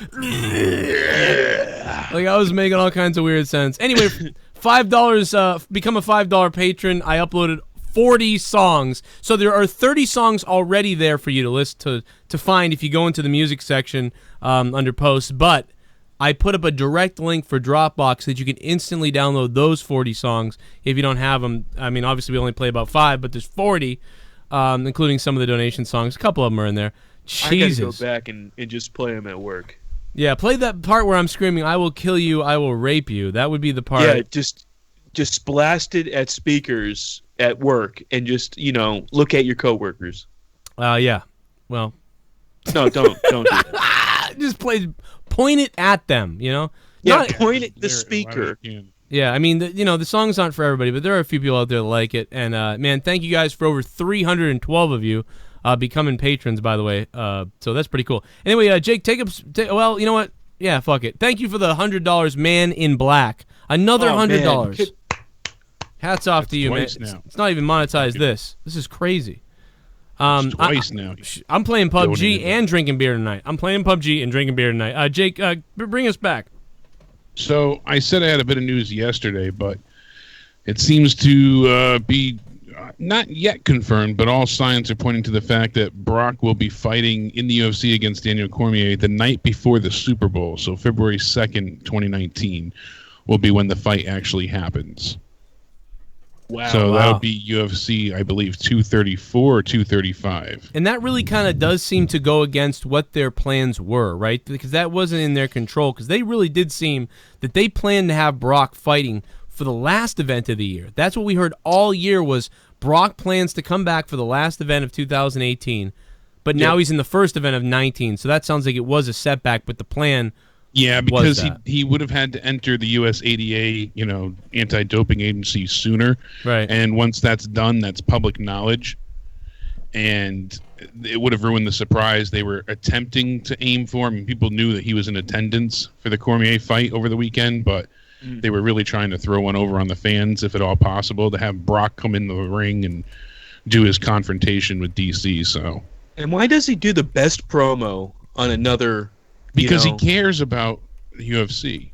like I was making all kinds of weird sense. Anyway, $5 become a $5 patron. I uploaded 40 songs. So there are 30 songs already there for you to list to find if you go into the music section under posts, but I put up a direct link for Dropbox so that you can instantly download those 40 songs if you don't have them. I mean, obviously we only play about 5, but there's 40, including some of the donation songs. A couple of them are in there. Jesus. I gotta go back and just play them at work. Yeah, play that part where I'm screaming, I will kill you, I will rape you. That would be the part. Yeah, just blast it at speakers at work and just, look at your coworkers. Yeah. Well. No, don't do that. Just point it at them, Yeah, Not, point at the speaker. Yeah, I mean, the song's not for everybody, but there are a few people out there that like it. And, man, thank you guys for over 312 of you becoming patrons, by the way. So that's pretty cool. Anyway, Jake, well, you know what? Yeah, fuck it. Thank you for the $100, Man in Black. Another $100. Hats off to you, man. Now. It's not even monetized. This is crazy. Twice now. I'm playing PUBG and drinking beer tonight. Jake, bring us back. So I said I had a bit of news yesterday, but it seems to be not yet confirmed, but all signs are pointing to the fact that Brock will be fighting in the UFC against Daniel Cormier the night before the Super Bowl. So February 2nd, 2019 will be when the fight actually happens. Wow. So that would be UFC, I believe, 234 or 235. And that really kind of does seem to go against what their plans were, right? Because that wasn't in their control, because they really did seem that they planned to have Brock fighting for the last event of the year. That's what we heard all year was Brock plans to come back for the last event of 2018, but now he's in the first event of 19. So that sounds like it was a setback, but the plan because he would have had to enter the US ADA, anti-doping agency sooner. Right. And once that's done, that's public knowledge. And it would have ruined the surprise they were attempting to aim for. I mean, people knew that he was in attendance for the Cormier fight over the weekend, but they were really trying to throw one over on the fans, if at all possible, to have Brock come in the ring and do his confrontation with DC. So, and why does he do the best promo on another? Because he cares about the UFC.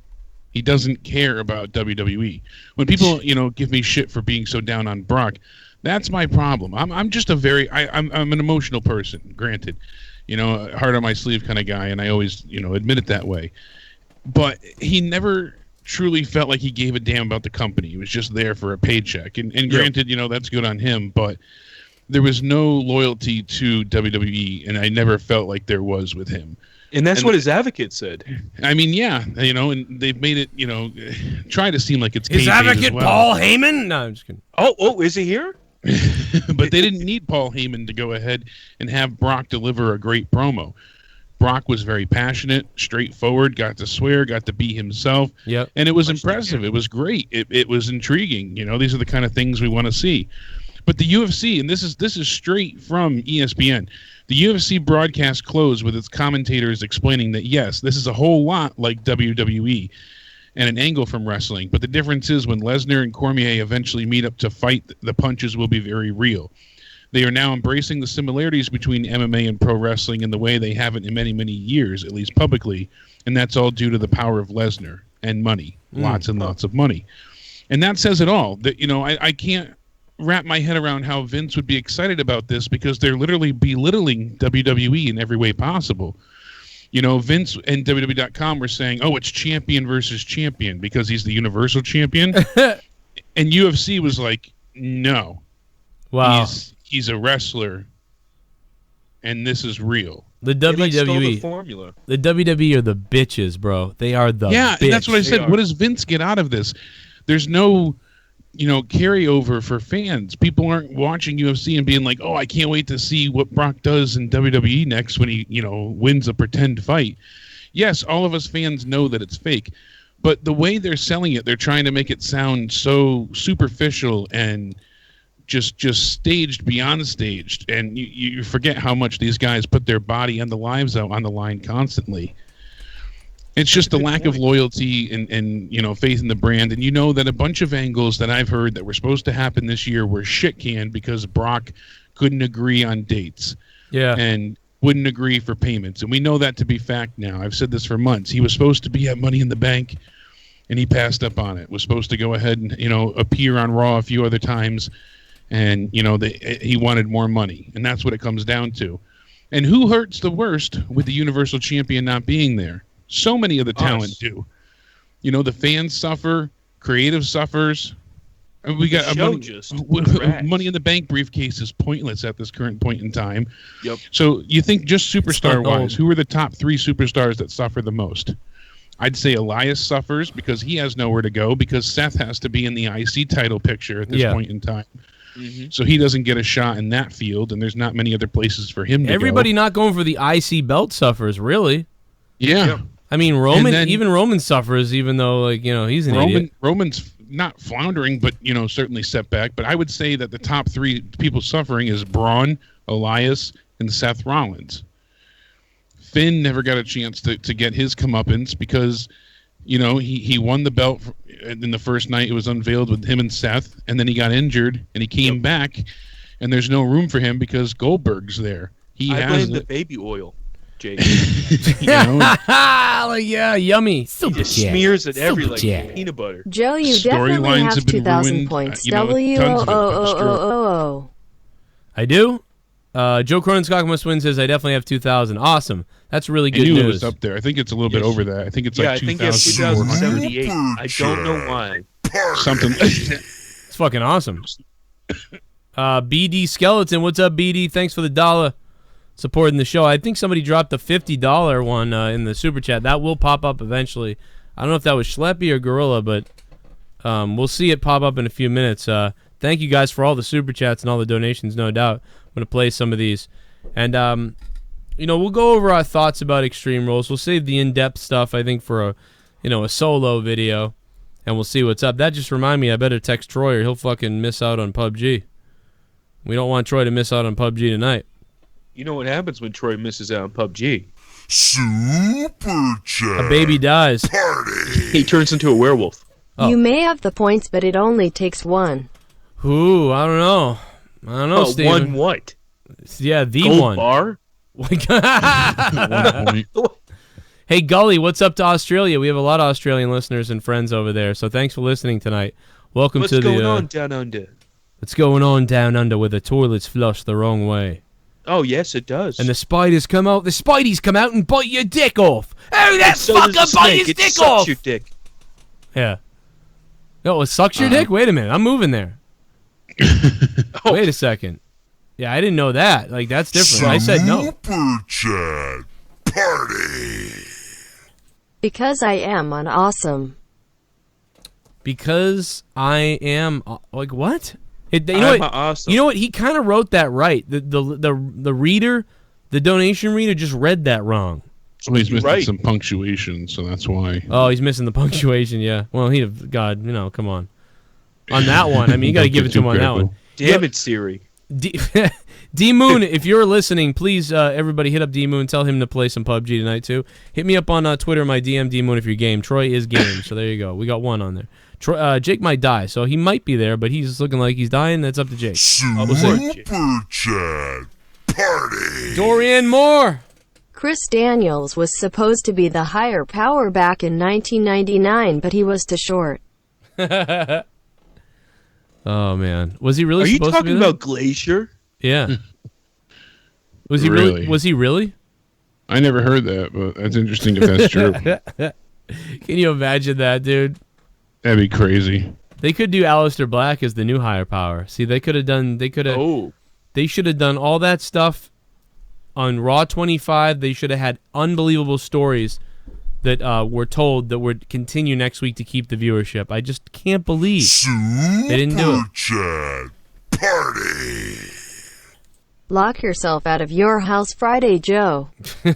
He doesn't care about WWE. When people, give me shit for being so down on Brock, that's my problem. I'm just I'm an emotional person, granted. A heart on my sleeve kind of guy, and I always, admit it that way. But he never truly felt like he gave a damn about the company. He was just there for a paycheck. And granted, that's good on him, but there was no loyalty to WWE, and I never felt like there was with him. And that's what his advocate said. I mean, yeah, and they've made it, try to seem like it's his advocate, Paul Heyman? No, I'm just kidding. Oh, is he here? But they didn't need Paul Heyman to go ahead and have Brock deliver a great promo. Brock was very passionate, straightforward, got to swear, got to be himself. Yep. And it was impressive. It was great. It was intriguing. These are the kind of things we want to see. But the UFC, and this is straight from ESPN, the UFC broadcast closed with its commentators explaining that, yes, this is a whole lot like WWE and an angle from wrestling. But the difference is when Lesnar and Cormier eventually meet up to fight, the punches will be very real. They are now embracing the similarities between MMA and pro wrestling in the way they haven't in many, many years, at least publicly. And that's all due to the power of Lesnar and money, lots and lots of money. And that says it all. That I can't wrap my head around how Vince would be excited about this, because they're literally belittling WWE in every way possible. You know, Vince and WWE.com were saying, oh, it's champion versus champion because he's the Universal Champion. And UFC was like, no. Wow. He's a wrestler, and this is real. The They stole the WWE, formula. the WWE are the bitches, bro. They are the Yeah, bitch. and that's what I They said. are. What does Vince get out of this? There's no, carryover for fans. People aren't watching UFC and being like, oh, I can't wait to see what Brock does in WWE next when he, wins a pretend fight. Yes, all of us fans know that it's fake, but the way they're selling it, they're trying to make it sound so superficial and just staged beyond staged, and you forget how much these guys put their body and the lives out on the line constantly. It's just the lack of loyalty and faith in the brand. And that a bunch of angles that I've heard that were supposed to happen this year were shit canned because Brock couldn't agree on dates. Yeah. And wouldn't agree for payments. And we know that to be fact now. I've said this for months. He was supposed to be at Money in the Bank, and he passed up on it. Was supposed to go ahead and, appear on Raw a few other times. And, he wanted more money. And that's what it comes down to. And who hurts the worst with the Universal Champion not being there? So many of the talent do. The fans suffer, creative suffers. And we got money in the Bank briefcase is pointless at this current point in time. Yep. So you think just superstar-wise, who are the top 3 superstars that suffer the most? I'd say Elias suffers because he has nowhere to go because Seth has to be in the IC title picture at this point in time. Mm-hmm. So he doesn't get a shot in that field, and there's not many other places for him to Everybody go. not going for the IC belt suffers, really. Yeah. Yep. I mean, Roman suffers, even though, he's an idiot. Roman's not floundering, but, certainly set back. But I would say that the top 3 people suffering is Braun, Elias, and Seth Rollins. Finn never got a chance to get his comeuppance because, he won the belt in the first night. It was unveiled with him and Seth, and then he got injured, and he came back, and there's no room for him because Goldberg's there. I blame the baby oil. Jake. Yeah, yummy. He just smears it every peanut butter. Joe, you definitely have 2,000 points. W-O-O-O-O-O. I do? Joe Cronin Show T says I definitely have 2,000. Awesome. That's really good news. news. It was up there. I think it's a little bit over that. I think it's like 2,078. I don't know why. Something. It's fucking awesome. BD Skeleton, what's up, BD? Thanks for the $1 supporting the show. I think somebody dropped the $50 one in the super chat. That will pop up eventually. I don't know if that was Schleppy or Gorilla, but we'll see it pop up in a few minutes. Thank you guys for all the super chats and all the donations, no doubt. I'm going to play some of these. And, we'll go over our thoughts about Extreme Rules. We'll save the in-depth stuff, I think, for a solo video, and we'll see what's up. That just reminded me, I better text Troy or he'll fucking miss out on PUBG. We don't want Troy to miss out on PUBG tonight. You know what happens when Troy misses out on PUBG? Super chat. A baby dies. Party. He turns into a werewolf. Oh. You may have the points, but it only takes 1. Ooh, I don't know. Steven. One what? Yeah, the Gold one. bar? 1 point. Hey, Gully, what's up to Australia? We have a lot of Australian listeners and friends over there, so thanks for listening tonight. Welcome What's to the... What's going on down under? What's going on down under where the toilets flush the wrong way? Oh, yes, it does. And the spiders come out. The spideys come out and bite your dick off. Oh, that so fucker bite his it dick sucks off. your dick. Yeah. Oh, it sucks your dick? Wait a minute. I'm moving there. Wait a second. Yeah, I didn't know that. Like, that's different. I said no. Super chat. Party. Because I am on awesome. Because I am... like, what? You know I'm what? awesome. You know what? He kind of wrote that right. The reader, the donation reader, just read that wrong. So he's missing some punctuation, so that's why. Oh, he's missing the punctuation. Yeah. Well, God, come on. On that one, I mean, you got to give it to him on that one. Damn it, Siri. D Moon, if you're listening, please, everybody, hit up D Moon. Tell him to play some PUBG tonight too. Hit me up on Twitter, my DM D Moon, if you're game. Troy is game, so there you go. We got one on there. Jake might die, so he might be there, but he's looking like he's dying. That's up to Jake. Super chat. Party. Dorian Moore. Chris Daniels was supposed to be the higher power back in 1999, but he was too short. Oh man, was he really? Are you supposed to be talking there? about Glacier? Yeah. Was he really? Was he really? I never heard that, but that's interesting if that's true. Can you imagine that, dude? That'd be crazy. They could do Aleister Black as the new higher power. See, they could have done. They could have. Oh. They should have done all that stuff on Raw 25. They should have had unbelievable stories that were told that would continue next week to keep the viewership. I just can't believe they didn't do it. Chat party. Lock yourself out of your house Friday, Joe.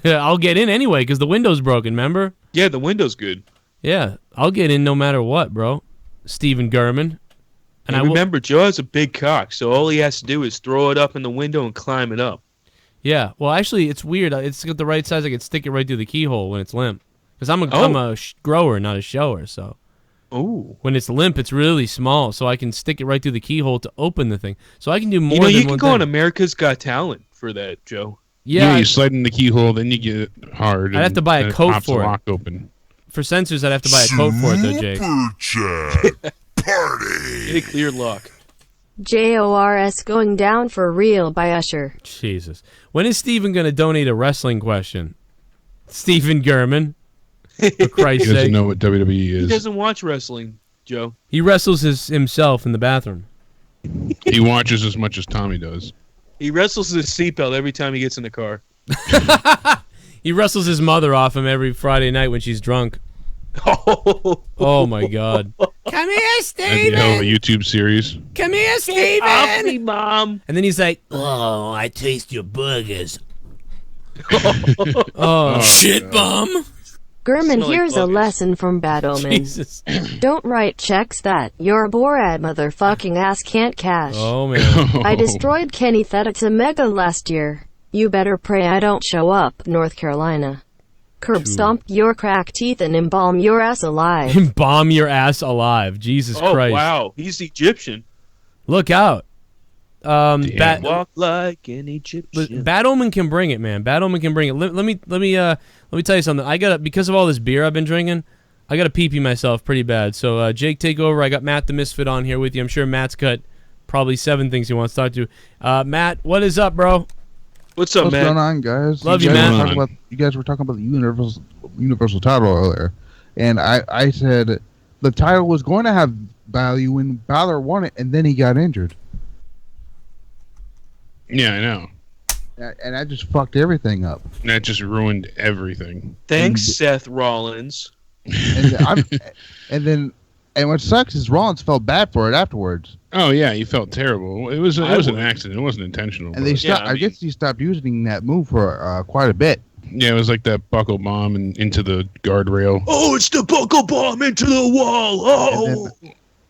I'll get in anyway because the window's broken, remember? Yeah, the window's good. Yeah, I'll get in no matter what, bro. Stephen Gurman. And I remember, Joe has a big cock, so all he has to do is throw it up in the window and climb it up. Yeah, well, actually, it's weird. It's got the right size. I can stick it right through the keyhole when it's limp. Because I'm a grower, not a shower, so. Oh. When it's limp, it's really small, so I can stick it right through the keyhole to open the thing. So I can do more than one you thing. can go on America's Got Talent for that, Joe. Yeah, you slide in the keyhole, then you get it hard. I'd have to buy a coat for it. Lock open. For sensors, I'd have to buy a coat for it, though, Jake. Chat party. Get a clear lock. JORS going down for real by Usher. Jesus. When is Steven going to donate a wrestling question? Stephen Gurman. For Christ's He doesn't sake. know what WWE is. He doesn't watch wrestling, Joe. He wrestles himself in the bathroom. He watches as much as Tommy does. He wrestles his seatbelt every time he gets in the car. He wrestles his mother off him every Friday night when she's drunk. Oh my God. Come here, That'd Steven. be a hell of a YouTube series. Come here, Steven. Off me, Mom. And then he's like, Oh, I taste your burgers. oh, Shit bum. Gurman, Smell like here's a boogers. lesson from Bad Omen. Jesus. Don't write checks that your Borat motherfucking ass can't cash. Oh, man. I destroyed Kenny Thedek's Mega last year. You better pray I don't show up, North Carolina. Curb stomp your crack teeth and embalm your ass alive. Bomb your ass alive. Jesus Oh, Christ. wow. He's Egyptian. Look out. Bat like an Egyptian. Bad Omen can bring it, man. Bad Omen can bring it. Let me tell you something. Because of all this beer I've been drinking, I got to pee myself pretty bad. So Jake, take over. I got Matt the Misfit on here with you. I'm sure Matt's got probably 7 things he wants to talk to. Matt, what is up, bro? What's up, What's man? going on, guys? Love you, man. You guys were talking about the universal title earlier, and I said the title was going to have value when Balor won it, and then he got injured. Yeah, I know. And that just fucked everything up. That just ruined everything. Thanks, Seth Rollins. And what sucks is Rollins felt bad for it afterwards. Oh yeah, he felt terrible. It was an accident. It wasn't intentional. And they stopped. I guess he stopped using that move for quite a bit. Yeah, it was like that buckle bomb and into the guardrail. Oh, it's the buckle bomb into the wall. Oh.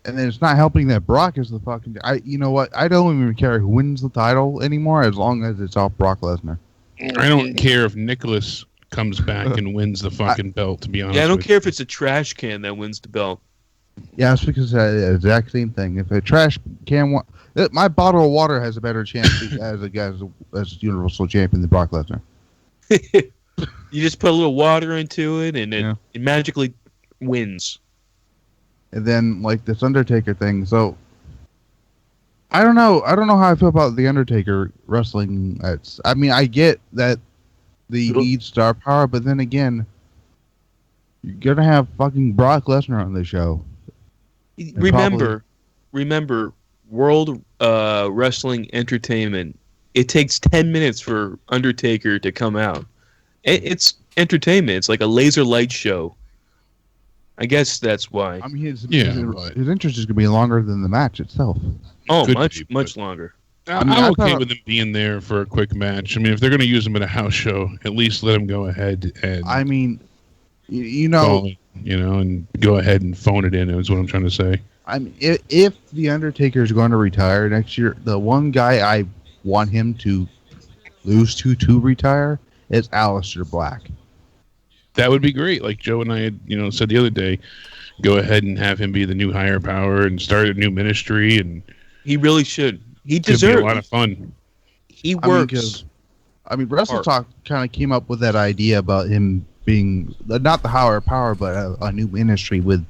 And then it's not helping that Brock is the fucking. You know what? I don't even care who wins the title anymore as long as it's off Brock Lesnar. I don't care if Nicholas comes back and wins the fucking belt. To be honest, Yeah, I don't care if it's a trash can that wins the belt. Yeah, it's because the exact same thing. If a trash can, my bottle of water has a better chance as a Universal Champion than Brock Lesnar. You just put a little water into it, and it magically wins. And then like this Undertaker thing. So I don't know how I feel about the Undertaker wrestling. I mean, I get that the lead star power, but then again, you're gonna have fucking Brock Lesnar on the show. Remember, World Wrestling Entertainment. It takes 10 minutes for Undertaker to come out. It's entertainment. It's like a laser light show. I guess that's why. I mean, his interest is gonna be longer than the match itself. Oh, much longer. I'm okay with him being there for a quick match. I mean, if they're going to use him at a house show, at least let him go ahead and. I mean, you know, and go ahead and phone it in. Is what I'm trying to say. I mean, if the Undertaker is going to retire next year, the one guy I want him to lose to retire is Aleister Black. That would be great. Like Joe and I had, said the other day, go ahead and have him be the new higher power and start a new ministry, and he really should. He deserves. deserves a lot of fun. He works. I mean, Wrestle Talk kind of came up with that idea about him being not the higher power, but a new ministry with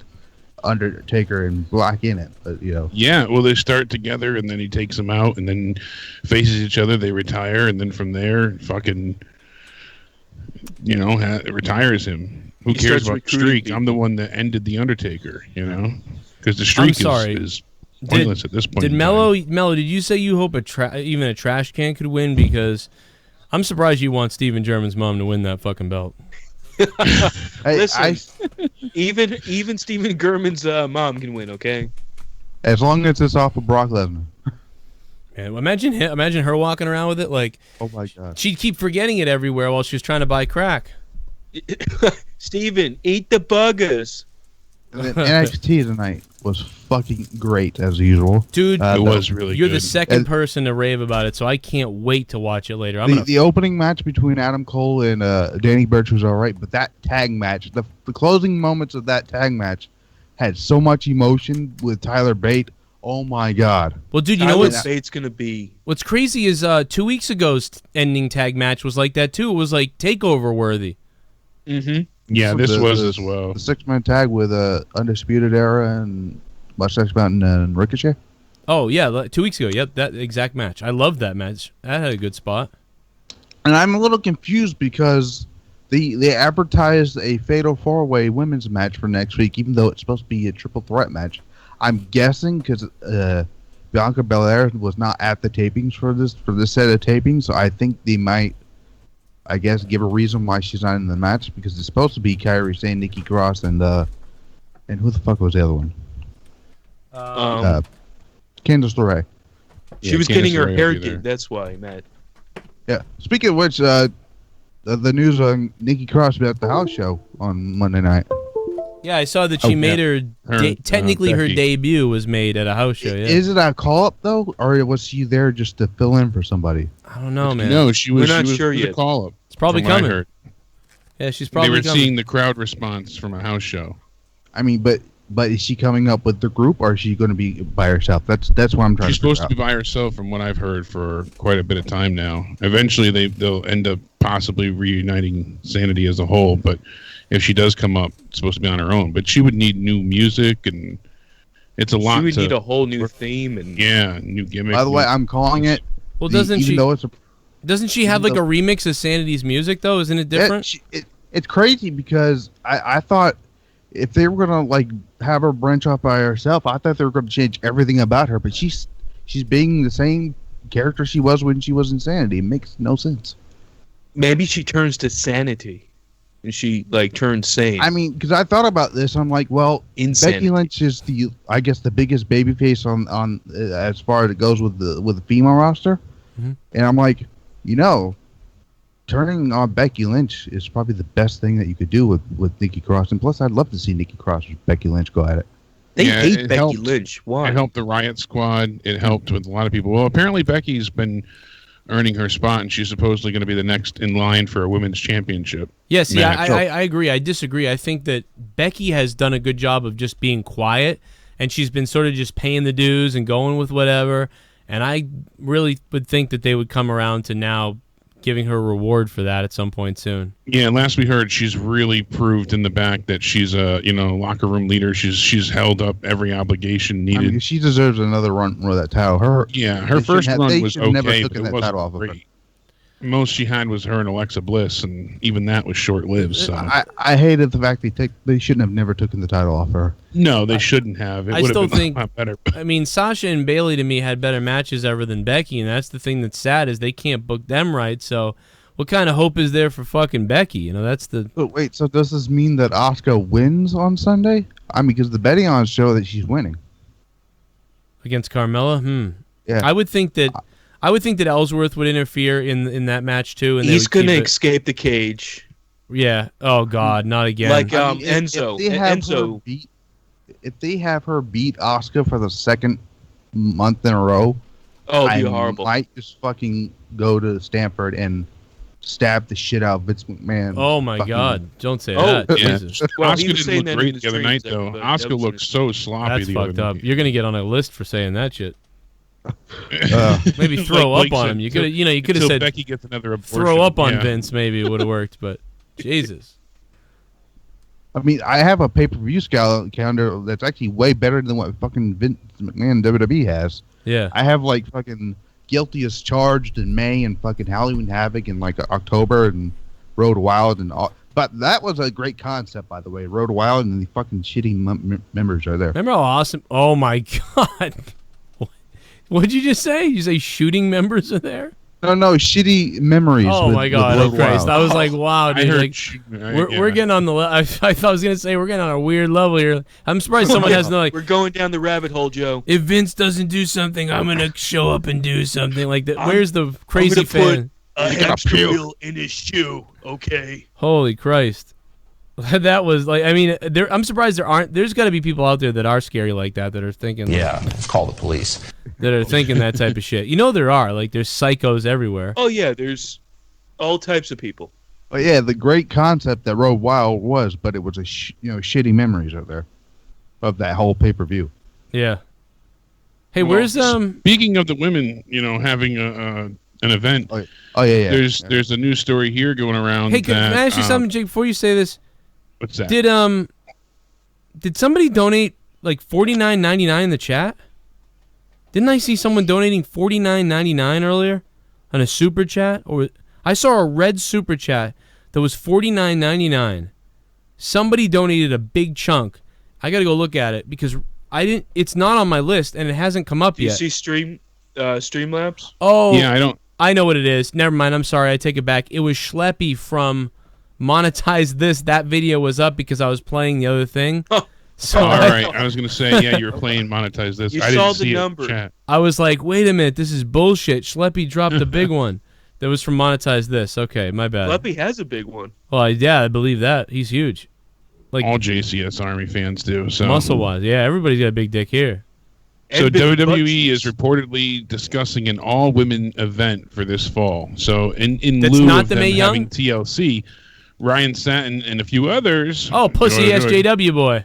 Undertaker and Black in it. But yeah. Well, they start together, and then he takes them out, and then faces each other. They retire, and then from there, fucking. retires him. Who He cares starts about the recruiting streak? people. I'm the one that ended the Undertaker. Because the streak is pointless at this point. Did Mello? Did you say you hope even a trash can could win? Because I'm surprised you want Steven German's mom to win that fucking belt. Listen, even Steven German's mom can win. Okay. As long as it's off of Brock Lesnar. Man, imagine her walking around with it like. Oh my god. She'd keep forgetting it everywhere while she was trying to buy crack. Steven, eat the buggers. NXT tonight was fucking great as usual, dude. It was really. You're good. the second person to rave about it, so I can't wait to watch it later. The opening match between Adam Cole and Danny Burch was all right, but that tag match, the closing moments of that tag match, had so much emotion with Tyler Bate. Oh my god! Well, dude, you know what Bate's gonna be? What's crazy is 2 weeks ago's ending tag match was like that too. It was like takeover worthy. Mm-hmm. Yeah, this was as well. The 6-man tag with Undisputed Era and Mustache Mountain and Ricochet. Oh yeah, 2 weeks ago. Yep, that exact match. I loved that match. That had a good spot. And I'm a little confused because they advertised a Fatal 4-Way women's match for next week, even though it's supposed to be a triple threat match. I'm guessing because Bianca Belair was not at the tapings for this set of tapings, so I think they might, I guess, give a reason why she's not in the match, because it's supposed to be Kairi Sane, Nikki Cross, and who the fuck was the other one? Candice LeRae. She was getting her hair did. That's why, Matt. Yeah. Speaking of which, the news on Nikki Cross being at the house show on Monday night. Yeah, I saw that she made her technically her debut was made at a house show. Yeah. Is it a call up though, or was she there just to fill in for somebody? I don't know, man. No, she was. We're not sure yet. yet. Call up. It's probably coming. Yeah, she's probably. They were coming. seeing the crowd response from a house show. I mean, but is she coming up with the group, or is she going to be by herself? That's what I'm trying. She's to figure supposed to be by herself, from what I've heard, for quite a bit of time now. Eventually, they'll end up possibly reuniting Sanity as a whole, but if she does come up, it's supposed to be on her own. But she would need new music, and it's a lot. She would need a whole new theme and new gimmick. By the way, I'm calling it. Well, doesn't she have like though, a remix of Sanity's music though? Isn't it different? It's crazy because I thought if they were gonna like have her branch off by herself, I thought they were gonna change everything about her. But she's being the same character she was when she was in Sanity. It makes no sense. Maybe she turns to Sanity. And she like turns sane. I mean, because I thought about this, I'm like, well, Insanity. Becky Lynch is the biggest babyface on as far as it goes with the female roster, and I'm like, turning on Becky Lynch is probably the best thing that you could do with Nikki Cross, and plus, I'd love to see Nikki Cross with Becky Lynch go at it. They hate Becky Lynch. Why? It helped the Riot Squad. It helped with a lot of people. Well, apparently Becky's been earning her spot, and she's supposedly going to be the next in line for a women's championship. Yes, yeah, I agree. I disagree. I think that Becky has done a good job of just being quiet, and she's been sort of just paying the dues and going with whatever. And I really would think that they would come around to now giving her a reward for that at some point soon. Yeah, last we heard, she's really proved in the back that she's a locker room leader. She's held up every obligation needed. I mean, she deserves another run with that title. Her first run was okay, never but taken it that title off wasn't of her. great. Most she had was her and Alexa Bliss, and even that was short-lived. So I hated the fact they shouldn't have never taken the title off her. No, they shouldn't have. It I would still have been think a lot better. I mean, Sasha and Bayley to me had better matches ever than Becky, and that's the thing that's sad is they can't book them right. So, what kind of hope is there for fucking Becky? That's the. But wait, so does this mean that Asuka wins on Sunday? I mean, because the betting odds show that she's winning against Carmella. Yeah, I would think that Ellsworth would interfere in that match too, and he's going to escape the cage. Yeah. Oh God, not again. Like Enzo. If they have her beat Asuka for the second month in a row, it'd be horrible. I might just fucking go to Stanford and stab the shit out of Vince McMahon. Oh my God! Don't say that. Yeah. Jesus. Well, Asuka didn't look great the other night, though. Asuka looked so sloppy. That's fucked up. You're gonna get on a list for saying that shit. Maybe throw up on him. You could have said Becky gets another abortion. Throw up on Vince. Maybe it would have worked, but Jesus. I mean, I have a pay-per-view calendar that's actually way better than what fucking Vince McMahon WWE has. Yeah. I have like fucking Guilty as Charged in May and fucking Halloween Havoc in like October and Road Wild and all. But that was a great concept, by the way. Road Wild and the fucking shitty members are there. Remember how awesome? Oh my god! What'd you just say? You say shooting members are there? No, shitty memories. Oh my god! Road Christ! Wild. I was like, wow, dude. heard We're getting on the. I thought I was gonna say we're getting on a weird level here. I'm surprised someone has no like. We're going down the rabbit hole, Joe. If Vince doesn't do something, I'm gonna show up and do something like that. Where's the crazy fan? A hamster wheel in his shoe. Okay. Holy Christ! That was like, I mean, I'm surprised there's got to be people out there that are scary like that are thinking. Yeah, call the police. That are thinking that type of shit. You know there are. Like, there's psychos everywhere. Oh, yeah, there's all types of people. Oh, yeah, the great concept that Road Wild was, but it was a shitty memories out there of that whole pay-per-view. Yeah. Hey, where's Speaking of the women, having an event. Oh yeah. There's a news story here going around. Hey, can I ask you something, Jake, before you say this? What's that? Did somebody donate like $49.99 in the chat? Didn't I see someone donating $49.99 earlier on a super chat? Or I saw a red super chat that was $49.99. Somebody donated a big chunk. I got to go look at it because it's not on my list and it hasn't come up yet. Do you see Streamlabs? Oh, yeah, I know what it is. Never mind. I'm sorry. I take it back. It was Schleppy from Monetize This. That video was up because I was playing the other thing. So all right. I was going to say, yeah, you were playing Monetize This. You I saw didn't see the it number. in chat. I was like, wait a minute. This is bullshit. Schleppy dropped a big one. That was from Monetize This. Okay, my bad. Schleppy has a big one. Well, yeah, I believe that. He's huge. Like all JCS Army fans do. So muscle-wise. Yeah, everybody's got a big dick here. So WWE is reportedly discussing an all-women event for this fall. So in That's lieu not of the them Mae Young? having TLC, Ryan Satin and a few others. Oh, pussy SJW boy.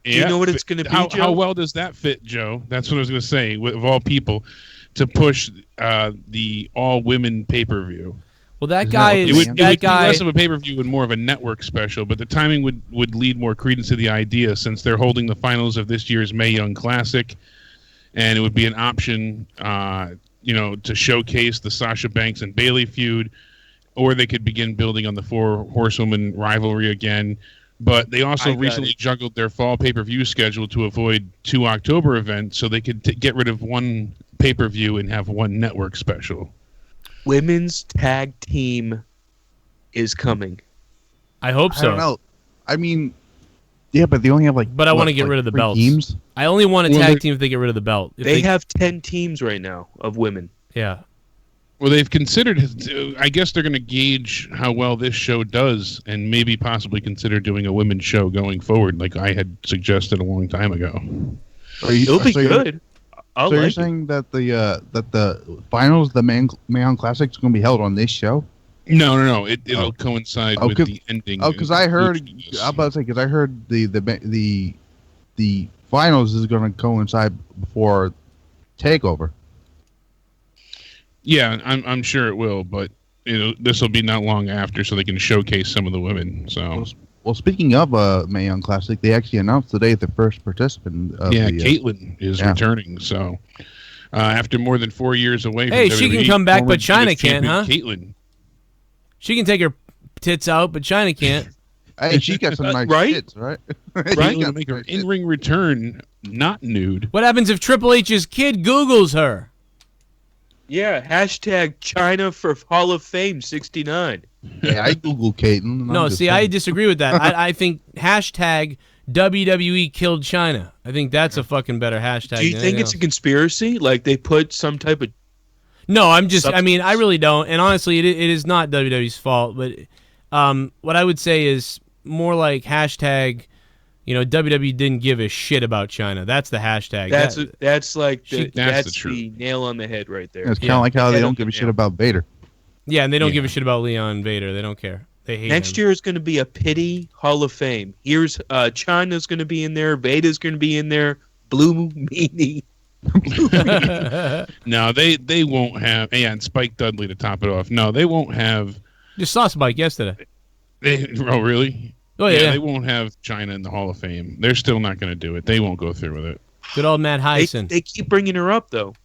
Do you know what it's going to be, How Joe? well does that fit, Joe? That's what I was going to say. Of all people, to push the all-women pay-per-view. Well, that guy is It would be guy. less of a pay-per-view and more of a network special, but the timing would lead more credence to the idea since they're holding the finals of this year's Mae Young Classic, and it would be an option, to showcase the Sasha Banks and Bayley feud, or they could begin building on the 4 horsewoman rivalry again. But they also recently juggled their fall pay-per-view schedule to avoid 2 October events, so they could get rid of one pay-per-view and have one network special. Women's tag team is coming. I hope so. I don't know. I mean, yeah, but they only have like. But I want to get rid of the 3 belts. teams? I only want a tag team if they get rid of the belt. If They have 10 teams right now of women. Yeah. Well, they've considered. I guess they're going to gauge how well this show does, and maybe possibly consider doing a women's show going forward, like I had suggested a long time ago. It'll be good. So you're saying that the finals, the Mae Young Classic, is going to be held on this show? No. It'll coincide with the ending. Oh, because I heard. I'm about to say because I heard the finals is going to coincide before Takeover. Yeah, I'm sure it will, but this will be not long after, so they can showcase some of the women. So. Well, speaking of Mae Young Classic, they actually announced today the first participant. Caitlyn is returning. So after more than 4 years away, Hey, from she WWE, can come back, former but China US can't, huh? Caitlyn. She can take her tits out, but China can't. Hey, she got some nice Right? tits, right? Caitlyn will make her in-ring return, not nude. What happens if Triple H's kid Googles her? Yeah, hashtag China for Hall of Fame 69. Yeah, I Googled Caitlyn. No, see, I disagree with that. I think hashtag WWE killed China. I think that's a fucking better hashtag. Do you think it's a conspiracy? Like they put some type of... No, I mean, I really don't. And honestly, it is not WWE's fault. But what I would say is more like hashtag, WWE didn't give a shit about China. That's the hashtag. That's the truth. Nail on the head right there. Yeah, it's kind of like how they don't give a shit about Vader. Yeah, and they don't give a shit about Leon Vader. They don't care. They hate Next him. year is going to be a pity Hall of Fame. Here's China's going to be in there. Vader's going to be in there. Blue Meanie. No, they won't have. Yeah, and Spike Dudley to top it off. No, they won't have. Just saw Spike yesterday. Oh, really? Oh, yeah. They won't have China in the Hall of Fame. They're still not going to do it. They won't go through with it. Good old Matt Hyson. They keep bringing her up, though.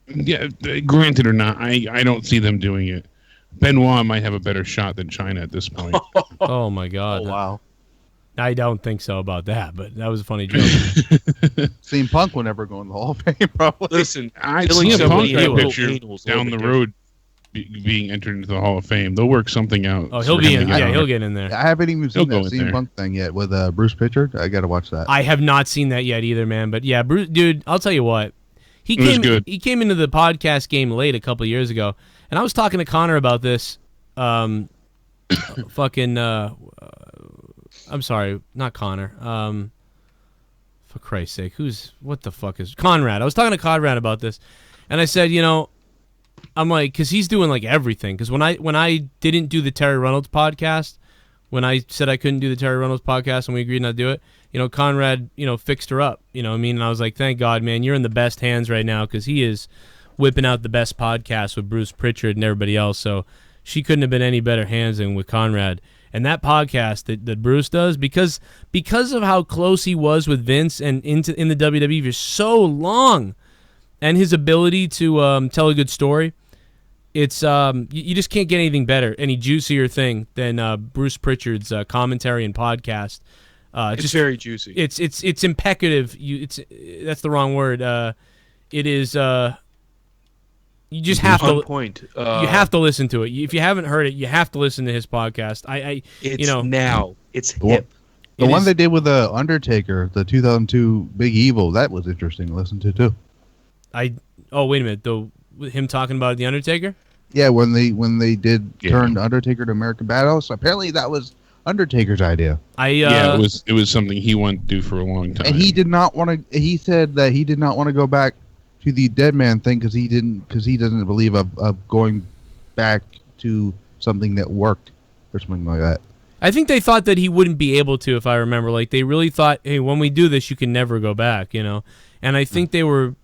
Yeah, granted or not, I don't see them doing it. Benoit might have a better shot than China at this point. Oh my God! Oh, wow. I don't think so about that, but that was a funny joke. CM Punk will never go in the Hall of Fame, probably. Listen, I killing see a somebody Punk in little picture anals down a the little bit road being entered into the Hall of Fame. They'll work something out. Oh, he'll for be him in. to get Yeah, on he'll it. get in there. I haven't even seen He'll that go in CM there. Punk thing yet with Bruce Pritchard. I got to watch that. I have not seen that yet either, man. But yeah, Bruce, dude, I'll tell you what. He It was came. good. He came into the podcast game late a couple years ago, and I was talking to Connor about this. Fucking. I'm sorry, not Connor. For Christ's sake, what the fuck is Conrad? I was talking to Conrad about this, and I said, I'm like, because he's doing like everything. Because when I didn't do the Terry Reynolds podcast, when I said I couldn't do the Terry Reynolds podcast and we agreed not to do it, Conrad, fixed her up. You know what I mean? And I was like, thank God, man, you're in the best hands right now because he is whipping out the best podcast with Bruce Pritchard and everybody else. So she couldn't have been any better hands than with Conrad. And that podcast that Bruce does, because of how close he was with Vince and in the WWE for so long, and his ability to tell a good story, it's you just can't get anything better, any juicier thing than Bruce Pritchard's commentary and podcast. It's just very juicy. It's impecative. That's the wrong word. It is. You just have on to point. You have to listen to it. If you haven't heard it, you have to listen to his podcast. It's The hip. one they did with the Undertaker, the 2002 Big Evil, that was interesting to listen to too. Oh, wait a minute. Him talking about the Undertaker? Yeah, when they did turn Undertaker to American Badass, apparently that was Undertaker's idea. It was something he wanted to do for a long time. And he did not want to. He said that he did not want to go back to the Dead Man thing because he doesn't believe of going back to something that worked or something like that. I think they thought that he wouldn't be able to, if I remember. Like, they really thought, hey, when we do this, you can never go back, And I think they were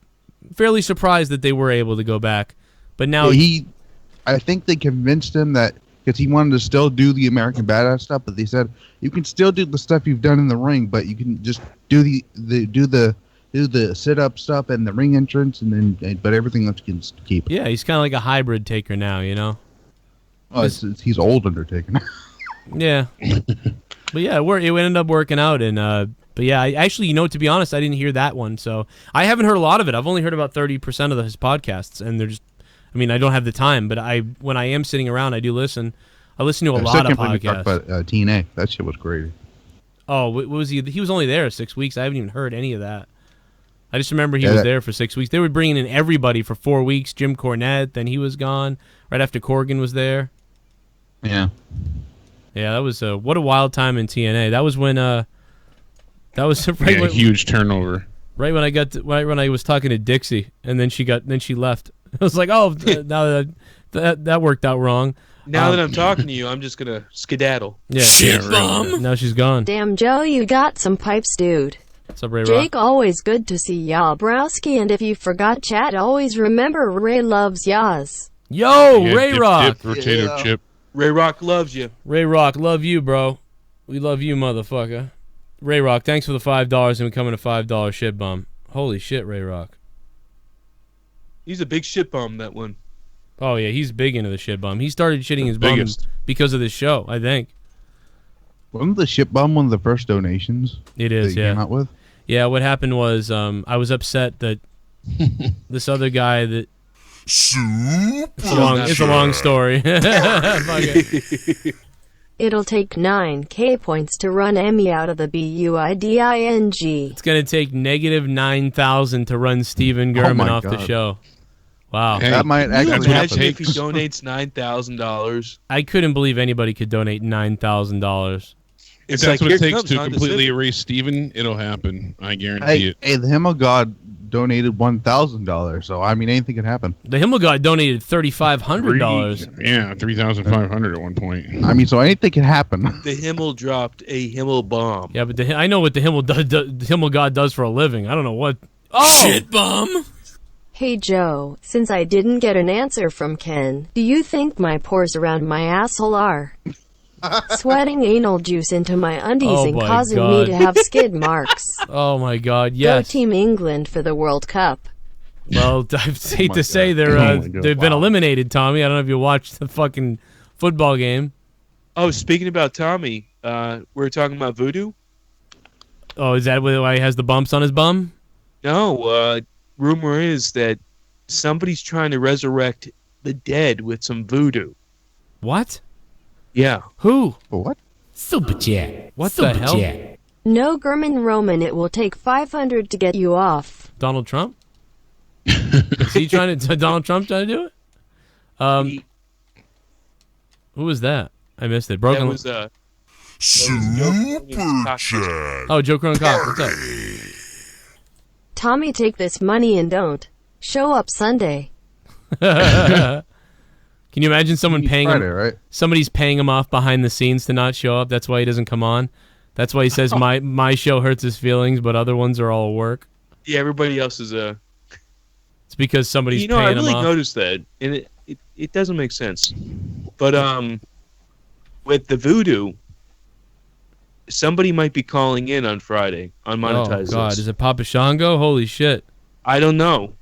fairly surprised that they were able to go back. But now I think they convinced him that because he wanted to still do the American Badass stuff, but they said you can still do the stuff you've done in the ring, but you can just do the sit up stuff and the ring entrance, but everything else you can keep. Yeah, he's kind of like a hybrid Taker now, Oh, he's old Undertaker now. Yeah, but yeah, it ended up working out, and but yeah, to be honest, I didn't hear that one, so I haven't heard a lot of it. I've only heard about 30% of his podcasts, and they're just, I don't have the time, but when I am sitting around, I do listen. I listen to a lot of podcasts. But TNA, that shit was crazy. Oh, what was he? He was only there 6 weeks. I haven't even heard any of that. I just remember he was there for 6 weeks. They were bringing in everybody for 4 weeks. Jim Cornette, then he was gone right after Corgan was there. Yeah. Yeah, that was what a wild time in TNA. That was when that was right huge turnover. Right when I was talking to Dixie, and then she left. I was like, oh, now that worked out wrong. Now that I'm talking to you, I'm just gonna skedaddle. Yeah, ShiBUM. Now she's gone. Damn, Joe, you got some pipes, dude. What's up, Ray Rock? Jake, always good to see ya, Browski, and if you forgot chat, always remember Ray loves yas. Yo, Ray Rock. Potato chip. Ray Rock loves you. Ray Rock, love you, bro. We love you, motherfucker. Ray Rock, thanks for the $5 and becoming a $5 ShiBUM. Holy shit, Ray Rock. He's a big shit bum, that one. Oh, yeah, he's big into the ShiBUM. He started shitting his bum because of this show, I think. Wasn't the ShiBUM one of the first donations? It is, that you came out with? Yeah, what happened was I was upset that this other guy that... It's a long story. It'll take 9K points to run Emmy out of the BUIDING. It's going to take negative 9,000 to run Steven German off the show. Wow. Hey, that might actually imagine if he donates $9,000. I couldn't believe anybody could donate $9,000. If that's what it takes to completely erase Steven, it'll happen. I guarantee it. Hey, the Himmel God donated $1,000, so anything can happen. The Himmel God donated $3,500. Yeah, $3,500 at one point. So anything can happen. The Himmel dropped a Himmel bomb. Yeah, but I know what the Himmel the Himmel God does for a living. I don't know what. Oh, ShiBUM. Hey Joe, since I didn't get an answer from Ken, do you think my pores around my asshole are sweating anal juice into my undies and causing me to have skid marks? Oh my God, yes. Go Team England for the World Cup. Well, I hate to say they've been eliminated, Tommy. I don't know if you watched the fucking football game. Oh, speaking about Tommy, we're talking about Voodoo? Oh, is that why he has the bumps on his bum? No, rumor is that somebody's trying to resurrect the dead with some voodoo. What? Yeah. Who? What? Super chat. What Super the hell? Chat. No, German Roman, it will take 500 to get you off. Donald Trump? Is he trying to Donald Trump trying to do it? Who was that? I missed it. Broken. That was Super chat. Oh, Joe Cronin Cock. What's up? Tommy, take this money and don't show up Sunday. Can you imagine someone paying Friday, him? right? Somebody's paying him off behind the scenes to not show up. That's why he doesn't come on. That's why he says my show hurts his feelings, but other ones are all work. Yeah, everybody else is It's because somebody's paying I him really off. noticed that, and it doesn't make sense. But with the voodoo, somebody might be calling in on Friday on Monetize Oh God, This. is it Papa Shango? Holy shit! I don't know,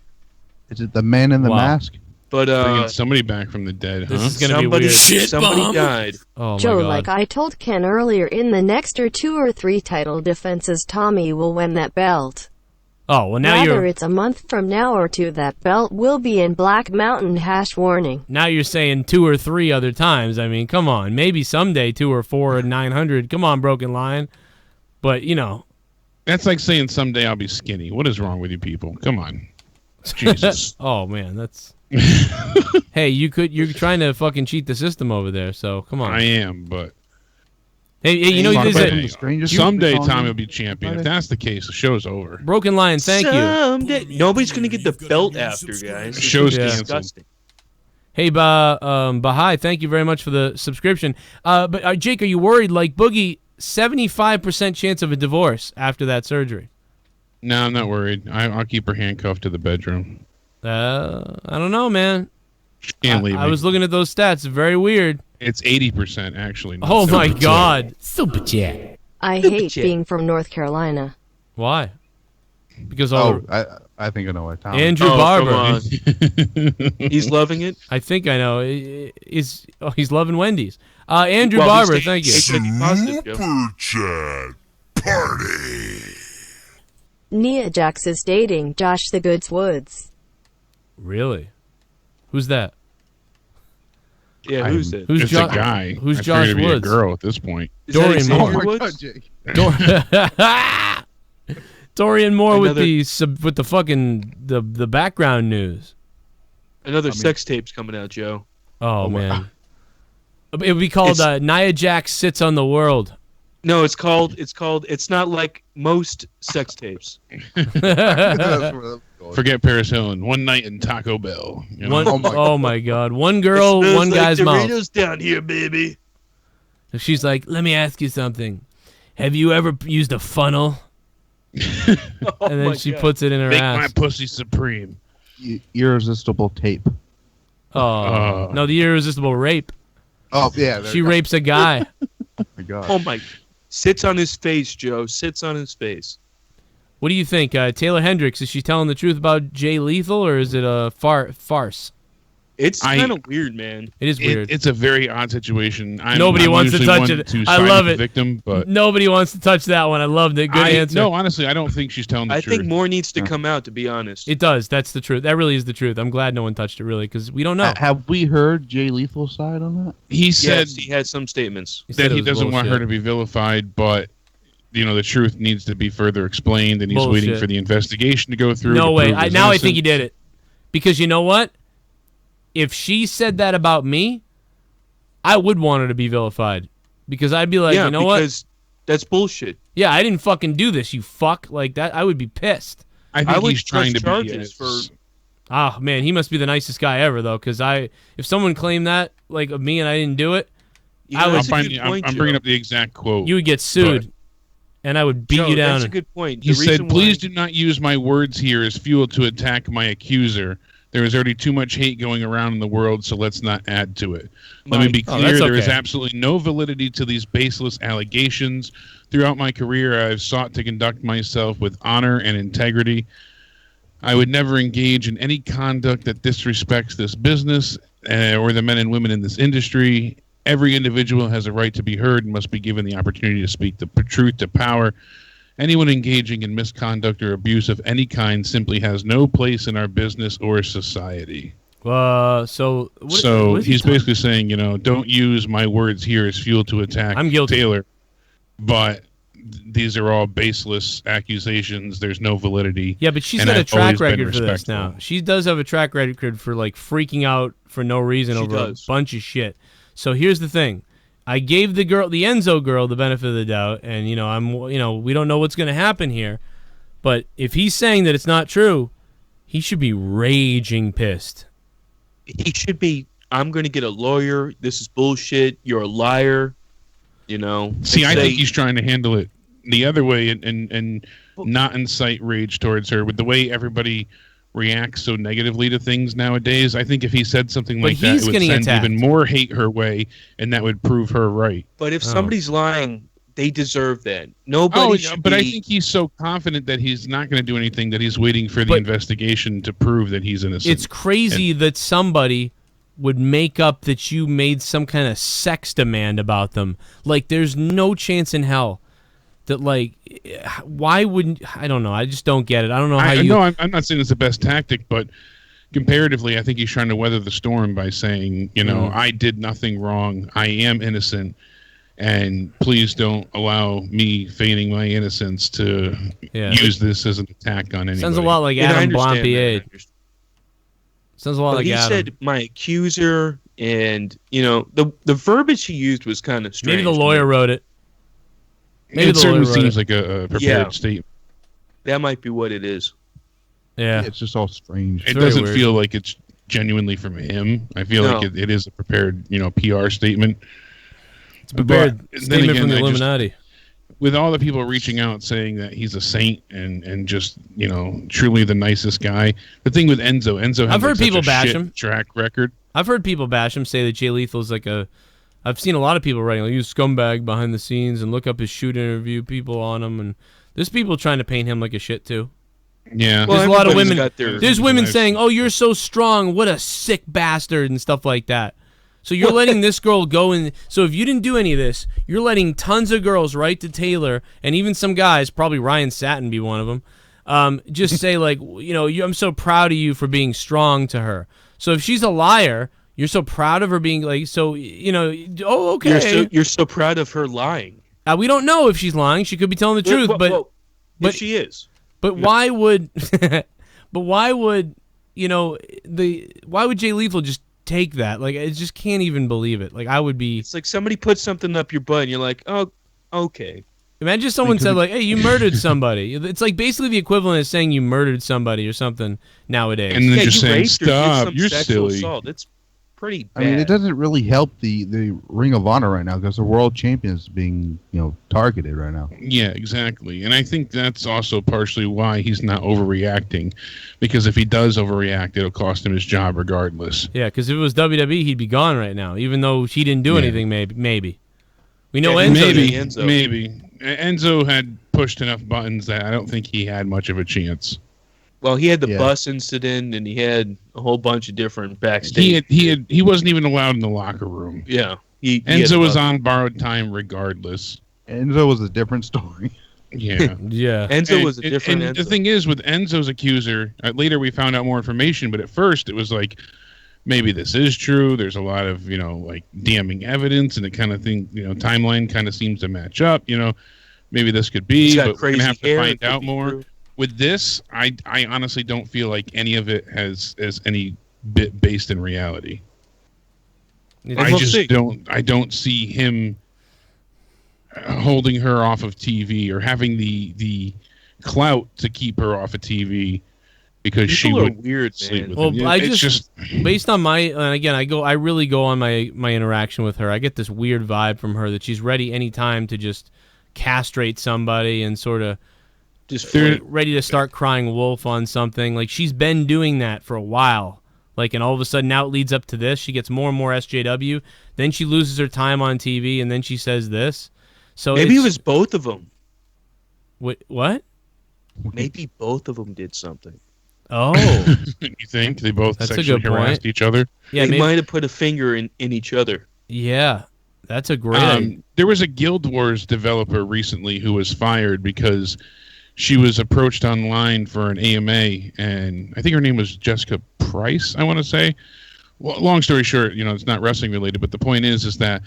Is it the man in the Wow. mask? but Bringing somebody back from the dead, This huh? is gonna be weird. Somebody died. Oh Joe, my God. like I told Ken earlier, in the next 2 or 3 title defenses, Tommy will win that belt. Oh well, now Whether you're it's a month from now or 2, that belt will be in Black Mountain # warning. now you're saying 2 or 3 other times. I mean, come on. Maybe someday 2 or 4 and 900. Come on, Broken Lion. But you know, That's like saying someday I'll be skinny. What is wrong with you people? Come on. Jesus. oh man, that's. Hey, you're trying to fucking cheat the system over there. So come on. I am, but Hey, you know Fuck this that. is Someday Tommy will be champion. If that's the case, the show's over. Broken Lion. Thank you. Someday. Nobody's gonna get the belt after, guys. The show's Yeah. canceled. Disgusting. Hey, Bahai, thank you very much for the subscription. But Jake, are you worried? Like Boogie, 75% chance of a divorce after that surgery. No, I'm not worried. I'll keep her handcuffed to the bedroom. I don't know, man. She can't leave I me. was looking at those stats. Very weird. It's 80% actually. not Oh my 70%. God. Super chat. I hate being from North Carolina. Why? Because all I think I know why. Tom. Andrew Barber. Come on. He's loving it. I think I know. He's loving Wendy's. Andrew Well, Barber, he's thank you. HIV positive, Joe. Super chat. Party. Nia Jax is dating Josh the Goods Woods. Really? Who's that? Yeah, who's it? Who's It's a guy. Who's I Josh figured it'd be Woods? a girl at this point. Is that Dorian Xavier Moore. Oh my Woods? God, Jake. Dorian Moore Another- with the fucking the background news. Another sex tape's coming out, Joe. Oh man. It would be called Nia Jax Sits on the World. No, it's not like most sex tapes. That's where that's going. Forget Paris Hilton. One night in Taco Bell. You know? Oh my God. One girl, It smells one like guy's mouth. Doritos down here, baby. She's like, let me ask you something. Have you ever used a funnel? And then my she God. puts it in her Make ass. my pussy supreme. Irresistible tape. Oh no, the irresistible rape. Oh yeah, there She you go. rapes a guy. Oh my God. Oh my! Sits on his face, Joe. Sits on his face. What do you think, Taylor Hendricks? Is she telling the truth about Jay Lethal, or is it a farce? It's kind of weird, man. It is weird. It's a very odd situation. Nobody wants to usually touch one it. to I side love with it. the victim, but Nobody wants to touch that one. I loved it. Good answer. No, honestly, I don't think she's telling the I truth. think more needs to come out, to be honest. It does. That's the truth. That really is the truth. I'm glad no one touched it, really, because we don't know. Have we heard Jay Lethal's side on that? He said Yes, he had some statements. that he it was doesn't want her bullshit. to be vilified, but the truth needs to be further explained, and he's waiting Bullshit. for the investigation to go through. No to way. prove his Now I think he innocence. did it. Because you know what? If she said that about me, I would want her to be vilified. Because I'd be like, yeah, you know what? because that's bullshit. Yeah, I didn't fucking do this, you fuck. Like that, I would be pissed. I think would he's trying press to charges be. for. Ah, man, he must be the nicest guy ever, though. Because if someone claimed that, like, of me and I didn't do it, You know, I would- that's a good I'm point, bringing Joe. up the exact quote. you would get sued. And I would beat Joe, you down. That's a good point. He The said, reason "Please why- do not use my words here as fuel to attack my accuser. There is already too much hate going around in the world, so let's not add to it. Let me be Oh, clear, that's there is okay. absolutely no validity to these baseless allegations. Throughout my career, I have sought to conduct myself with honor and integrity. I would never engage in any conduct that disrespects this business or the men and women in this industry. Every individual has a right to be heard and must be given the opportunity to speak the truth to power. Anyone engaging in misconduct or abuse of any kind simply has no place in our business or society. So he's basically saying, don't use my words here as fuel to attack Taylor, but these are all baseless accusations. There's no validity. Yeah, but she's got a track record for this now. She does have a track record for like freaking out for no reason over a bunch of shit. So here's the thing. I gave the Enzo girl, the benefit of the doubt, and we don't know what's going to happen here. But if he's saying that it's not true, he should be raging pissed. He should be, I'm going to get a lawyer. This is bullshit. You're a liar. See, I think he's trying to handle it the other way and not incite rage towards her. With the way everybody reacts so negatively to things nowadays, I think if he said something like that, it would send even more hate her way, and that would prove her right. But if somebody's lying, they deserve that. Nobody should but I think he's so confident that he's not going to do anything that he's waiting for the investigation to prove that he's innocent. It's crazy that somebody would make up that you made some kind of sex demand about them. Like, there's no chance in hell that, like, why wouldn't... I don't know. I just don't get it. I don't know how you... No, I'm not saying it's the best tactic, but comparatively, I think he's trying to weather the storm by saying, I did nothing wrong. I am innocent. And please don't allow me feigning my innocence to use this as an attack on anybody. Sounds a lot like Adam Blampied. Sounds a lot like Adam. He said my accuser, and the verbiage he used was kind of strange. Maybe the lawyer wrote it. Maybe it certainly seems like a prepared statement. That might be what it is. Yeah, it's just all strange. It doesn't feel like it's genuinely from him. I feel like it is a prepared, PR statement. It's a prepared statement from the Illuminati. With all the people reaching out saying that he's a saint and just, truly the nicest guy. The thing with Enzo has I've heard people bash him. Track record. I've heard people bash him, say that Jay Lethal's like I've seen a lot of people writing, like, he's a scumbag behind the scenes, and look up his shoot interview people on him, and there's people trying to paint him like a shit too. Yeah. There's a lot of women. There's women saying, "Oh, you're so strong. What a sick bastard," and stuff like that. So you're letting this girl go in. So if you didn't do any of this, you're letting tons of girls write to Taylor, and even some guys, probably Ryan Satin be one of them, just say like, I'm so proud of you for being strong to her. So if she's a liar, you're so proud of her being like, oh, okay. You're so proud of her lying. We don't know if she's lying. She could be telling the truth, but she is. But why would, why would Jay Lethal just take that? Like, I just can't even believe it. Like, I would be... It's like somebody put something up your butt and you're like, oh, okay. Imagine someone said, like, hey, you murdered somebody. It's like basically the equivalent of saying you murdered somebody or something nowadays. And then just saying, stop, you're silly. Assault. It's pretty bad. I mean, it doesn't really help the Ring of Honor right now because the world champion is being, targeted right now. Yeah, exactly. And I think that's also partially why he's not overreacting, because if he does overreact, it'll cost him his job regardless. Yeah, because if it was WWE, he'd be gone right now, even though he didn't do anything. Maybe. We know Enzo. Maybe. Enzo had pushed enough buttons that I don't think he had much of a chance. Well, he had the bus incident, and he had a whole bunch of different backstage. He wasn't even allowed in the locker room. Yeah, Enzo was on borrowed time regardless. Enzo was a different story. Yeah, yeah. Enzo was a different. And Enzo. the thing is, with Enzo's accuser, later we found out more information. But at first, it was like, maybe this is true. There's a lot of damning evidence, and the kind of thing, timeline kind of seems to match up. Maybe this could be, but we're gonna have to find out more. True. With this, I honestly don't feel like any of it has any bit based in reality. I don't see him holding her off of TV or having the clout to keep her off of TV because she would weird, sleep with well, him. I just based on my again, I really go on my interaction with her. I get this weird vibe from her that she's ready anytime to just castrate somebody and sort of just ready to start crying wolf on something. Like, she's been doing that for a while. Like, and all of a sudden now it leads up to this. She gets more and more SJW. Then she loses her time on TV, and then she says this. So maybe it was both of them. What? Maybe both of them did something. Oh. You think they both That's a sexually good point. harassed each other? Yeah, They might have put a finger in each other. Yeah, that's a great idea. There was a Guild Wars developer recently who was fired because she was approached online for an AMA, and I think her name was Jessica Price, I want to say. Well, long story short, it's not wrestling related, but the point is that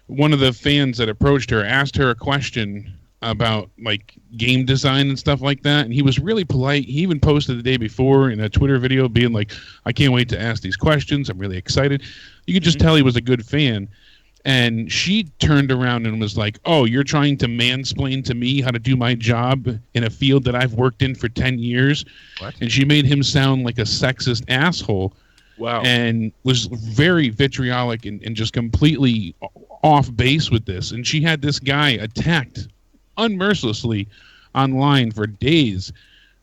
one of the fans that approached her asked her a question about like game design and stuff like that, and he was really polite. He even posted the day before in a Twitter video being like, I can't wait to ask these questions, I'm really excited. You could just tell he was a good fan. And she turned around and was like, oh, you're trying to mansplain to me how to do my job in a field that I've worked in for 10 years. What? And she made him sound like a sexist asshole. Wow. And was very vitriolic and just completely off base with this. And she had this guy attacked unmercilessly online for days,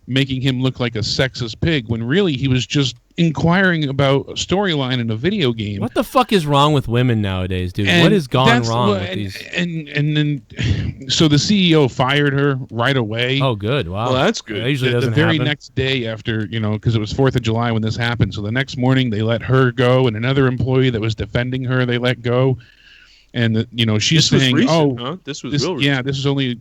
making him look like a sexist pig when really he was just inquiring about a storyline in a video game. What the fuck is wrong with women nowadays, dude? What has gone wrong with these? And then, so the CEO fired her right away. Oh, good. Wow. Well, that's good. That usually doesn't the very happen. next day after, because it was 4th of July when this happened. So the next morning they let her go, and another employee that was defending her they let go. And she's This was saying, recent, huh? This was real recent. Yeah, this is only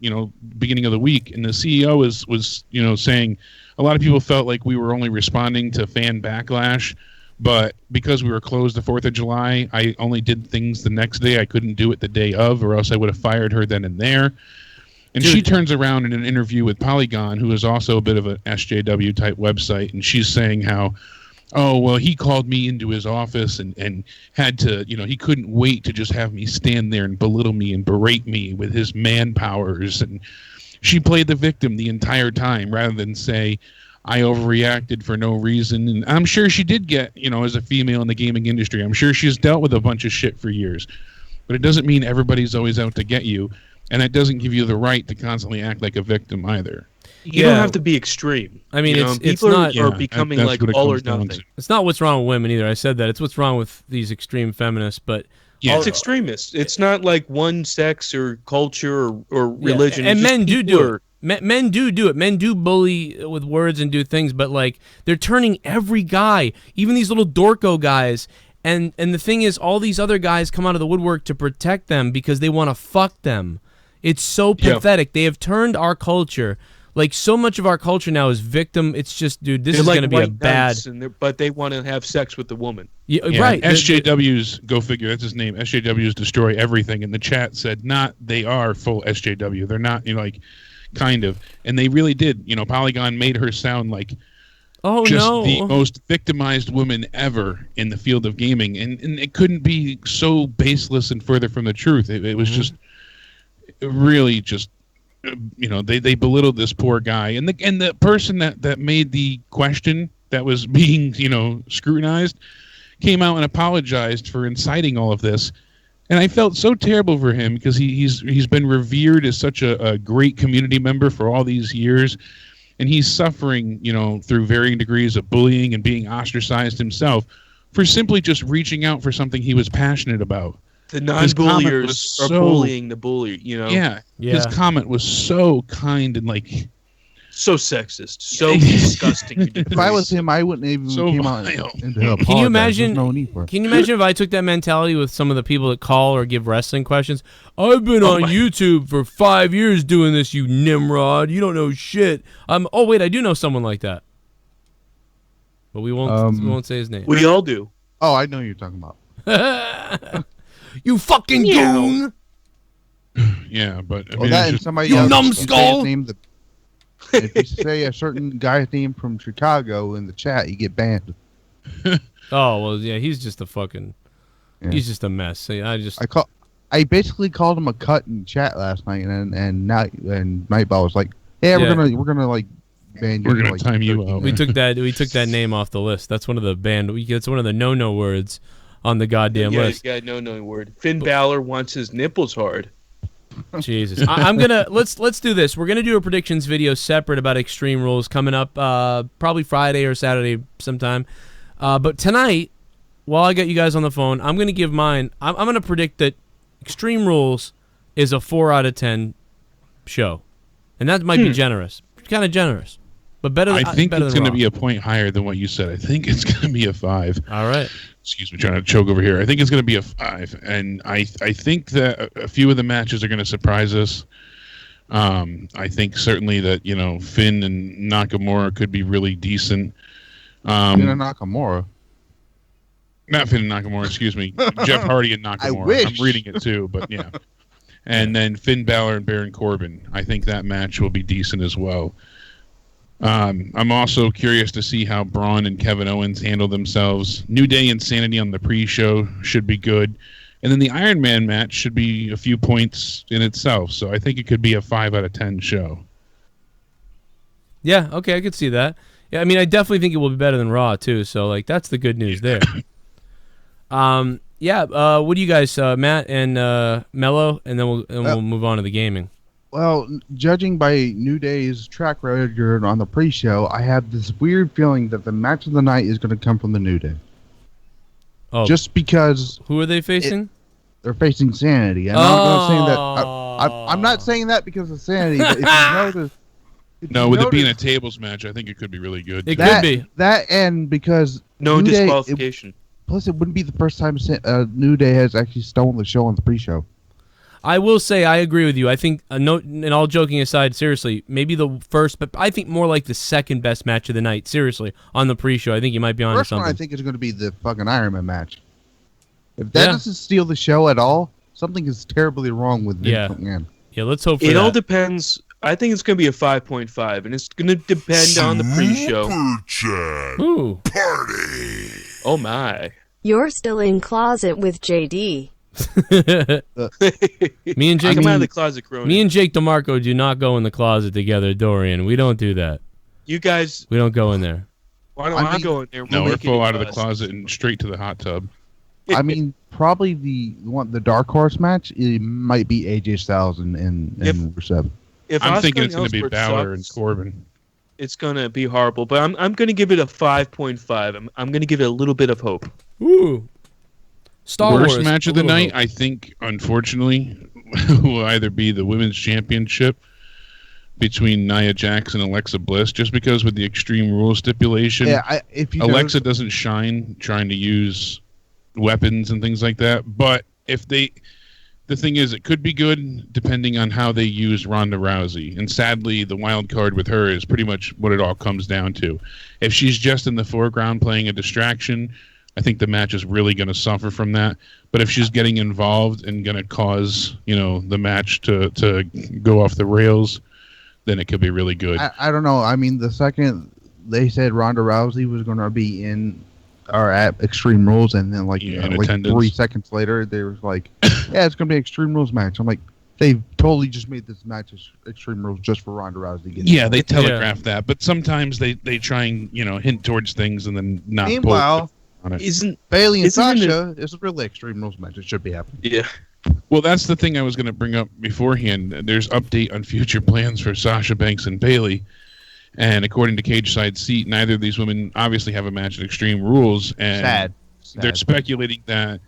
beginning of the week, and the CEO was saying a lot of people felt like we were only responding to fan backlash, but because we were closed the 4th of July, I only did things the next day. I couldn't do it the day of, or else I would have fired her then and there. And she turns around in an interview with Polygon, who is also a bit of a SJW type website, and she's saying how, oh, well, he called me into his office and had to, he couldn't wait to just have me stand there and belittle me and berate me with his man powers. And she played the victim the entire time rather than say, I overreacted for no reason. And I'm sure she did get, as a female in the gaming industry, I'm sure she's dealt with a bunch of shit for years. But it doesn't mean everybody's always out to get you. And that doesn't give you the right to constantly act like a victim either. You don't have to be extreme. I mean, it's people not are becoming that's like what it all or comes down nothing. to. It's not what's wrong with women either. I said that. It's what's wrong with these extreme feminists. But Yeah. It's extremist. It's not like one sex or culture or religion. And It's just men do people do it. Men do do it. Men do bully with words and do things, but like they're turning every guy, even these little dorko guys. And the thing is, all these other guys come out of the woodwork to protect them because they want to fuck them. It's so pathetic. They have turned our culture. Like, so much of our culture now is victim. It's just, dude, this is like going to be a bad... but they want to have sex with the woman. Yeah, right. SJWs, go figure, that's his name. SJWs destroy everything. And the chat said, they are full SJW. They're not, kind of. And they really did. Polygon made her sound like the most victimized woman ever in the field of gaming. And it couldn't be so baseless and further from the truth. It was just really just... they belittled this poor guy, and the person that made the question that was being scrutinized came out and apologized for inciting all of this, and I felt so terrible for him because he's been revered as such a great community member for all these years, and he's suffering through varying degrees of bullying and being ostracized himself for simply just reaching out for something he was passionate about. The non-bulliers are bullying the bully, Yeah. His comment was so kind and so sexist, so disgusting. If I was him, I wouldn't even came out and apologize. Can you imagine? There's no need for it. Can you imagine if I took that mentality with some of the people that call or give wrestling questions? I've been on YouTube for 5 years doing this, you Nimrod. You don't know shit. Oh wait, I do know someone like that, but we won't say his name. We all do. Oh, I know who you're talking about. You fucking goon! Yeah, but I Well, mean, that it's and just- somebody You else. numbskull! If you say a certain guy's name from Chicago in the chat, you get banned. Oh well, yeah, he's just a fucking. Yeah. He's just a mess. See, I basically called him a cut in chat last night, and Nightball was like, "Yeah, Yeah. we're gonna like ban you. We're gonna like, time you out. We took that name off the list. That's one of the banned. It's one of the no words on the goddamn list. Yeah, no word. Finn Balor wants his nipples hard. Jesus, I'm gonna let's do this. We're gonna do a predictions video separate about Extreme Rules coming up, probably Friday or Saturday sometime. But tonight, while I got you guys on the phone, I'm gonna give mine. I'm gonna predict that Extreme Rules is a 4 out of 10 show, and that might be generous, kind of generous. But better. I think better it's than going to Raw. be a point higher than what you said. I think it's going to be a 5. All right. Excuse me, trying to choke over here. I think it's going to be a 5, and I think that a few of the matches are going to surprise us. I think certainly that Finn and Nakamura could be really decent. Finn and Nakamura. Not Finn and Nakamura, excuse me. Jeff Hardy and Nakamura. I wish. I'm reading it too, but yeah. And then Finn Balor and Baron Corbin. I think that match will be decent as well. I'm also curious to see how Braun and Kevin Owens handle themselves. New Day Insanity on the pre-show should be good. And then the Iron Man match should be a few points in itself. So I think it could be a 5 out of 10 show. Yeah, okay, I could see that. Yeah, I mean, I definitely think it will be better than Raw, too. So, like, that's the good news there. What do you guys, Matt and Mello, and then we'll move on to the gaming. Well, judging by New Day's track record on the pre-show, I have this weird feeling that the match of the night is going to come from the New Day. Oh, just because. Who are they facing? They're facing Sanity. And I'm not saying that. I'm not saying that because of Sanity. But if you notice, with it being a tables match, I think it could be really good. It could be that, and because no New disqualification. Plus, it wouldn't be the first time New Day has actually stolen the show on the pre-show. I will say I agree with you. I think, and all joking aside, seriously, maybe the first, but I think more like the second best match of the night. Seriously, on the pre-show, I think you might be on to something. First one, I think is going to be the fucking Iron Man match. If that doesn't steal the show at all, something is terribly wrong with Vince McMahon. Yeah, let's hope for that. It all that. Depends. I think it's going to be a 5.5, and it's going to depend on the pre-show. Ooh. Party. Oh my. You're still in closet with JD. Me and Jake, come out of the closet, Cronin. Me and Jake DeMarco do not go in the closet together, Dorian. We don't do that. You guys. We don't go in there. Why don't I go in there? No, we're full out of the closet and straight to the hot tub. I mean, probably the dark horse match. It might be AJ Styles and Rusev. I'm thinking it's going to be Balor and Corbin. It's going to be horrible, but I'm going to give it a 5.5. I'm going to give it a little bit of hope. Ooh. Star Worst Wars, match of the night, I think, unfortunately, will either be the Women's Championship between Nia Jax and Alexa Bliss, just because with the Extreme Rules stipulation, Alexa doesn't shine trying to use weapons and things like that. But the thing is, it could be good depending on how they use Ronda Rousey. And sadly, the wild card with her is pretty much what it all comes down to. If she's just in the foreground playing a distraction, I think the match is really going to suffer from that. But if she's getting involved and going to cause, the match to go off the rails, then it could be really good. I don't know. I mean, the second they said Ronda Rousey was going to be in or at Extreme Rules, and then like 3 seconds later, they were like, "Yeah, it's going to be Extreme Rules match." I'm like, they totally just made this match Extreme Rules just for Ronda Rousey. Yeah, they telegraph that, but sometimes they try and hint towards things and then not. Meanwhile, on it. Isn't Bayley and Sasha is a really Extreme Rules match. It should be happening. Yeah. Well, that's the thing I was going to bring up beforehand. There's update on future plans for Sasha Banks and Bayley. And according to Cage Side Seat, neither of these women obviously have a match at Extreme Rules. And Sad. They're speculating that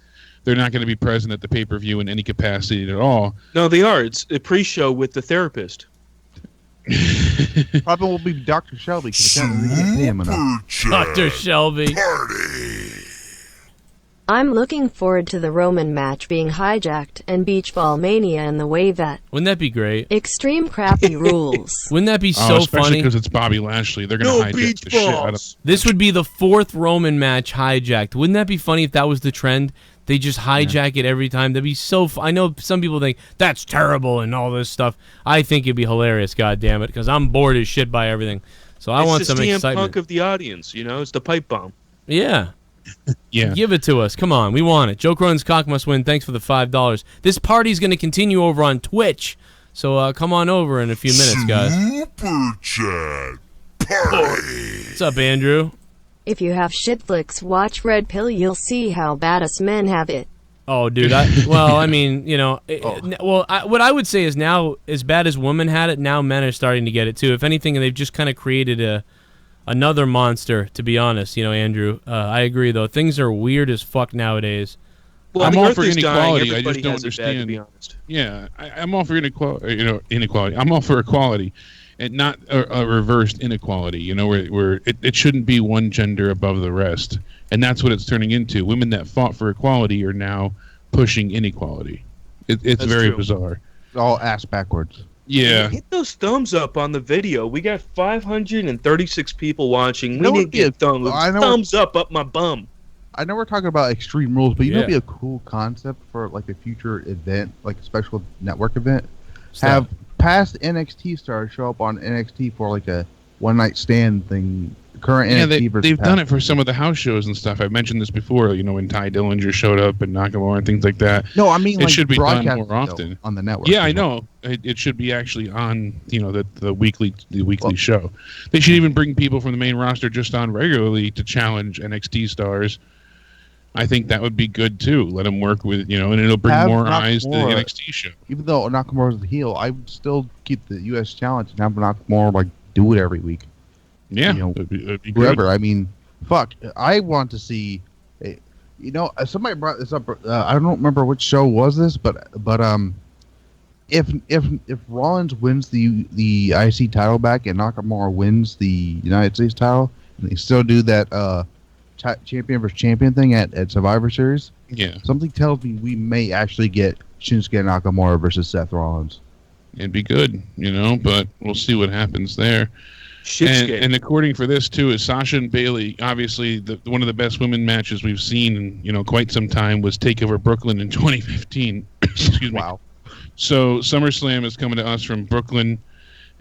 they're not going to be present at the pay-per-view in any capacity at all. No, they are. It's a pre-show with the therapist. Probably will be Dr. Shelby because apparently they can't pay him enough. Dr. Shelby. Party. I'm looking forward to the Roman match being hijacked and Beach Ball Mania in the Wavette. Wouldn't that be great? Extreme crappy rules. Wouldn't that be so especially funny? because it's Bobby Lashley. They're going to hijack the shit out of. This would be the 4th Roman match hijacked. Wouldn't that be funny if that was the trend? They just hijack it every time. That'd be so I know some people think that's terrible and all this stuff. I think it'd be hilarious, goddammit, because I'm bored as shit by everything. So I want some excitement. It's the CM Punk of the audience, It's the pipe bomb. Yeah. Yeah. Give it to us. Come on. We want it. Joe Cronin's Cock Must Win. Thanks for the $5. This party's going to continue over on Twitch. So come on over in a few minutes, guys. Super Chat Party. What's up, Andrew? If you have shit flicks, watch Red Pill. You'll see how badass men have it. Oh, dude. I mean, what I would say is now, as bad as women had it, now men are starting to get it too. If anything, they've just kind of created another monster, to be honest, Andrew. I agree, though. Things are weird as fuck nowadays. Well, I'm all for inequality. I just don't understand. To be honest. Yeah, I'm all for inequality. I'm all for equality. and not a reversed inequality. You know, where it shouldn't be one gender above the rest, and that's what it's turning into. Women that fought for equality are now pushing inequality. It's very bizarre. All ass backwards. Yeah. Hit those thumbs up on the video. We got 536 people watching. We need to get thumbs up my bum. I know we're talking about Extreme Rules, but you know it'd be a cool concept for like a future event, like a special network event. Have past NXT stars show up on NXT for like a one night stand thing. Current NXT versus they've done it for some of the house shows and stuff. I've mentioned this before. You know, when Ty Dillinger showed up and Nakamura and things like that. No, I mean it like should be done more though, often on the network. Yeah, I know. It should be actually on the weekly show. They should even bring people from the main roster just on regularly to challenge NXT stars. I think that would be good too. Let them work with and it'll bring more eyes to the NXT show. Even though Nakamura's the heel, I would still keep the U.S. challenge and have Nakamura like do it every week. Yeah, it'd be whoever. good. I mean, fuck. I want to see. Somebody brought this up. I don't remember which show was this, but if Rollins wins the IC title back and Nakamura wins the United States title, and they still do that champion versus champion thing at Survivor Series, something tells me we may actually get Shinsuke Nakamura versus Seth Rollins. It'd be good, but we'll see what happens there. And according for this too is Sasha and Bayley. Obviously, one of the best women matches we've seen in quite some time was Takeover Brooklyn in 2015. Excuse me. Wow. So SummerSlam is coming to us from Brooklyn,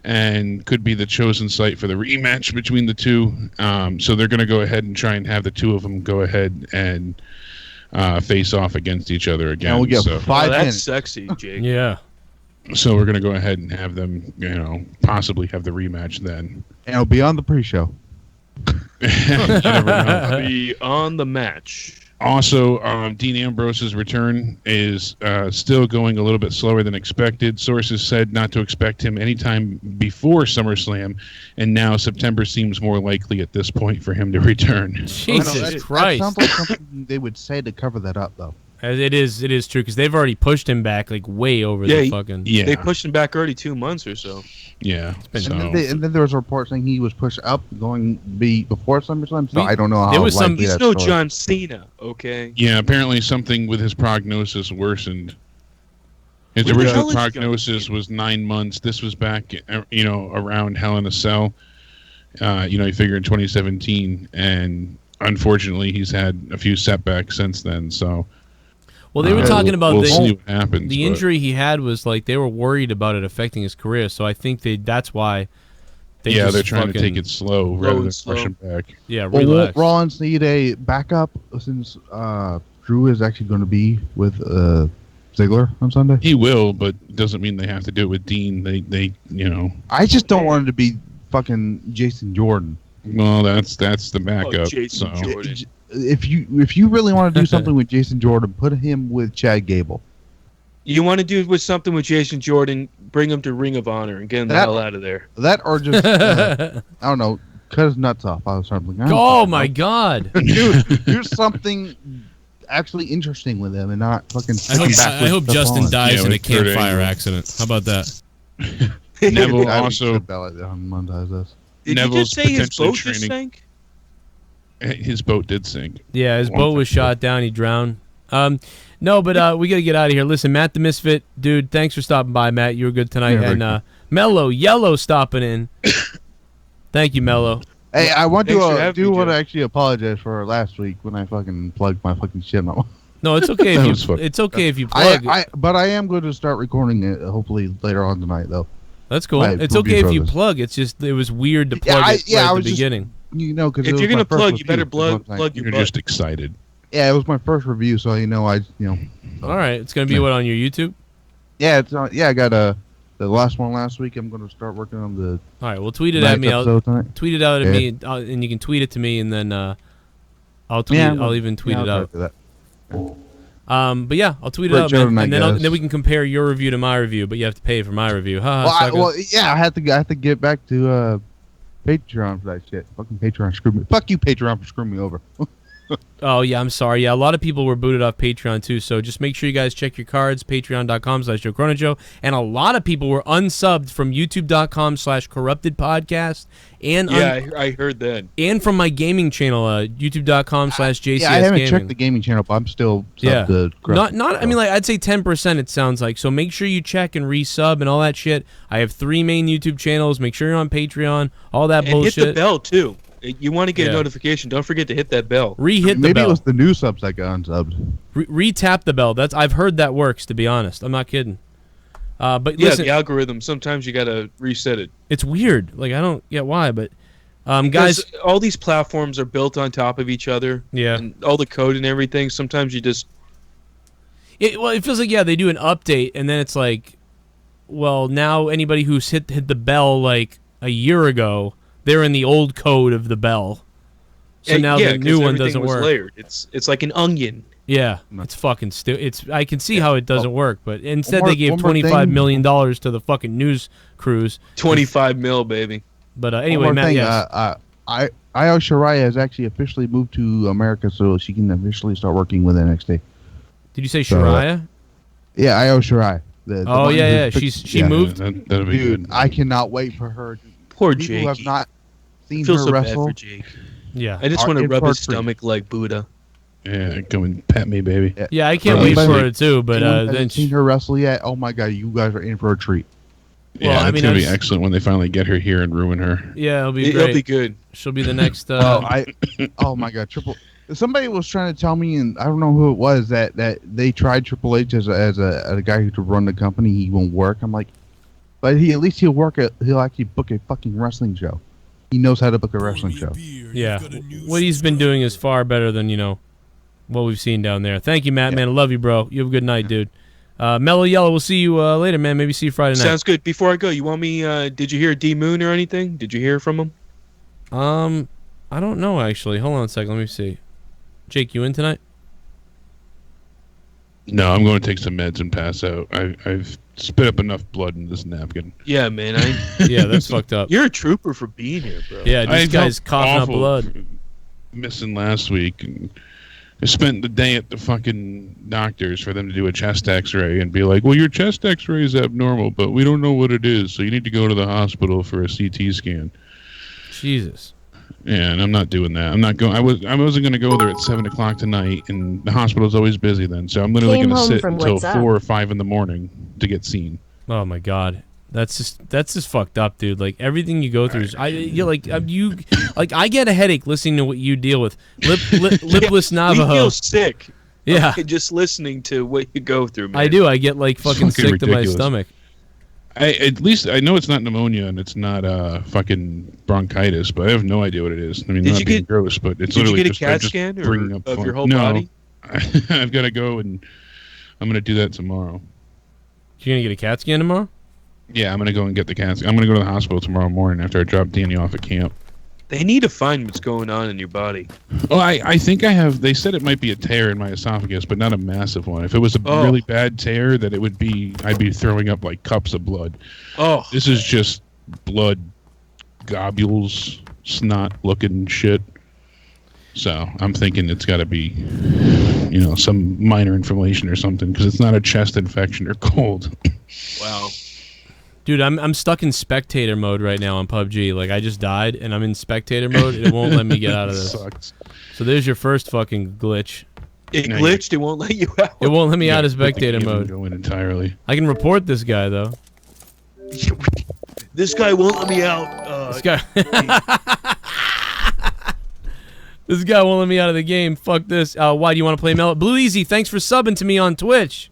and could be the chosen site for the rematch between the two. So they're going to go ahead and try and have the two of them go ahead and face off against each other again. And we get 5 minutes. That's sexy, Jake. Yeah. So we're going to go ahead and have them, possibly have the rematch then. And it'll be on the pre-show. Be on the match. Also, Dean Ambrose's return is still going a little bit slower than expected. Sources said not to expect him anytime before SummerSlam, and now September seems more likely at this point for him to return. Jesus Christ. That sounds like something they would say to cover that up, though. It is true, because they've already pushed him back like way over the fucking... Yeah, they pushed him back already 2 months or so. Yeah. And then there was a report saying he was pushed up before SummerSlam, so I don't know how there was likely He's that no story. John Cena, okay? Yeah, apparently something with his prognosis worsened. His original prognosis was 9 months. This was back, around Hell in a Cell. You figure in 2017, and unfortunately he's had a few setbacks since then, so... Well, they were talking about we'll see what happens, the injury he had was like they were worried about it affecting his career, so I think that's why they're trying to take it slow rather than push him back. Yeah, relax. Won't Rollins need a backup since Drew is actually going to be with Ziggler on Sunday? He will, but it doesn't mean they have to do it with Dean. They I just don't want it to be fucking Jason Jordan. Well, that's the backup. Jason Jordan. If you really want to do something with Jason Jordan, put him with Chad Gable. You want to do something with Jason Jordan, bring him to Ring of Honor and get him the hell out of there. That or just, I don't know, cut his nuts off. I was thinking, oh my God. Dude, do something actually interesting with him and not fucking... I hope Justin dies in a campfire accident. How about that? Neville also... Did you just say his boat just sank? His boat did sink. Yeah, his boat was shot down. He drowned. No, but we got to get out of here. Listen, Matt the Misfit, dude, thanks for stopping by, Matt. You were good tonight. Yeah, and Mello Yellow stopping in. Thank you, Mello. Hey, I want to actually apologize for last week when I fucking plugged my fucking shit. No, it's okay it's okay if you plug. But I am going to start recording it hopefully later on tonight, though. That's cool. It's okay if you plug. It's just it was weird to plug at the beginning. Because if you're gonna plug, you better plug your butt. You're just excited. Yeah, it was my first review, so All right, it's gonna be what on your YouTube? Yeah, it's I got the last one last week. I'm gonna start working on the. All right, well, tweet it at me. I'll tweet it out at me, and you can tweet it to me, and then I'll tweet. I'll even tweet it out. But yeah, I'll tweet it out, man, and then we can compare your review to my review. But you have to pay for my review. I have to get back to Patreon for that shit. Fucking Patreon screwed me. Fuck you, Patreon, for screwing me over. Oh, yeah, I'm sorry. Yeah, a lot of people were booted off Patreon, too, so just make sure you guys check your cards, patreon.com/Joe Cronin Show. And a lot of people were unsubbed from youtube.com/corruptedpodcast. And I heard that. And from my gaming channel, youtube.com/JCS Yeah, I haven't Gaming. checked the gaming channel, but I'm still subbed to I mean, like, I'd say 10%, it sounds like. So make sure you check and resub and all that shit. I have 3 main YouTube channels. Make sure you're on Patreon, all that bullshit. Hit the bell, too. You want to get a notification, don't forget to hit that bell. Re-hit the bell. Maybe it was the new subs that got unsubbed. Re-tap the bell. I've heard that works, to be honest. I'm not kidding. But yeah, listen, the algorithm, sometimes you got to reset it. It's weird. Like, I don't get why, but guys, because all these platforms are built on top of each other. Yeah. And all the code and everything, sometimes you just... It feels like, yeah, they do an update, and then it's like, well, now anybody who's hit the bell, like, a year ago, they're in the old code of the bell. So now the new one doesn't work. Layered. It's like an onion. Yeah, it's fucking stupid. I can see how it doesn't work, but instead they gave $25 million to the fucking news crews. 25 mil, baby. But anyway, Matt, yes. Io Shirai has actually officially moved to America, so she can officially start working with NXT. Did you say Shariah? Yeah, Io Shirai. She moved. That'll be Dude, good. I cannot wait for her. Poor People Jake. have not seen Feel her so wrestle. bad for Jake. Yeah, I just want to rub his stomach like Buddha. Yeah, come and pet me, baby. Yeah, I can't wait for it too. But then seen her wrestle yet? Oh my god, you guys are in for a treat. Yeah, it's gonna be excellent when they finally get her here and ruin her. Yeah, it'll be great. It'll be good. She'll be the next. Oh my god, Somebody was trying to tell me, and I don't know who it was, that they tried Triple H as a guy who could run the company. He won't work. I'm like, but he'll actually book a fucking wrestling show. He knows how to book a wrestling show. Yeah, what he's been doing is far better than what we've seen down there. Thank you, Matt. Man, I love you, bro. You have a good night, dude. Mellow Yellow, we'll see you later, man. Maybe see you Friday night. Sounds good. Before I go, you want me? Did you hear D Moon or anything? Did you hear from him? I don't know actually. Hold on a second. Let me see. Jake, you in tonight? No, I'm going to take some meds and pass out. I've spit up enough blood in this napkin. Yeah, man. Yeah, that's fucked up. You're a trooper for being here, bro. Yeah, this guy's coughing up blood. Missing last week. And I spent the day at the fucking doctors for them to do a chest x-ray and be like, well, your chest x-ray is abnormal, but we don't know what it is, so you need to go to the hospital for a CT scan. Jesus. Yeah, and I'm not doing that. I'm not going. I wasn't going to go there at 7 o'clock tonight, and the hospital's always busy then. So I'm literally going to sit until 4 or 5 in the morning to get seen. Oh my god, that's just fucked up, dude. Like everything you go through, I get a headache listening to what you deal with. Lipless Navajo. We feel sick. Yeah, just listening to what you go through, man. I do. I get like fucking sick ridiculous. to my stomach. At least I know it's not pneumonia and it's not fucking bronchitis, but I have no idea what it is. I mean, not being gross, but it's literally just. Did you get a CAT scan of your whole body? I've got to go, and I'm going to do that tomorrow. You're going to get a CAT scan tomorrow? Yeah, I'm going to go and get the CAT scan. I'm going to go to the hospital tomorrow morning after I drop Danny off at camp. They need to find what's going on in your body. Oh, I think I have. They said it might be a tear in my esophagus, but not a massive one. If it was a really bad tear, that I'd be throwing up like cups of blood. Oh, this is just blood globules, snot-looking shit. So I'm thinking it's got to be, some minor inflammation or something, because it's not a chest infection or cold. Wow. Dude, I'm stuck in spectator mode right now on PUBG. Like, I just died, and I'm in spectator mode. It won't let me get out of this. Sucks. So there's your first fucking glitch. It glitched. It won't let you out. It won't let me out of spectator mode. Go in entirely. I can report this guy, though. This guy won't let me out. This guy... This guy won't let me out of the game. Fuck this. Why do you want to play Mel? Blue Easy, thanks for subbing to me on Twitch.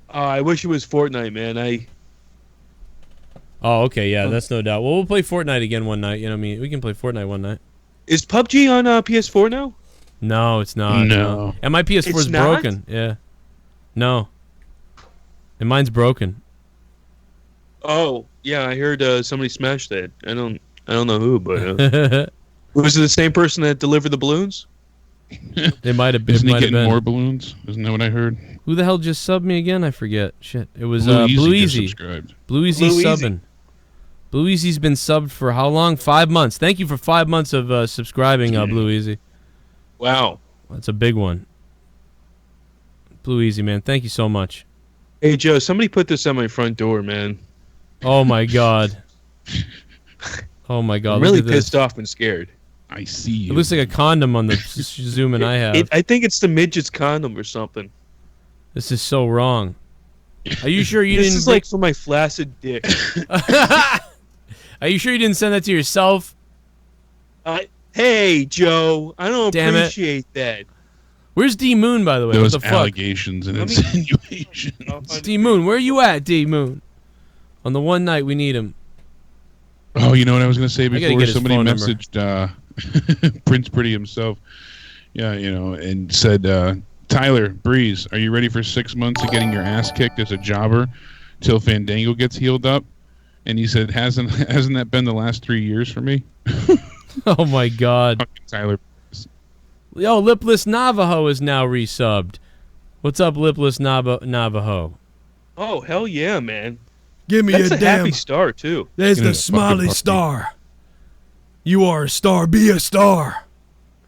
I wish it was Fortnite, man. Oh, okay, yeah, that's no doubt. Well, we'll play Fortnite again one night. You know what I mean? We can play Fortnite one night. Is PUBG on PS4 now? No, it's not. No. And my PS4 is broken. Yeah. No. And mine's broken. Oh, yeah, I heard somebody smashed that. I don't know who, but was it the same person that delivered the balloons? They might have been. Isn't he getting more balloons? Isn't that what I heard? Who the hell just subbed me again? I forget. Shit. It was Blue Blue Easy. Easy. Blue Easy subbing. Blue Easy's been subbed for how long? 5 months. Thank you for 5 months of subscribing, Blue Easy. Wow. That's a big one. Blue Easy, man. Thank you so much. Hey, Joe, somebody put this on my front door, man. Oh, my God. Oh, my God. I'm really pissed off and scared. I see you. It looks like a condom on the zoom in I have. I think it's the midget's condom or something. This is so wrong. Are you sure you this didn't... This is like for my flaccid dick. Are you sure you didn't send that to yourself? Hey, Joe. I don't appreciate that. Where's D Moon, by the way? Those what the fuck? allegations and insinuations. D Moon, where are you at, D Moon? On the one night we need him. Oh, you know what I was going to say before? Somebody phone messaged Prince Pretty himself. Yeah, you know, and said, Tyler, Breeze, are you ready for 6 months of getting your ass kicked as a jobber till Fandango gets healed up? And he said, hasn't that been the last 3 years for me? Oh, my God. Fucking Tyler. Yo, Lipless Navajo is now resubbed. What's up, Lipless Navajo? Oh, hell yeah, man. Give me That's a damn happy star, too. There's the smiley star. You are a star. Be a star.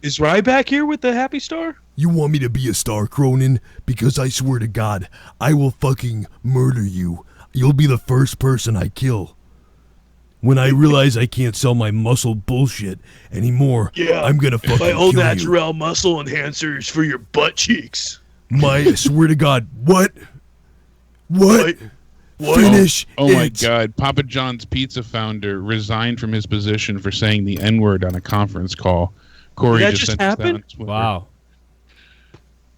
Is Ryback here with the happy star? You want me to be a star, Cronin? Because I swear to God, I will fucking murder you. You'll be the first person I kill. When I realize I can't sell my muscle bullshit anymore, I'm gonna fucking my old kill natural muscle enhancers for your butt cheeks. I swear to God, what? Finish Oh my it. God. Papa John's Pizza founder resigned from his position for saying the N-word on a conference call. Corey Did that just just sent us that happen? on Twitter. Wow.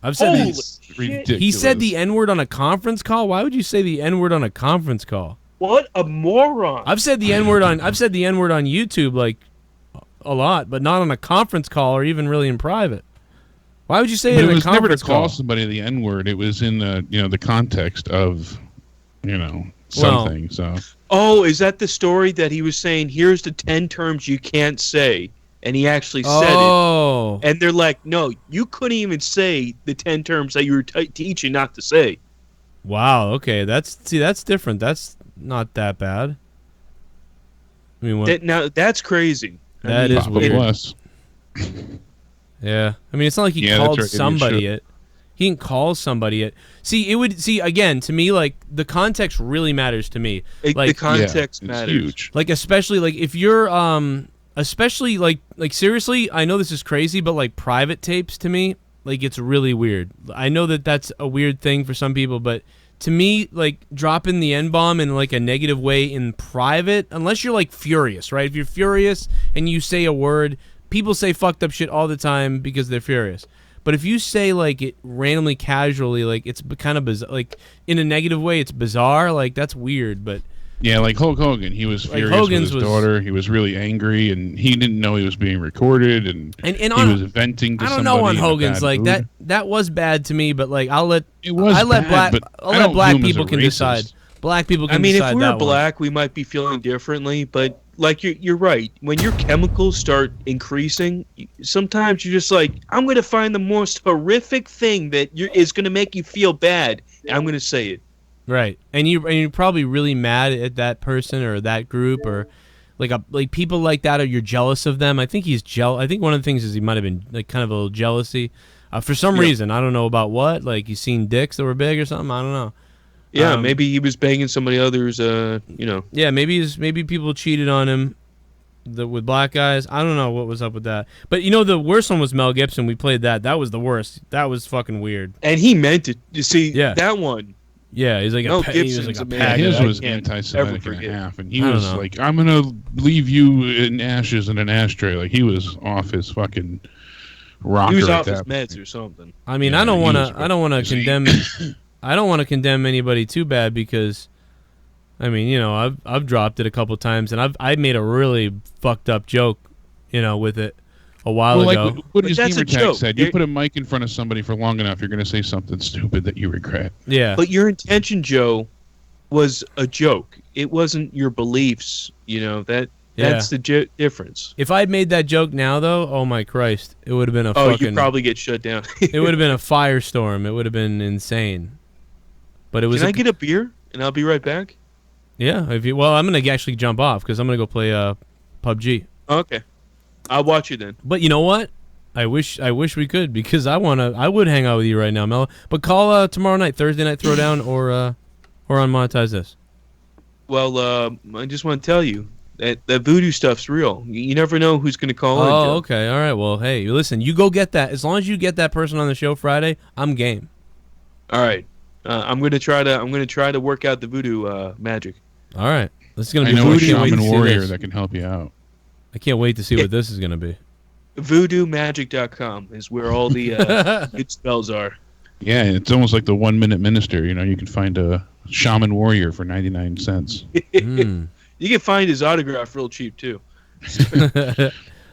I've said Holy ridiculous. He said the N-word on a conference call? Why would you say the N-word on a conference call? What a moron. I've said the N-word on YouTube like a lot, but not on a conference call or even really in private. Why would you say it But in it a was never to conference call call? somebody the N-word. It was in the the context of something. So Oh, is that the story that he was saying, here's the 10 terms you can't say? And he actually said it. And they're like, no, you couldn't even say the 10 terms that you were teaching not to say. Wow, okay. That's different. That's not that bad. I mean, Now, that's crazy. That is weird. Bless. Yeah. I mean, it's not like he Yeah, called that's right. somebody it. He didn't call somebody it. Again, to me, like, the context really matters to me. Like, the context matters. Huge. Like, especially, like, if you're, especially, like, seriously, I know this is crazy, but, like, private tapes to me, like, it's really weird. I know that that's a weird thing for some people, but to me, like, dropping the N-bomb in, like, a negative way in private, unless you're, like, furious, right? If you're furious and you say a word, people say fucked up shit all the time because they're furious. But if you say, like, it randomly, casually, like, it's kind of bizarre, like, in a negative way, it's bizarre, like, that's weird, but... Yeah, like Hulk Hogan. He was furious with his daughter. He was really angry, and he didn't know he was being recorded, and he was venting to somebody. I don't know on in a Hogan's, bad like, mood. that was bad to me, but, like, I'll let It was bad, but I'll I let don't black view him as people a can racist. decide. Black people can I mean, decide if we that were black, we might be feeling differently, but like you're right. When your chemicals start increasing, sometimes you're just like, I'm going to find the most horrific thing that is going to make you feel bad, and I'm going to say it. Right, and you're probably really mad at that person or that group or like people like that, or you're jealous of them. I think he's I think one of the things is he might have been like kind of a little jealousy for some reason. I don't know about what. Like he's seen dicks that were big or something. I don't know. Yeah, maybe he was banging somebody other's. Yeah, maybe people cheated on him. With black guys, I don't know what was up with that. But the worst one was Mel Gibson. We played that. That was the worst. That was fucking weird. And he meant it. You see, that one. Yeah, he's like Mel he was Gibson's like a a man. His I was can't anti-Semitic ever and a forget. half, and he I don't was know. like, "I'm gonna leave you in ashes in an ashtray." Like he was off his fucking rocker. He was at off his that meds or something. I mean, Yeah, I don't he want was to condemn. I don't want to condemn anybody too bad because, I mean, I've dropped it a couple times and I made a really fucked up joke, with it a while ago. Like what his that's a gamer tag joke. said, you put a mic in front of somebody for long enough, you're gonna say something stupid that you regret. Yeah, But your intention, Joe, was a joke. It wasn't your beliefs. That's the difference. If I'd made that joke now, though, oh my Christ, it would have been a Oh, fucking. you'd probably get shut down. It would have been a firestorm. It would have been insane. But it was. Can I get a beer and I'll be right back? Yeah. I'm gonna actually jump off because I'm gonna go play PUBG. Okay, I'll watch you then. But you know what? I wish we could, because I would hang out with you right now, Mello. But call tomorrow night, Thursday Night Throwdown, or unmonetize this. Well, I just want to tell you that voodoo stuff's real. You never know who's going to call in. Oh, okay, all right. Well, hey, listen, you go get that. As long as you get that person on the show Friday, I'm game. All right, I'm going to try to work out the voodoo magic. All right, this is going to I be know a voodoo. shaman warrior that can help you out. I can't wait to see what this is going to be. VoodooMagic.com is where all the good spells are. Yeah, it's almost like the 1 Minute Minister. You know, you can find a shaman warrior for 99 cents. Mm. You can find his autograph real cheap too. All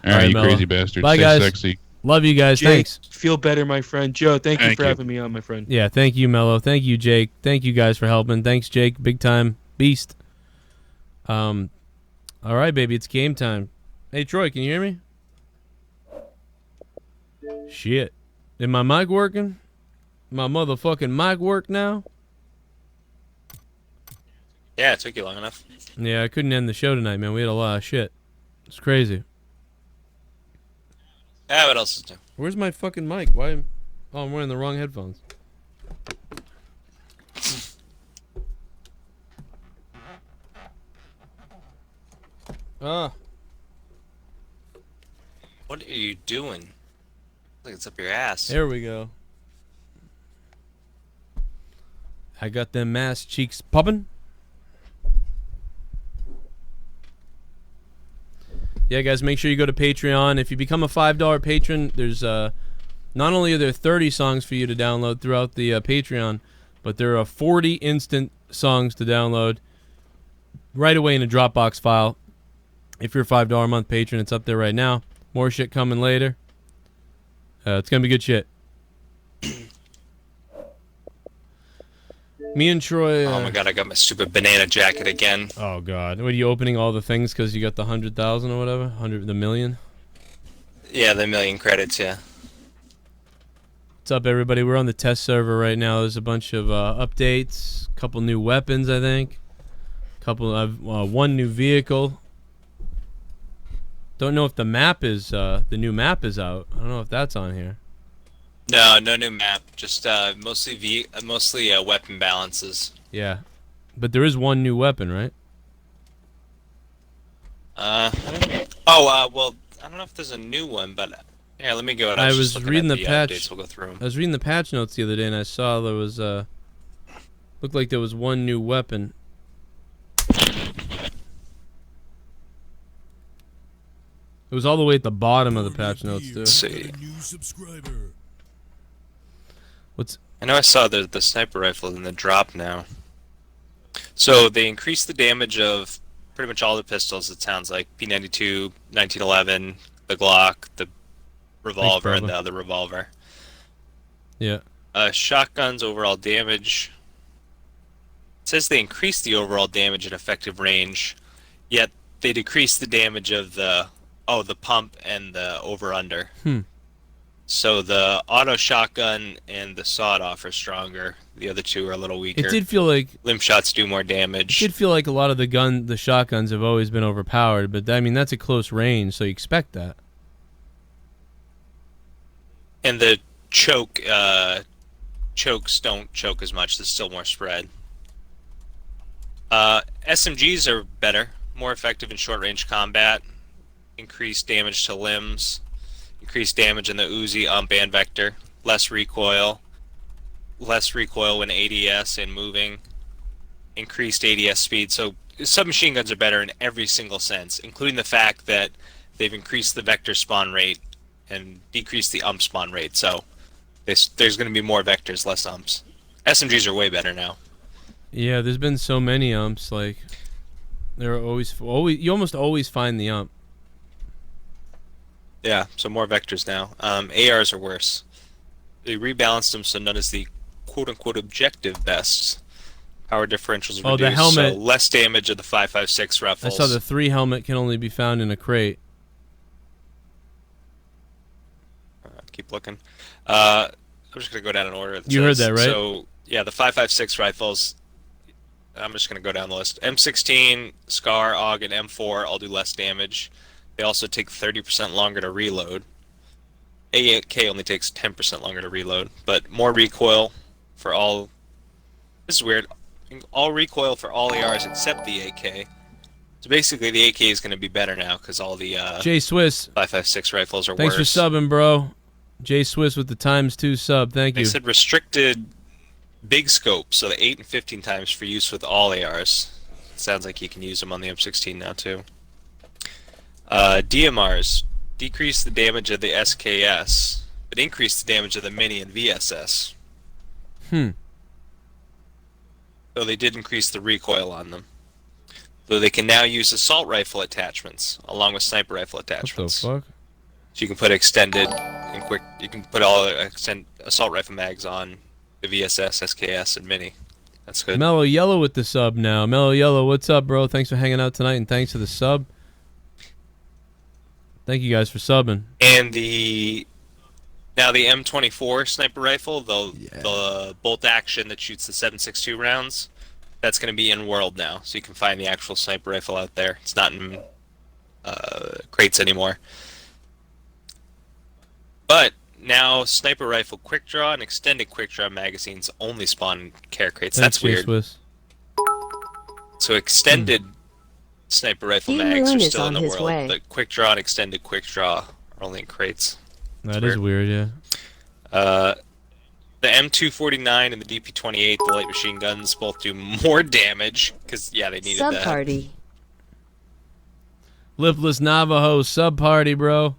right, you Mello. crazy bastard. Bye, Stay guys. sexy. Love you guys. Jake, Thanks. feel better, my friend. Joe, thank you Thank for you. having me on, my friend. Yeah, thank you, Mello. Thank you, Jake. Thank you guys for helping. Thanks, Jake. Big time beast. All right, baby, it's game time. Hey, Troy, can you hear me? Shit. Is my mic working? My motherfucking mic work now? Yeah, it took you long enough. Yeah, I couldn't end the show tonight, man. We had a lot of shit. It's crazy. Yeah, what else is new? Where's my fucking mic? Why? Oh, I'm wearing the wrong headphones. Ah. What are you doing? Like it's up your ass. There we go. I got them ass cheeks popping. Yeah, guys, make sure you go to Patreon. If you become a $5 patron, there's not only are there 30 songs for you to download throughout the Patreon, but there are 40 instant songs to download right away in a Dropbox file. If you're a $5 a month patron, it's up there right now. More shit coming later. It's going to be good shit. Me and Troy... Oh my god, I got my stupid banana jacket again. Oh god. What, are you opening all the things because you got the 100,000 or whatever? The million? Yeah, the million credits, yeah. What's up, everybody? We're on the test server right now. There's a bunch of updates. A couple new weapons, I think. One new vehicle. Don't know if the map is... the new map is out. I don't know if that's on here. No new map. Just mostly weapon balances. Yeah. But there is one new weapon, right? I don't know. Oh, well, I don't know if there's a new one, but yeah, let me go. I was reading the patch. Updates. We'll go through 'em. I was reading the patch notes the other day, and I saw there was looked like there was one new weapon. It was all the way at the bottom of the patch notes too. Let's see. What's? I know I saw the sniper rifle in the drop now. So they increased the damage of pretty much all the pistols. It sounds like P92, 1911, the Glock, the revolver, and the other revolver. Yeah. Shotguns overall damage. It says they increased the overall damage and effective range, yet they decreased the damage of the pump and the over-under. So the auto shotgun and the sawed-off are stronger. The other two are a little weaker. It did feel like limb shots do more damage. It did feel like a lot of the shotguns have always been overpowered, but I mean that's a close range, so you expect that. And the chokes don't choke as much. There's still more spread. SMGs are better, more effective in short-range combat. Increased damage to limbs. Increased damage in the Uzi, and Vector. Less recoil when ADS and moving. Increased ADS speed. So submachine guns are better in every single sense, including the fact that they've increased the Vector spawn rate and decreased the spawn rate. So there's going to be more Vectors, less umps. SMGs are way better now. Yeah, there's been so many umps. Like there are always you almost always find the ump. Yeah, so more Vectors now. ARs are worse. They rebalanced them so none is the quote-unquote objective best. Power differentials are reduced, the helmet. so less damage of the 5.56 rifles. I saw the 3 helmet can only be found in a crate. Keep looking. I'm just going to go down in order. You heard that, right? So, yeah, the 5.56 rifles, I'm just going to go down the list. M16, SCAR, AUG, and M4 all do less damage. They also take 30% longer to reload. AK only takes 10% longer to reload, but more recoil for all. This is weird. All recoil for all ARs except the AK. So basically, the AK is going to be better now because all the Jay Swiss 5.56 rifles are Thanks worse. for subbing, bro. Jay Swiss with the ×2 sub. Thank you. They said restricted big scope, so the 8 and 15 times for use with all ARs. It sounds like you can use them on the M16 now too. DMRs decrease the damage of the SKS, but increase the damage of the Mini and VSS. So they did increase the recoil on them. So they can now use assault rifle attachments along with sniper rifle attachments. What the fuck? So you can put extended and quick. You can put all assault rifle mags on the VSS, SKS, and Mini. That's good. Mellow Yellow with the sub now. Mellow Yellow, what's up, bro? Thanks for hanging out tonight, and thanks for the sub. Thank you guys for subbing. And the M24 sniper rifle, the bolt action that shoots the 7.62 rounds, that's going to be in world now, so you can find the actual sniper rifle out there. It's not in crates anymore. But now sniper rifle quick draw and extended quick draw magazines only spawn in care crates. That's weird. Swiss. So extended sniper rifle mags are still in the world, but quick draw and extended quick draw are only in crates. That is weird, yeah. The M249 and the DP28, the light machine guns, both do more damage because they needed that. Sub party. Lipless Navajo sub party, bro.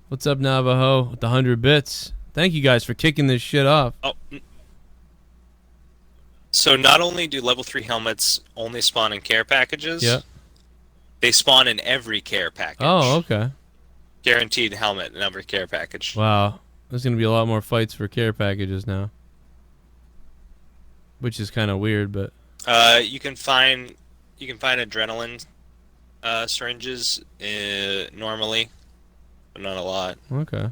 What's up, Navajo? With the 100 bits. Thank you guys for kicking this shit off. Oh. So not only do level 3 helmets only spawn in care packages, they spawn in every care package. Oh, okay. Guaranteed helmet in every care package. Wow. There's going to be a lot more fights for care packages now. Which is kind of weird, but... You can find adrenaline syringes normally, but not a lot. Okay.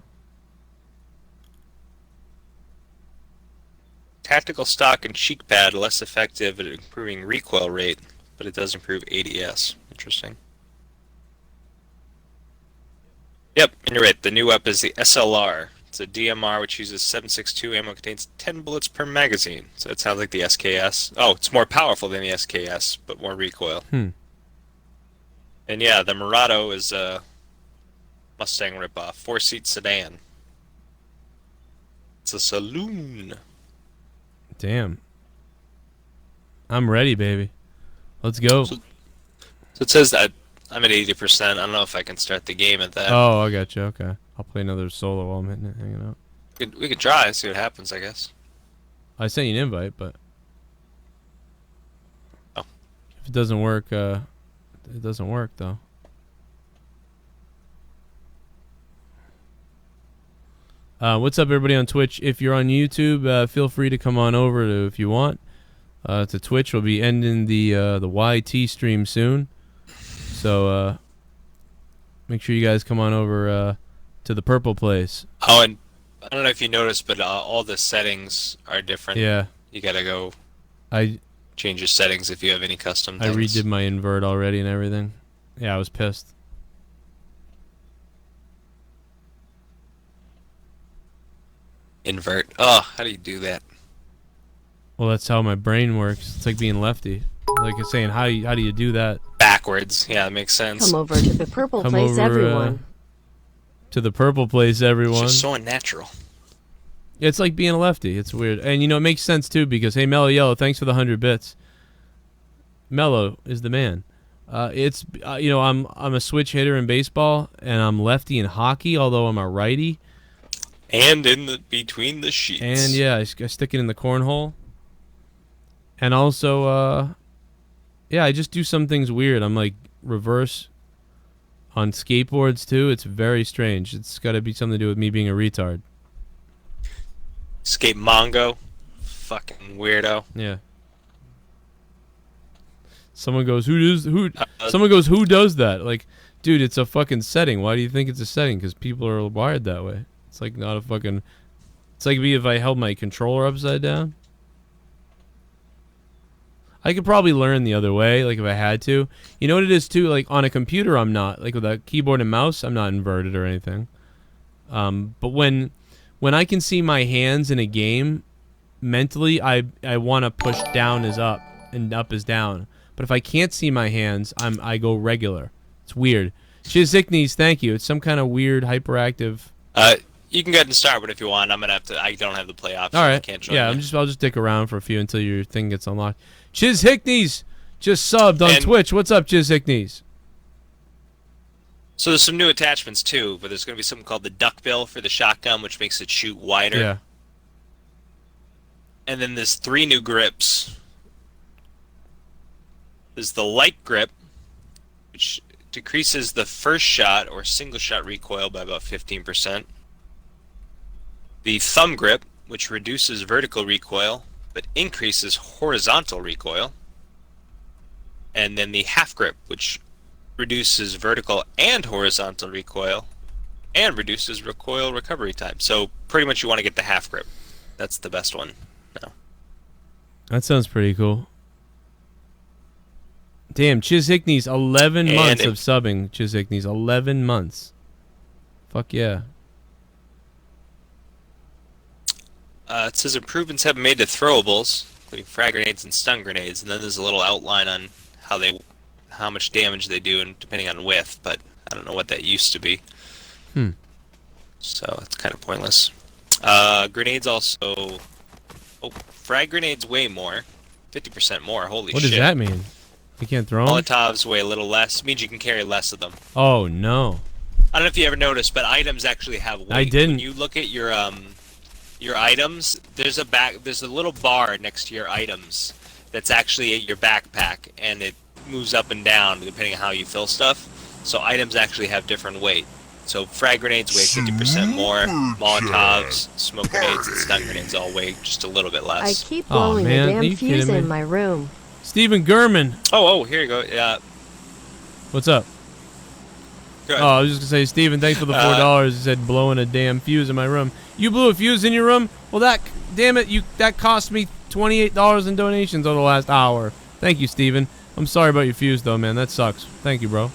Tactical stock and cheek pad less effective at improving recoil rate, but it does improve ADS. Interesting. Yep, and you're right. The new weapon is the SLR. It's a DMR which uses 7.62 ammo, contains 10 bullets per magazine. So it sounds like the SKS. Oh, it's more powerful than the SKS, but more recoil. And yeah, the Murado is a Mustang ripoff, 4-seat sedan. It's a saloon. Damn. I'm ready, baby. Let's go. So it says that I'm at 80%. I don't know if I can start the game at that. Oh, I got you. Okay. I'll play another solo while I'm hanging out. We could try and see what happens, I guess. I sent you an invite, but... Oh. If it doesn't work, it doesn't work, though. What's up, everybody on Twitch? If you're on YouTube, feel free to come on over to, if you want, to Twitch. We'll be ending the YT stream soon. So, make sure you guys come on over to the purple place. Oh, and I don't know if you noticed, but all the settings are different. Yeah. You gotta go change your settings if you have any custom things. I redid my invert already and everything. Yeah, I was pissed. Invert. Oh, how do you do that? Well, that's how my brain works. It's like being lefty. Like it's saying, how do you do that? Backwards. Yeah, that makes sense. Come over to the purple place, everyone. To the purple place, everyone. It's just so unnatural. It's like being a lefty. It's weird. And, you know, it makes sense, too, because, hey, Mellow Yellow, thanks for the 100 bits. Mellow is the man. You know, I'm a switch hitter in baseball, and I'm lefty in hockey, although I'm a righty. And between the sheets. And, yeah, I stick it in the cornhole. And also, yeah, I just do some things weird. I'm, like, reverse on skateboards, too. It's very strange. It's got to be something to do with me being a retard. Skate Mongo. Fucking weirdo. Yeah. Someone goes, someone goes, who does that? Like, dude, it's a fucking setting. Why do you think it's a setting? Because people are wired that way. It's like not a fucking... It's like me if I held my controller upside down. I could probably learn the other way, like if I had to. You know what it is, too? Like, on a computer, I'm not. Like, with a keyboard and mouse, I'm not inverted or anything. But when I can see my hands in a game, mentally I want to push down is up and up is down. But if I can't see my hands, I go regular. It's weird. Shiziknes, thank you. It's some kind of weird hyperactive. You can go ahead and start, but if you want, I'm gonna have to. I don't have the play option. All right. I can't join Yeah, you. I'll just dick around for a few until your thing gets unlocked. Shiziknes just subbed on Twitch. What's up, Shiziknes? So there's some new attachments too, but there's gonna be something called the duckbill for the shotgun, which makes it shoot wider. Yeah. And then there's 3 new grips. There's the light grip, which decreases the first shot or single shot recoil by about 15%. The thumb grip, which reduces vertical recoil but increases horizontal recoil. And then the half grip, which reduces vertical and horizontal recoil and reduces recoil recovery time. So pretty much you want to get the half grip. That's the best one. No. That sounds pretty cool. Damn, Chiziknes, 11 months of subbing. Chiziknes, 11 months. Fuck yeah. It says improvements have been made to throwables, including frag grenades and stun grenades, and then there's a little outline on how much damage they do, and depending on width. But I don't know what that used to be. So it's kind of pointless. Grenades also. Oh, frag grenades weigh more, 50% more. Holy shit! What does that mean? You can't throw them? Molotovs weigh a little less. It means you can carry less of them. Oh no! I don't know if you ever noticed, but items actually have weight. I didn't. When you look at your items, there's a little bar next to your items that's actually at your backpack, and it moves up and down depending on how you fill stuff. So items actually have different weight. So frag grenades weigh 50% more. Molotovs, smoke grenades, and stun grenades all weigh just a little bit I less. keep blowing a damn fuse in my room. Stephen Gurman. Oh, here you go. Yeah. What's up? Good. Oh, I was just gonna say, Steven, thanks for the $4. He said blowing a damn fuse in my room. You blew a fuse in your room? Well, that cost me $28 in donations over the last hour. Thank you, Steven. I'm sorry about your fuse though, man. That sucks. Thank you, bro.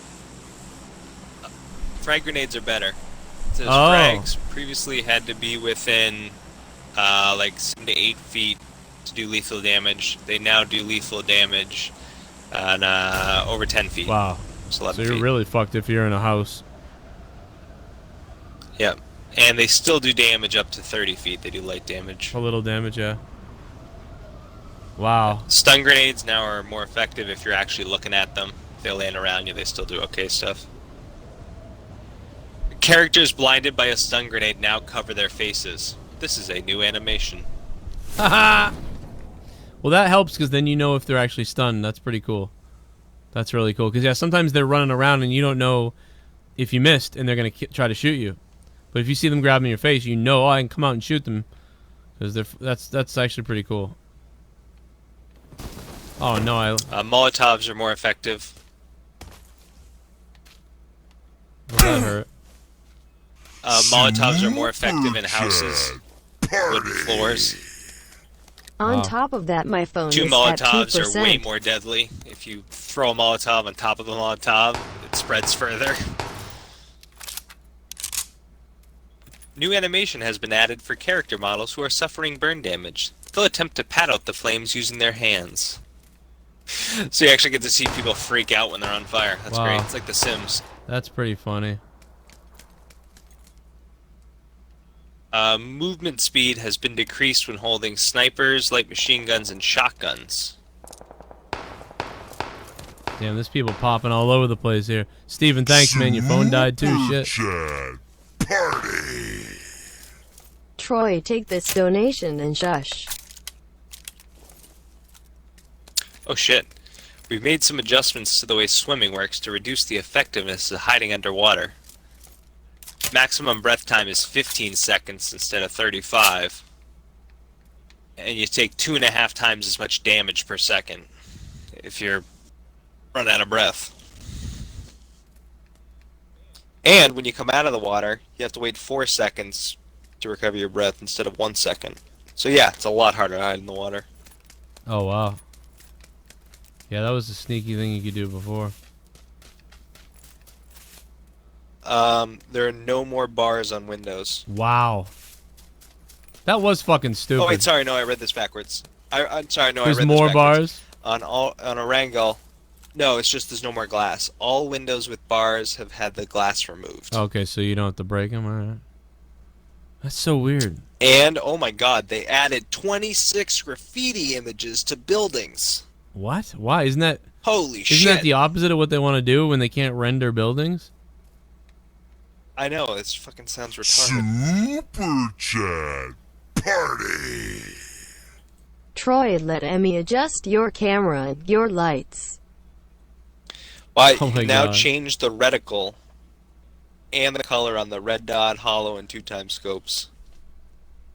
Frag grenades are better. It says Oh. frags previously had to be within like 7 to 8 feet to do lethal damage. They now do lethal damage on over 10 feet. Wow. It's So 11 you're feet. really fucked if you're in a house. Yep. And they still do damage up to 30 feet. They do light damage. A little damage, yeah. Wow. Stun grenades now are more effective if you're actually looking at them. If they land around you, they still do okay stuff. Characters blinded by a stun grenade now cover their faces. This is a new animation. Haha. Well, that helps because then you know if they're actually stunned. That's pretty cool. That's really cool because yeah, sometimes they're running around and you don't know if you missed and they're gonna try to shoot you. But if you see them grabbing your face, you know, oh, I can come out and shoot them because that's actually pretty cool. Oh no, Molotovs are more effective. that hurt. Molotovs are more effective in houses, wooden floors. On top of that, my phone 2 is at Molotovs 2%. are way more deadly. If you throw a Molotov on top of the Molotov, it spreads further. New animation has been added for character models who are suffering burn damage. They'll attempt to pat out the flames using their hands. So you actually get to see people freak out when they're on fire. That's Wow. great. It's like The Sims. That's pretty funny. Movement speed has been decreased when holding snipers, light machine guns, and shotguns. Damn, there's people popping all over the place here. Steven, thanks, man. Your phone died too. Shit. Troy, take this donation and shush. Oh shit. We've made some adjustments to the way swimming works to reduce the effectiveness of hiding underwater. Maximum breath time is 15 seconds instead of 35. And you take 2.5 times as much damage per second if you're run out of breath. And when you come out of the water, you have to wait 4 seconds to recover your breath instead of 1 second. So yeah, it's a lot harder to hide in the water. Oh wow. Yeah, that was a sneaky thing you could do before. There are no more bars on Windows. Wow. That was fucking stupid. Oh wait, sorry, no, I read this backwards. I'm sorry, no, There's I read more this backwards. bars? On Erangel. No, it's just there's no more glass. All windows with bars have had the glass removed. Okay, so you don't have to break them? Alright. That's so weird. And, oh my god, they added 26 graffiti images to buildings. What? Why? Isn't that... Holy shit. Isn't that the opposite of what they want to do when they can't render buildings? I know, it fucking sounds retarded. Super Chat Party. Troy, let Emmy adjust your camera and your lights. Well, Oh you my can now God. change the reticle and the color on the red dot, hollow, and 2x scopes.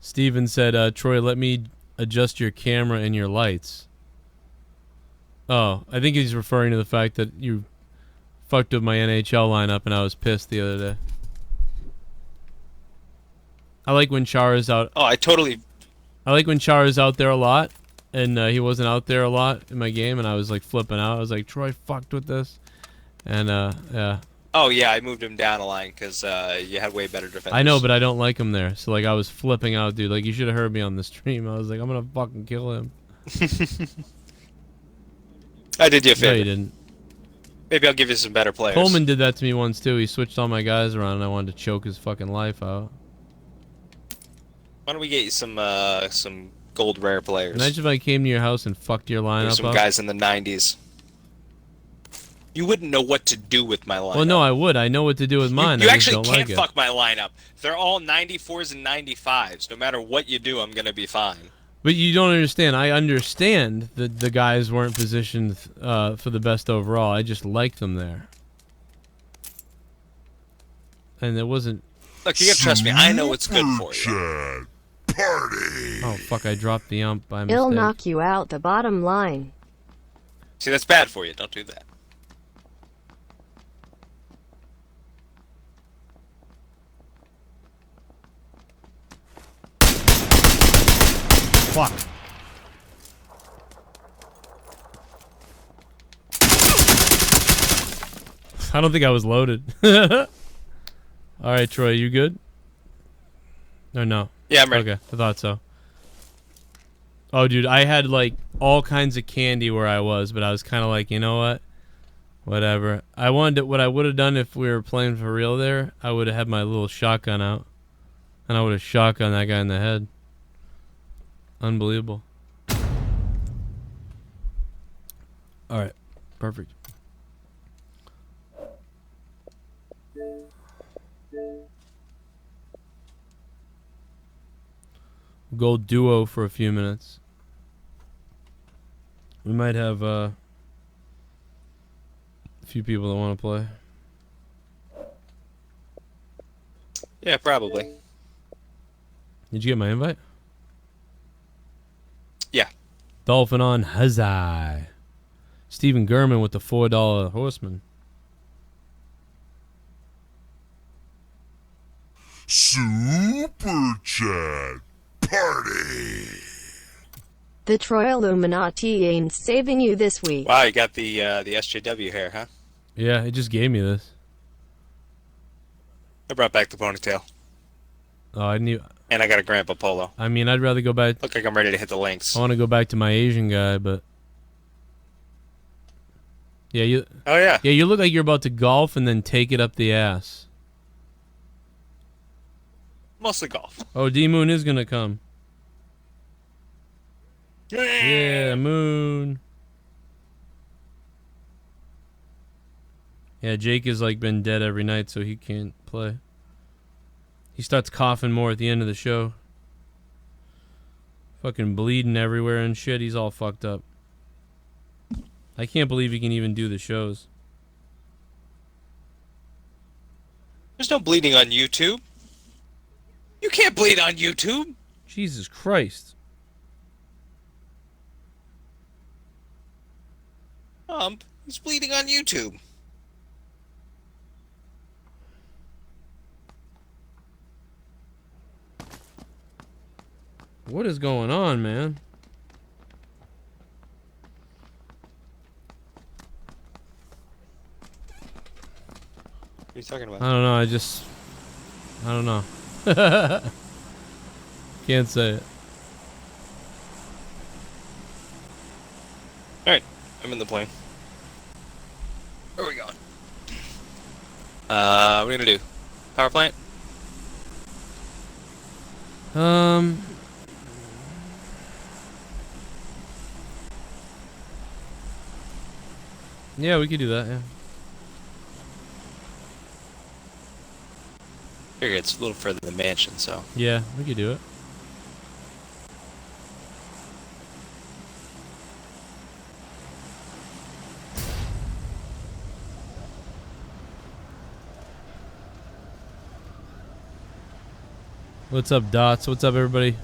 Steven said, Troy, let me adjust your camera and your lights. Oh, I think he's referring to the fact that you fucked up my NHL lineup and I was pissed the other day. I like when Chara's out. Oh, I like when Chara's out there a lot, and he wasn't out there a lot in my game, and I was like flipping out. I was like, Troy fucked with this, and yeah. Oh, yeah, I moved him down a line because you had way better defenders. I know, but I don't like him there. So like, I was flipping out, dude. Like, you should have heard me on the stream. I was like, I'm gonna fucking kill him. I did you a favor. No, you didn't. Maybe I'll give you some better players. Coleman did that to me once too. He switched all my guys around, and I wanted to choke his fucking life out. Why don't we get you some gold rare players? Imagine if I came to your house and fucked your lineup There's some up. guys in the 90s. You wouldn't know what to do with my lineup. Well, no, I would. I know what to do with mine. You I just actually don't can't like fuck my lineup. They're all 94s and 95s. No matter what you do, I'm gonna be fine. But you don't understand. I understand that the guys weren't positioned for the best overall. I just liked them there. And it wasn't... Look, you gotta trust me. I know what's good for you. Party. Oh, fuck, I dropped the ump by mistake. It'll knock you out, the bottom line. See, that's bad for you. Don't do that. Fuck. I don't think I was loaded. Alright, Troy, you good? Or no? Yeah, I'm ready. Okay, I thought so. Oh, dude, I had, like, all kinds of candy where I was, but I was kind of like, you know what? Whatever. I wanted to, what I would have done if we were playing for real there, I would have had my little shotgun out. And I would have shotgunned that guy in the head. Unbelievable. Alright, perfect. We'll go duo for a few minutes. We might have a few people that want to play. Yeah, probably. Did you get my invite? Yeah. Dolphin on Huzzai. Stephen Gurman with the $4 Horseman. Super Chat Party. The Troy Illuminati ain't saving you this week. Wow, you got the SJW hair, huh? Yeah, it just gave me this. I brought back the ponytail. Oh, I knew. And I got a grandpa polo. I mean, I'd rather go back. Look like I'm ready to hit the links. I want to go back to my Asian guy, but yeah, you. Oh yeah. Yeah, you look like you're about to golf and then take it up the ass. Mostly golf. Oh, D Moon is gonna come. Yeah, Moon. Yeah, Jake has like been dead every night, so he can't play. He starts coughing more at the end of the show. Fucking bleeding everywhere and shit. He's all fucked up. I can't believe he can even do the shows. There's no bleeding on YouTube. You can't bleed on YouTube. Jesus Christ. He's bleeding on YouTube. What is going on, man? What are you talking about? I don't know. I don't know. Can't say it. Alright, I'm in the plane. Where are we going? What are we gonna do? Power plant? Yeah, we could do that, yeah. Figure it's a little further than the mansion, so. Yeah, we could do it. What's up, Dots? What's up, everybody?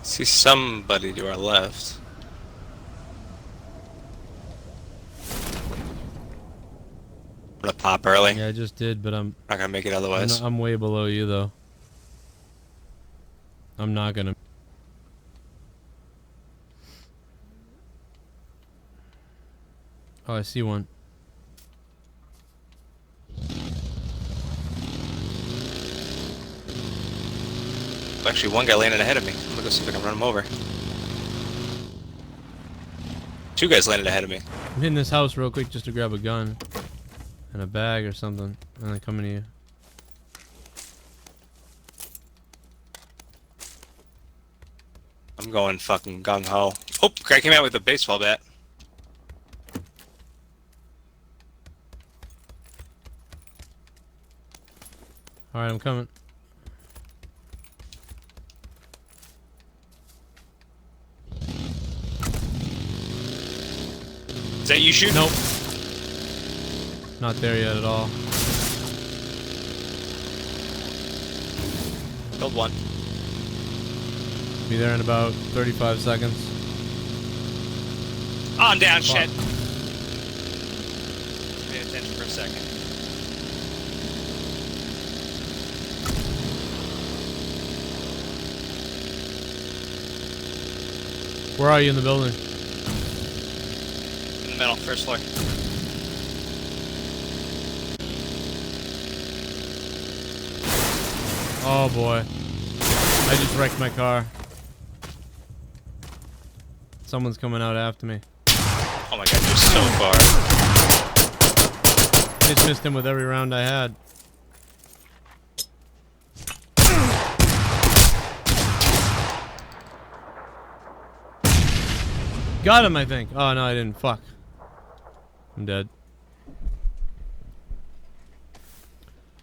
See somebody to our left. I'm gonna pop early. Yeah, I just did, but I'm not gonna make it otherwise. I'm way below you, though. I'm not gonna. Oh, I see one. Actually, one guy landed ahead of me. I'm gonna go see if I can run him over. Two guys landed ahead of me. I'm hitting this house real quick just to grab a gun and a bag or something, and then coming to you. I'm going fucking gung ho. Oh, guy came out with a baseball bat. All right, I'm coming. Is that you shooting? Nope. Not there yet at all. Killed one. Be there in about 35 seconds. Oh, I'm down, Fuck. shit. Pay attention for a second. Where are you in the building? In the middle, first floor. Oh boy. I just wrecked my car. Someone's coming out after me. Oh my god, you're so far. Just missed him with every round I had. Got him, I think. Oh no, I didn't. Fuck. I'm dead.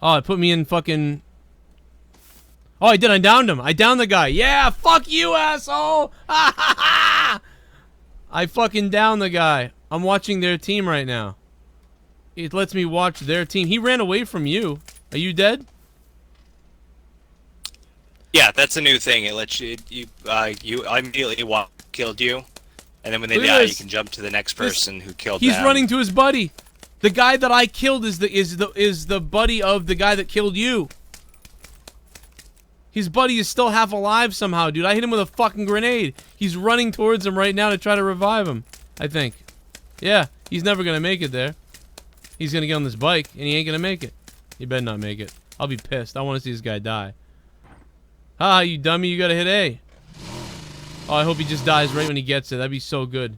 Oh, it put me in fucking... Oh, I did. I downed him. I downed the guy. Yeah, fuck you, asshole. I fucking downed the guy. I'm watching their team right now. It lets me watch their team. He ran away from you. Are you dead? Yeah, that's a new thing. It lets you you immediately killed you, and then when they Look at die, this. you can jump to the next person who killed He's them. running to his buddy. The guy that I killed is the buddy of the guy that killed you. His buddy is still half alive somehow, dude. I hit him with a fucking grenade. He's running towards him right now to try to revive him, I think. Yeah, he's never gonna make it there. He's gonna get on this bike, and he ain't gonna make it. He better not make it. I'll be pissed. I want to see this guy die. Ah, you dummy, you gotta hit A. Oh, I hope he just dies right when he gets it. That'd be so good.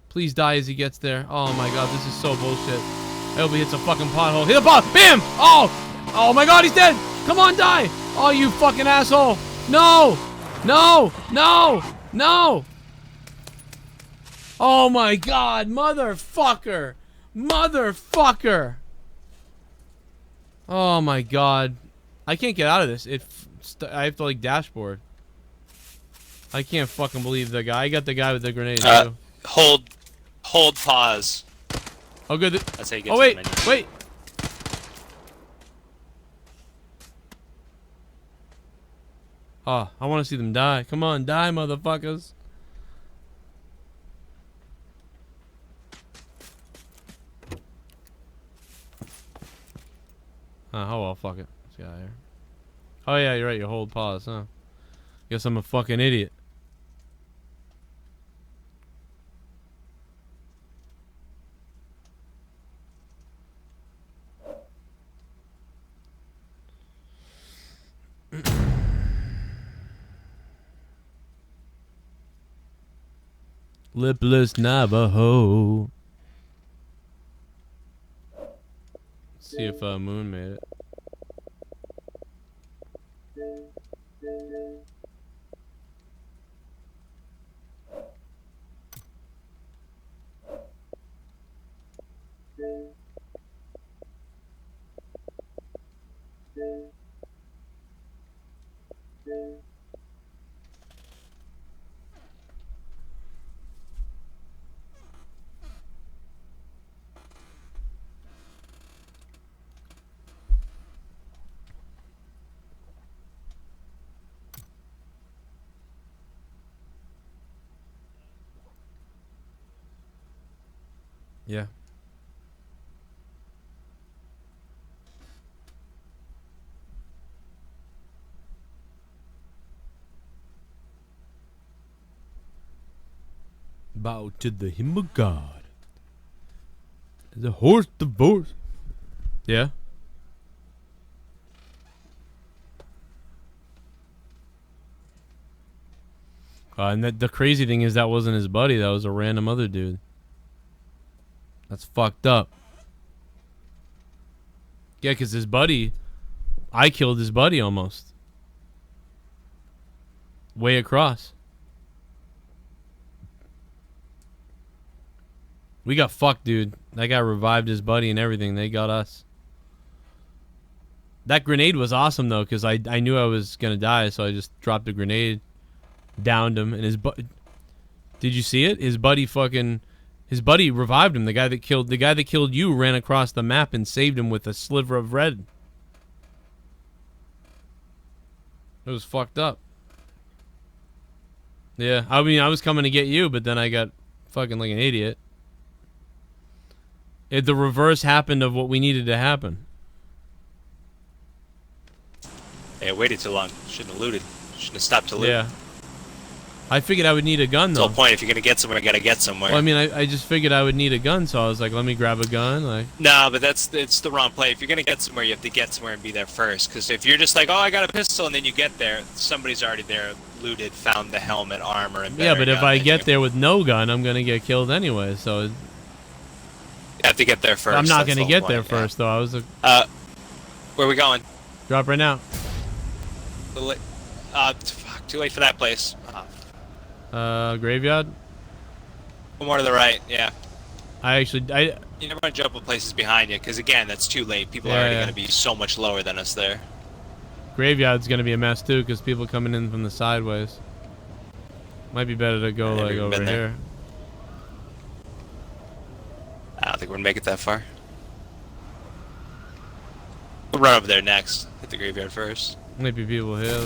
Please die as he gets there. Oh my god, this is so bullshit. I hope he hits a fucking pothole. Hit a pot! Bam! Oh! Oh my god, he's dead! Come on, die! Oh, you fucking asshole! No! No! No! No! Oh my god, motherfucker! Motherfucker! Oh my god. I can't get out of this. I have to, like, dashboard. I can't fucking believe the guy. I got the guy with the grenade, too. Hold pause. Oh, good. That's how you get Oh, to wait, the menu. wait. Oh, I want to see them die. Come on, die, motherfuckers. Oh well, fuck it. Let's get out of here. Oh yeah, you're right. You hold pause, huh? Guess I'm a fucking idiot. Lipless Navajo. Let's see if Moon made it. Yeah. Bow to the hymn of God. The horse divorce. Yeah. And the crazy thing is that wasn't his buddy. That was a random other dude. That's fucked up. Yeah, because his buddy, I killed his buddy almost. Way across. We got fucked, dude. That guy revived his buddy and everything. They got us. That grenade was awesome, though, because I knew I was going to die, so I just dropped a grenade, downed him, and his buddy... Did you see it? His buddy fucking... His buddy revived him. The guy that killed you ran across the map and saved him with a sliver of red. It was fucked up. Yeah, I mean, I was coming to get you, but then I got fucking like an idiot. The reverse happened of what we needed to happen. Hey, I waited too long. Shouldn't have looted. Shouldn't have stopped to loot. Yeah. I figured I would need a gun, though. That's the whole point. If you're going to get somewhere, you got to get somewhere. Well, I mean, I just figured I would need a gun, so I was like, let me grab a gun. Like, no, but it's the wrong play. If you're going to get somewhere, you have to get somewhere and be there first. Because if you're just like, oh, I got a pistol, and then you get there, somebody's already there, looted, found the helmet, armor, and yeah, but if I get there with no gun, I'm going to get killed anyway, so... You have to get there first. I'm not going to get there first, though. I was... Where are we going? Drop right now. Fuck, too late for that place. Graveyard? More to the right, yeah. You never want to jump with places behind you, because again, that's too late. People are already going to be so much lower than us there. Graveyard's going to be a mess, too, because people coming in from the sideways. Might be better to go, like, over here. I don't think we're going to make it that far. We'll run over there next. Hit the graveyard first. Might be people here.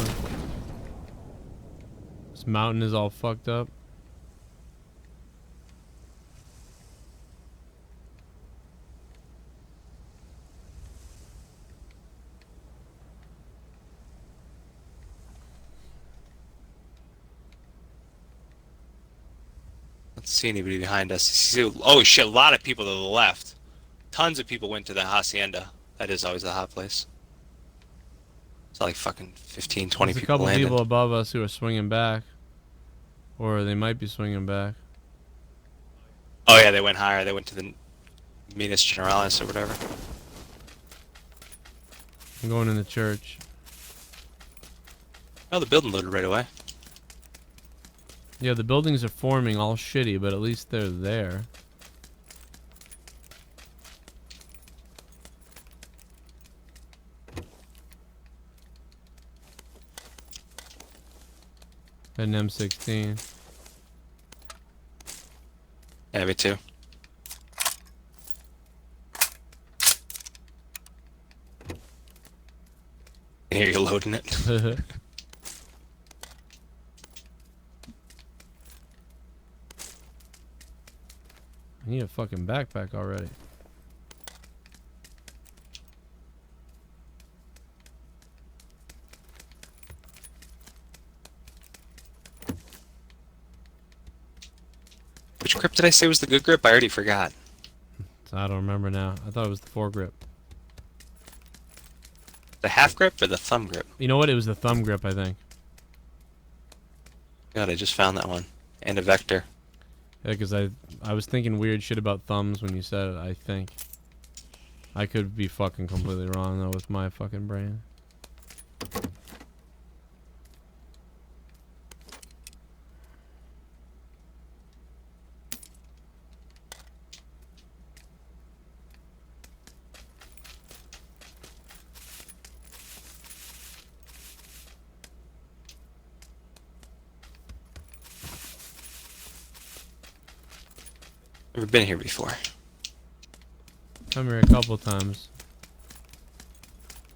This mountain is all fucked up. Let's see anybody behind us. Oh shit, a lot of people to the left. Tons of people went to the Hacienda. That is always the hot place. It's like fucking 15, 20 There's people a couple landed. people above us who are swinging back. Or they might be swinging back. Oh yeah, they went higher. They went to the Minas Generalis or whatever. I'm going in the church. Oh, the building looted right away. Yeah, the buildings are forming all shitty, but at least they're there. An M16. Yeah, me too. I hear you loading it. I need a fucking backpack already. grip did I say was the good grip? I already forgot. I don't remember now. I thought it was the foregrip. The half grip or the thumb grip? You know what? It was the thumb grip, I think. God, I just found that one. And a vector. Yeah, because I was thinking weird shit about thumbs when you said it, I think. I could be fucking completely wrong, though, with my fucking brain. Never been here before. Come here a couple times.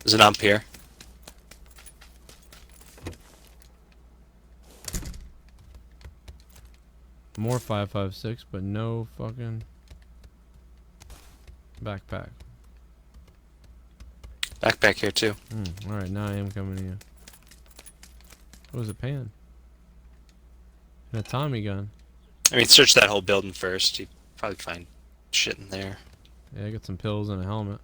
Is it on pier? More 5.56, but no fucking backpack. Backpack here too. Alright, now I am coming to you. What was it paying? And a Tommy gun. I mean, search that whole building first. You probably find shit in there. Yeah, I got some pills and a helmet.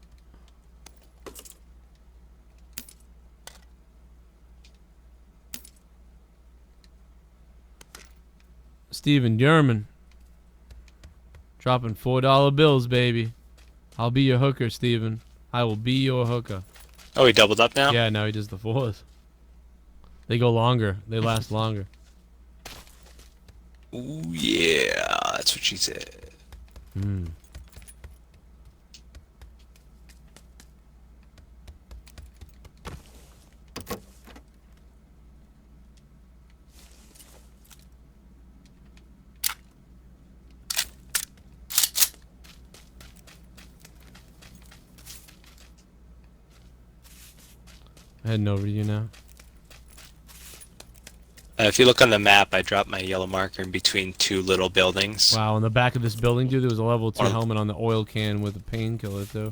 Steven German. Dropping $4 bills, baby. I'll be your hooker, Steven. I will be your hooker. Oh, he doubled up now? Yeah, now he does the 4s. They go longer. They last longer. Ooh, yeah. That's what she said. Heading over to you now. If you look on the map, I dropped my yellow marker in between two little buildings. Wow, on the back of this building, dude, there was a level 2 helmet on the oil can with a painkiller, too.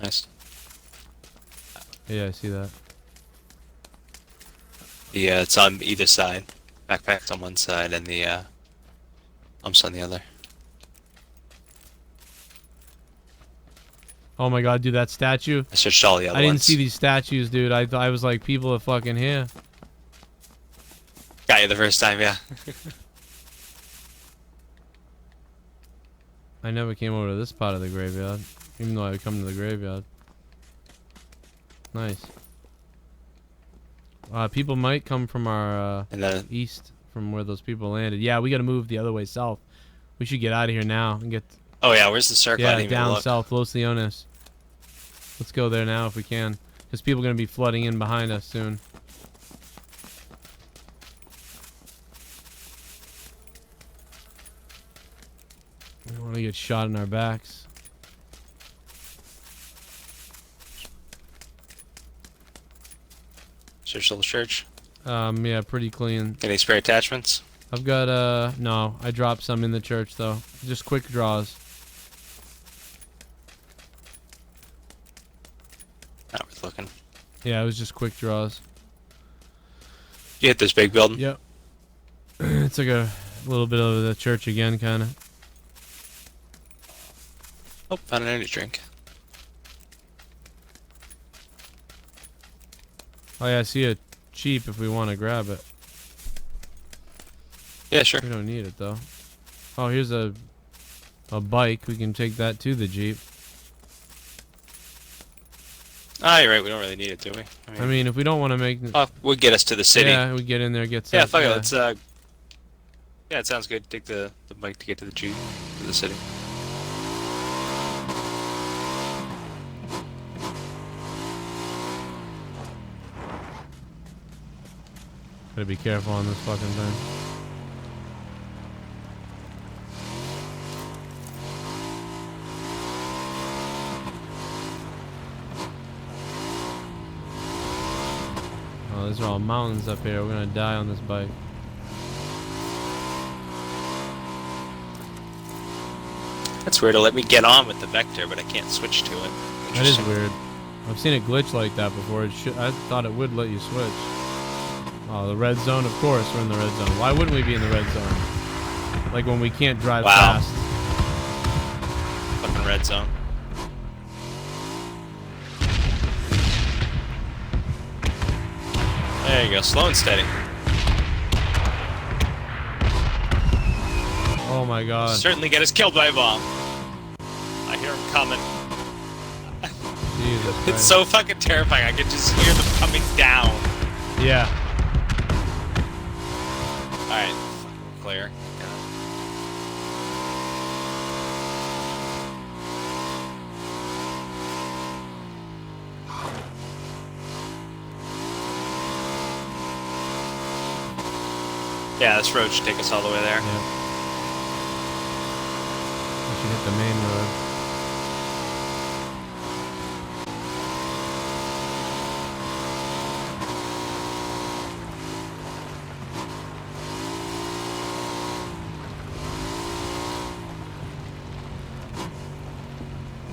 Nice. Yeah, I see that. Yeah, it's on either side. Backpack's on one side and the umps on the other. Oh my god, dude, that statue. I searched all the other I didn't ones. see these statues, dude. I was like, people are fucking here. Got you the first time, yeah. I never came over to this part of the graveyard, even though I would come to the graveyard. Nice. People might come from our east, from where those people landed. Yeah, we gotta move the other way south. We should get out of here now and get... Oh yeah, where's the circle? I Yeah, didn't even down look. south, Los Leones. Let's go there now if we can, because people are gonna be flooding in behind us soon. We don't want to get shot in our backs. Search the church. Yeah, pretty clean. Any spare attachments? I've got no, I dropped some in the church though. Just quick draws. Not worth looking. Yeah, it was just quick draws. You hit this big building? Yep. It's like a little bit of the church again, kind of. Oh, found an energy drink. Oh yeah, I see a Jeep if we want to grab it. Yeah, sure. We don't need it though. Oh, here's a bike. We can take that to the Jeep. Ah, you're right. We don't really need it, do we? I mean, if we don't want to make... would get us to the city. Yeah, we get in there, get Yeah, set. fuck it. Let's, yeah, it sounds good. Take the bike to get to the Jeep, to the city. Gotta be careful on this fucking thing. Oh, these are all mountains up here. We're gonna die on this bike. That's weird. It'll let me get on with the vector, but I can't switch to it. That is weird. I've seen it glitch like that before. I thought it would let you switch. Oh, the red zone? Of course we're in the red zone. Why wouldn't we be in the red zone? Like when we can't drive Wow. fast. Fucking red zone. There you go, slow and steady. Oh my god. Certainly get us killed by a bomb. I hear him coming. Jesus It's Christ. so fucking terrifying. I can just hear them coming down. Yeah. Alright, clear. Yeah, this road should take us all the way there. Yeah. We should hit the main road.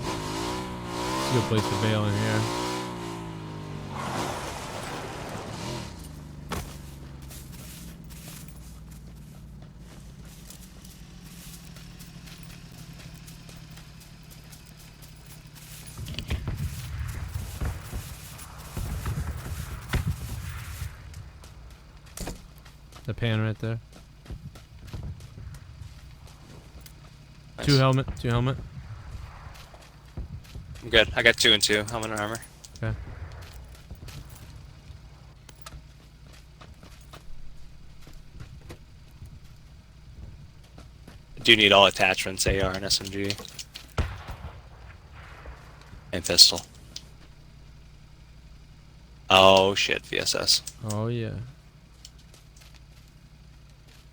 It's a good place to bail in here. The pan right there. Nice. Two helmet. I'm good. I got 2 and 2. Helmet and armor. Okay. I do need all attachments, AR and SMG. And pistol. Oh shit, VSS. Oh yeah.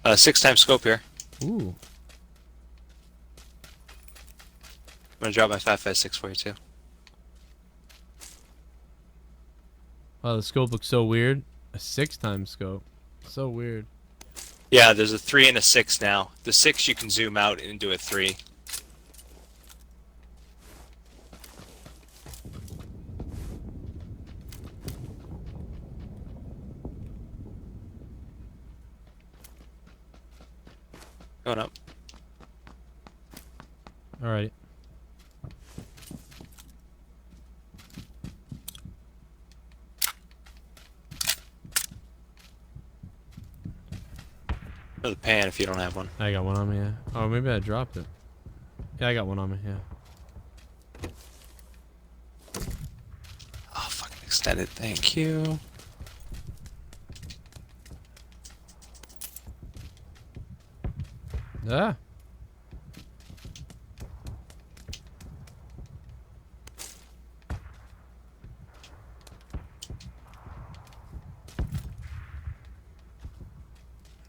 6x scope here. Ooh. I'm gonna drop my 5.56 for you too. Wow, the scope looks so weird. A 6x scope. So weird. Yeah, there's a 3 and a 6 now. The 6 you can zoom out into a 3. Going up. Alright. Or the pan if you don't have one. I got one on me, yeah. Oh, maybe I dropped it. Yeah, I got one on me, yeah. Oh, fucking extended. Thank you. Ah.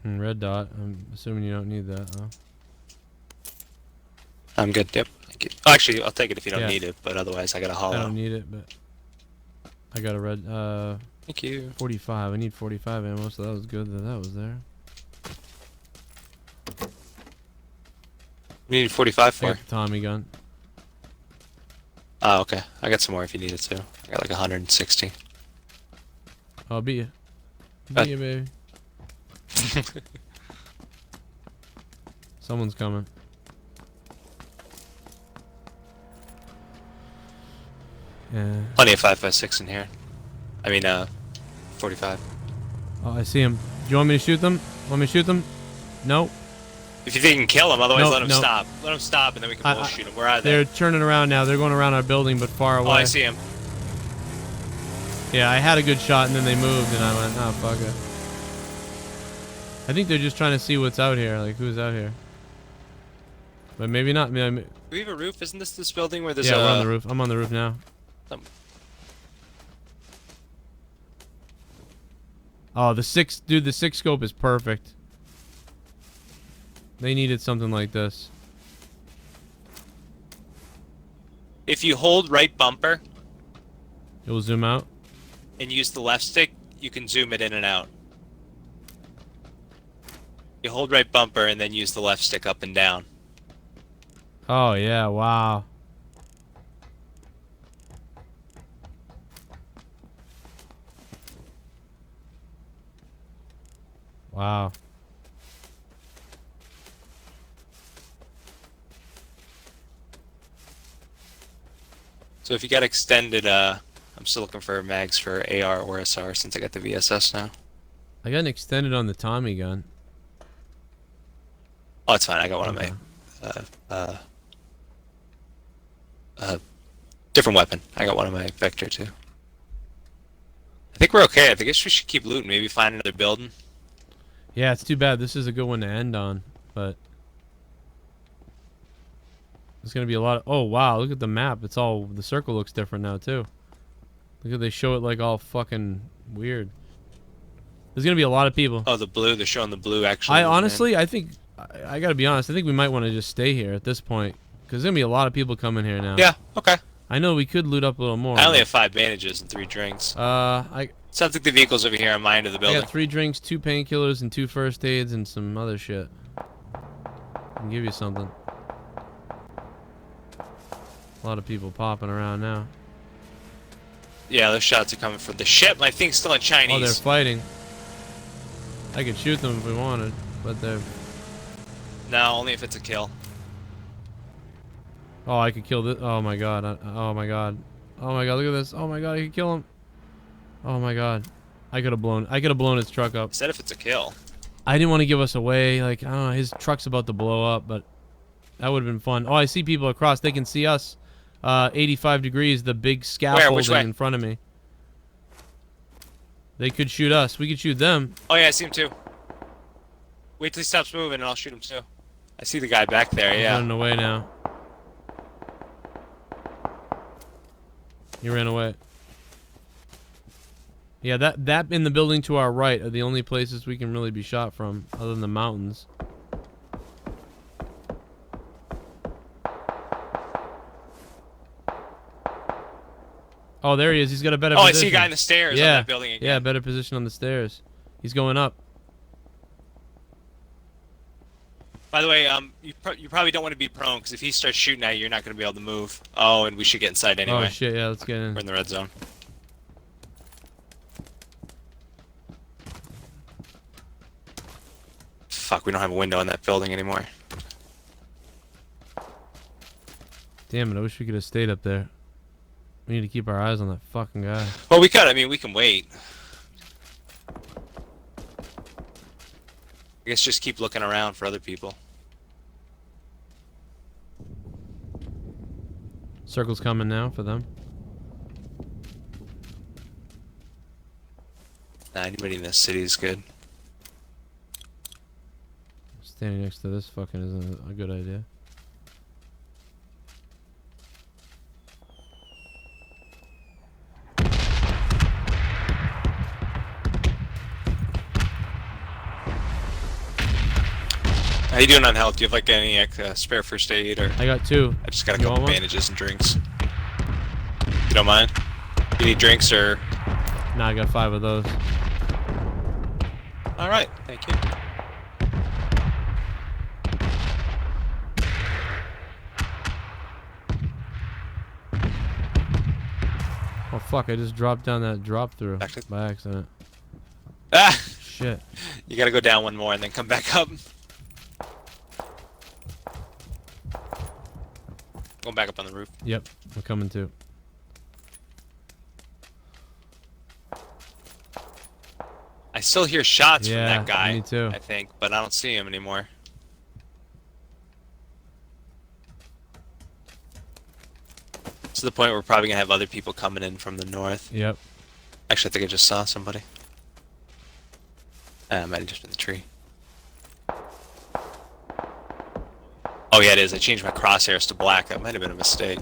Red dot. I'm assuming you don't need that, huh? I'm good. Yep. Thank you. Oh, actually, I'll take it if you don't Yeah. need it, but otherwise I got a hollow. I don't need it, but I got a red. Thank you. 45. I need 45 ammo, so that was good that that was there. You need 45 I for? got the Tommy gun. Oh, okay. I got some more if you need it too. I got like 160. I'll beat you. But- Beat you, baby. Someone's coming. Yeah. Plenty of 5.56 in here. I mean, 45. Oh, I see him. Do you want me to shoot them? Want me to shoot them? No. If you think you can kill him, otherwise Nope, let him nope. stop. Let him stop, and then we can bullshoot him. Where are they? They're turning around now. They're going around our building, but far away. Oh, I see him. Yeah, I had a good shot, and then they moved, and I went, oh, fuck it. I think they're just trying to see what's out here, like who's out here. But maybe not. Do we have a roof? Isn't this building where there's yeah, we're on the roof. I'm on the roof now. Oh, the 6, dude, the 6 scope is perfect. They needed something like this. If you hold right bumper It will zoom out. and use the left stick, you can zoom it in and out. You hold right bumper and then use the left stick up and down. Oh, yeah, wow. Wow. So if you got extended, I'm still looking for mags for AR or SR since I got the VSS now. I got an extended on the Tommy gun. Oh, it's fine. I got one of my different weapon. I got one of my Vector too. I think we're okay. I think we should keep looting. Maybe find another building. Yeah, it's too bad. This is a good one to end on, but there's gonna be a lot of. Oh wow! Look at the map. It's all the circle looks different now too. Look at they show it like all fucking weird. There's gonna be a lot of people. Oh, the blue. They're showing the blue actually. I honestly, I think I gotta be honest. I think we might want to just stay here at this point because there's gonna be a lot of people coming here now. Yeah. Okay. I know we could loot up a little more. I only have 5 bandages and 3 drinks. Sounds like the vehicle's over here on my end of the building. I got 3 drinks, 2 painkillers, and 2 first aids, and some other shit. I can give you something. A lot of people popping around now. Yeah, those shots are coming from the ship. My thing's still in Chinese. Oh, they're fighting. I could shoot them if we wanted, but they're... No, only if it's a kill. Oh, I could kill this. Oh my god. Oh my god. Oh my god, look at this. Oh my god, I could kill him. Oh my god. I could have blown his truck up. Said if it's a kill. I didn't want to give us away. Like, I don't know, his truck's about to blow up, but that would have been fun. Oh, I see people across. They can see us. 85 degrees, the big scaffolding in front of me. They could shoot us. We could shoot them. Oh yeah, I see him too. Wait till he stops moving and I'll shoot him too. I see the guy back there, yeah. He's running away now. He ran away. Yeah, that in the building to our right are the only places we can really be shot from, other than the mountains. Oh, there he is. He's got a better position. I see a guy in the stairs on that building again. Yeah, better position on the stairs. He's going up. By the way, you probably don't want to be prone, because if he starts shooting at you, you're not going to be able to move. Oh, and we should get inside anyway. Oh, shit, yeah, let's get in. We're in the red zone. Fuck, we don't have a window in that building anymore. Damn it, I wish we could have stayed up there. We need to keep our eyes on that fucking guy. Well, we could. I mean, we can wait. I guess just keep looking around for other people. Circle's coming now for them. Nah, anybody in this city is good. Standing next to this fucking isn't a good idea. How you doing on health? Do you have like any spare first aid or? I got 2. I just got a couple bandages and drinks. You don't mind? You need drinks or? Nah, I got 5 of those. All right, thank you. Oh fuck! I just dropped down that drop through by accident. Ah! Shit. You gotta go down one more and then come back up. Going back up on the roof. Yep, we're coming too. I still hear shots from Yeah, that guy. me too. I think, but I don't see him anymore. To the point where we're probably gonna have other people coming in from the north. Yep. Actually, I think I just saw somebody. It might have just been the tree. Oh yeah, it is. I changed my crosshairs to black. That might have been a mistake.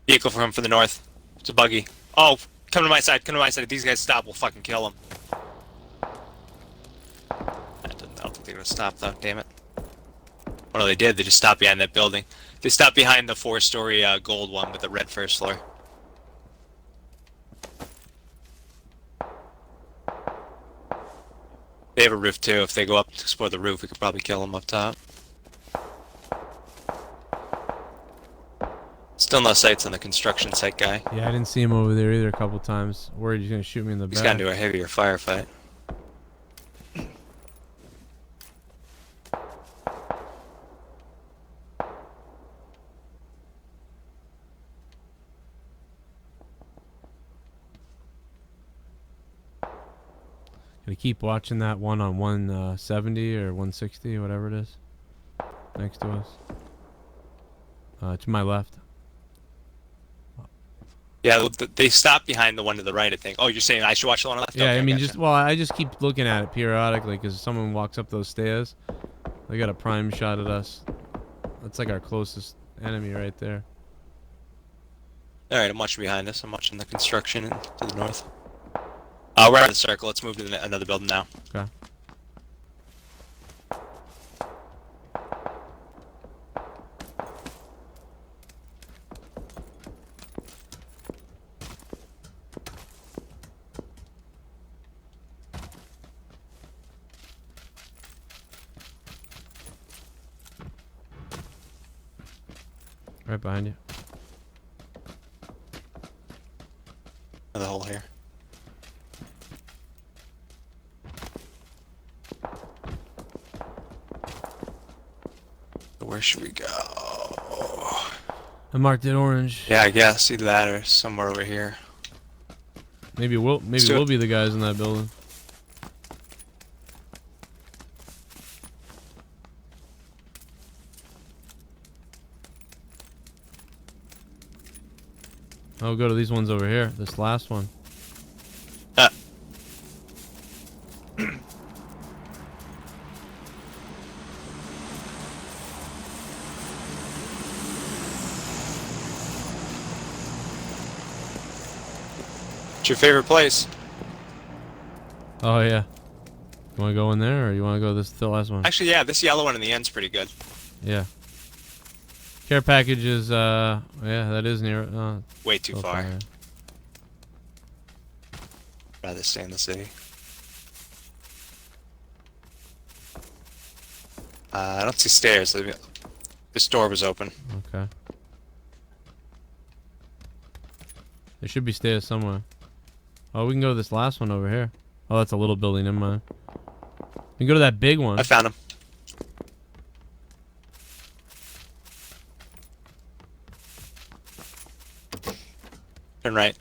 Vehicle from the north. It's a buggy. Oh, come to my side. Come to my side. If these guys stop, we'll fucking kill them. I don't think they're gonna stop though. Damn it. Oh no, they did. They just stopped behind that building. They stopped behind the 4-story gold one with the red first floor. They have a roof too. If they go up to explore the roof, we could probably kill them up top. Still no sights on the construction site guy. Yeah, I didn't see him over there either a couple times. Worried he's gonna shoot me in the back. He's got into a heavier firefight. We keep watching that one on 170 or 160, whatever it is, next to us. To my left. Yeah, they stopped behind the one to the right, I think. Oh, you're saying I should watch the one on the left? Yeah, Okay, I mean, gotcha. I just keep looking at it periodically because someone walks up those stairs. They got a prime shot at us. That's like our closest enemy right there. All right, I'm watching behind us. I'm watching the construction to the north. We're out of the circle. Let's move to another building now. Okay. Right behind you. Another hole here. Where should we go? I marked it orange. Yeah, I guess either that or somewhere over here. Maybe we'll be the guys in that building. I'll go to these ones over here. This last one. What's your favorite place? Oh yeah. You want to go in there, or you want to go the last one? Actually, yeah, this yellow one in the end's pretty good. Yeah. Care package is yeah, that is near. Way too far. Yeah. Rather stay in the city. I don't see stairs. This door was open. Okay. There should be stairs somewhere. Oh, we can go to this last one over here. Oh, that's a little building. Never mind. We can go to that big one. I found him. Turn right.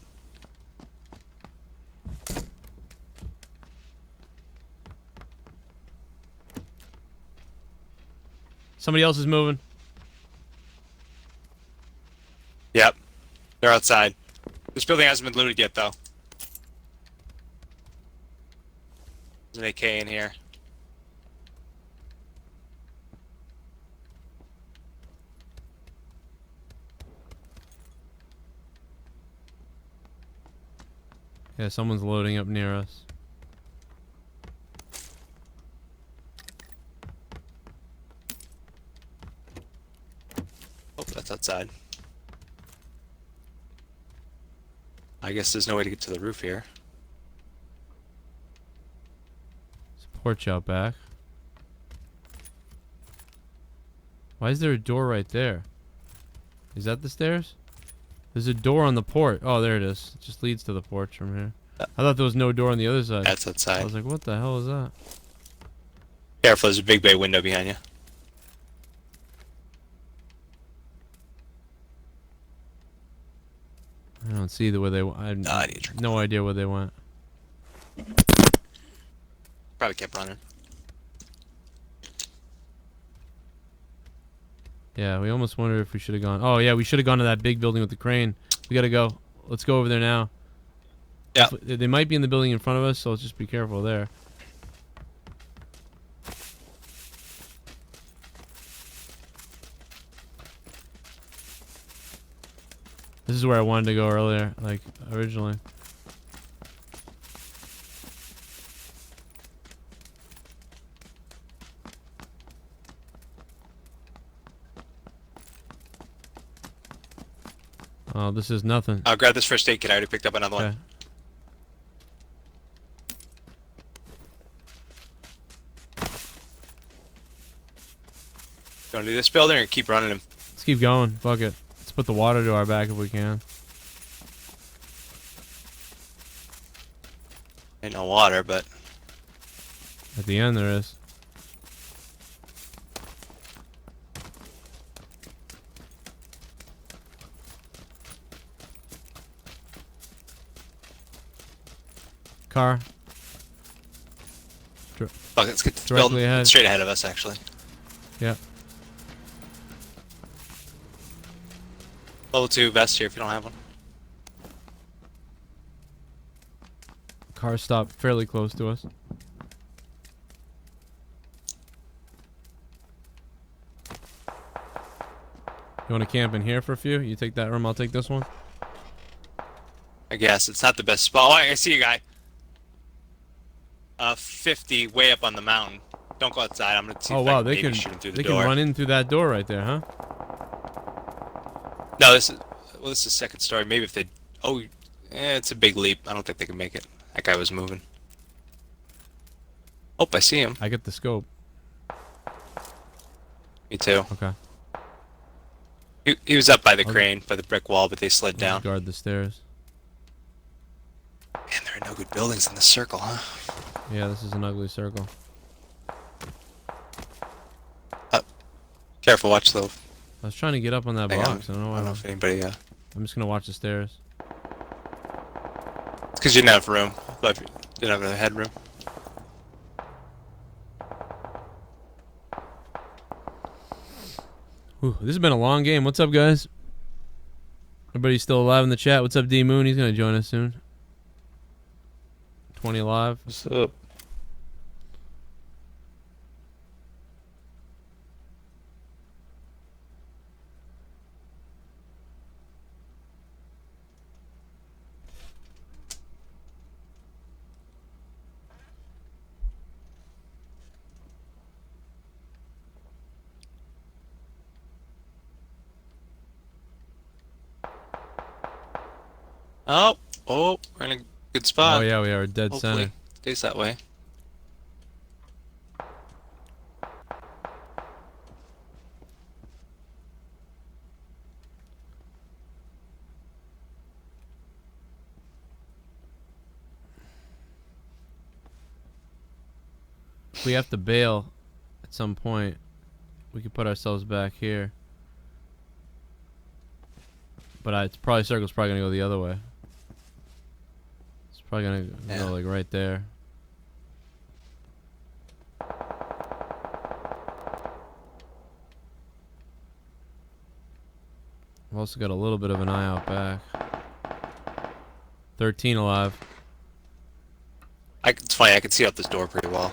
Somebody else is moving. Yep. They're outside. This building hasn't been looted yet, though. There's an AK in here. Yeah, someone's loading up near us. Oh, that's outside. I guess there's no way to get to the roof here. There's a porch out back. Why is there a door right there? Is that the stairs? There's a door on the porch. Oh, there it is. It just leads to the porch from here. I thought there was no door on the other side. That's outside. I was like, what the hell is that? Careful, there's a big bay window behind you. I don't see where they went. I have no idea where they went. Probably kept running. Yeah, we almost wondered if we should have gone. Oh, yeah, we should have gone to that big building with the crane. We got to go. Let's go over there now. Yeah. They might be in the building in front of us, so let's just be careful there. This is where I wanted to go earlier, like originally. Oh, this is nothing. I'll grab this first aid kit. I already picked up another one. You want to do this building or keep running him? Let's keep going. Fuck it. Let's put the water to our back if we can. Ain't no water, but... At the end there is. Car. Fuck, let's get this Directly building ahead. straight ahead of us, actually. Yeah. Level 2 vest here if you don't have one. Car stopped fairly close to us. You want to camp in here for a few? You take that room, I'll take this one. I guess it's not the best spot. Oh, I see a guy. 50 way up on the mountain. Don't go outside. I'm gonna see Oh if I wow, can they maybe can shoot him through the they door. can run in through that door right there, huh? No, this is second story. Maybe if they. Oh, it's a big leap. I don't think they can make it. That guy was moving. Oh, I see him. I get the scope. Me too. Okay. He was up by the crane, by the brick wall, but they slid down. Guard the stairs. Man, there are no good buildings in this circle, huh? Yeah, this is an ugly circle. Careful, watch the. I was trying to get up on that Hang on. box. I don't know why. I don't know if anybody. I'm just gonna watch the stairs. It's because you didn't have room. But you didn't have a headroom. Whew, this has been a long game. What's up, guys? Everybody still alive in the chat? What's up, D Moon? He's gonna join us soon. 20 alive. What's up? Oh, we're in a good spot. Oh yeah, we are dead Hopefully center. stays that way. If we have to bail at some point, we could put ourselves back here. But it's probably circle's probably gonna go the other way. It's probably gonna go like right there. I've also got a little bit of an eye out back. 13 alive. It's funny, I can see out this door pretty well.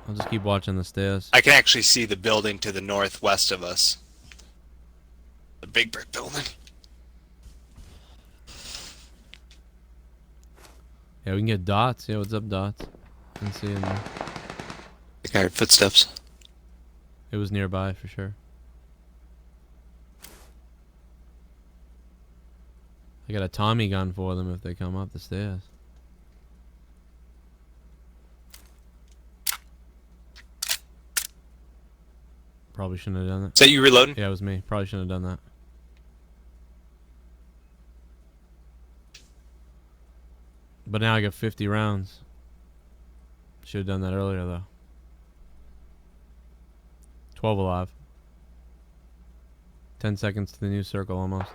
I'll just keep watching the stairs. I can actually see the building to the northwest of us. The big brick building. Yeah, we can get dots. Yeah, what's up, dots? I can see him there. I think I heard footsteps. It was nearby for sure. I got a Tommy gun for them if they come up the stairs. Probably shouldn't have done that. Is that you reloading? Yeah, it was me. Probably shouldn't have done that. But now I got 50 rounds. Should have done that earlier though. 12 alive. 10 seconds to the new circle almost.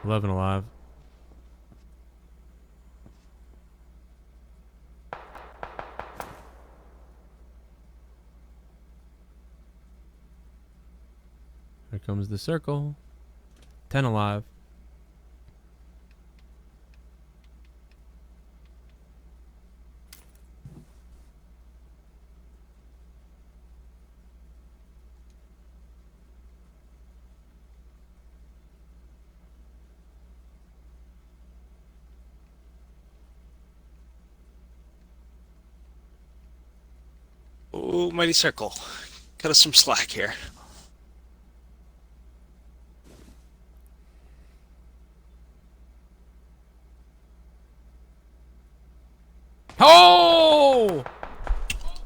11 alive. Here comes the circle. 10 alive. Oh, mighty circle. Cut us some slack here. Oh!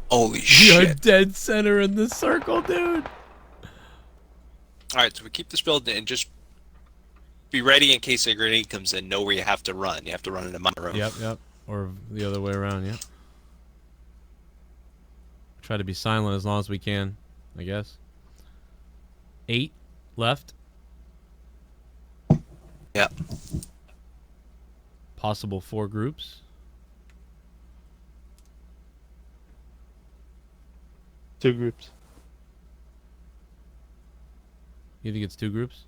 Holy You're shit. dead center in the circle, dude. Alright, so we keep this building and just be ready in case a grenade comes in. Know where you have to run. You have to run into my room. Yep. Or the other way around, yep. Try to be silent as long as we can, I guess. 8 left. Yep. Possible 4 groups. 2 groups. You think it's 2 groups?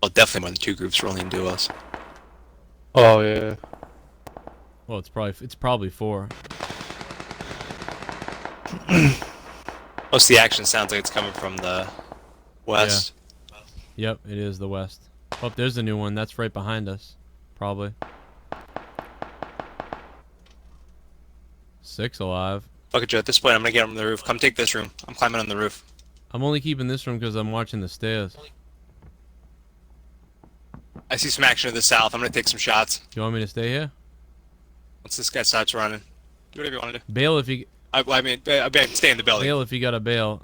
Well, definitely more than 2 groups rolling duos. Oh yeah. Well, it's probably 4. Most of the action sounds like it's coming from the west. Yeah. Yep, it is the west. Oh, there's the new one. That's right behind us. Probably. 6 alive. Fuck it, Joe. At this point, I'm gonna get on the roof. Come take this room. I'm climbing on the roof. I'm only keeping this room because I'm watching the stairs. I see some action to the south. I'm gonna take some shots. You want me to stay here? Once this guy starts running, do whatever you want to do. Bail if you... I mean, stay in the building. Bail if you got a bail.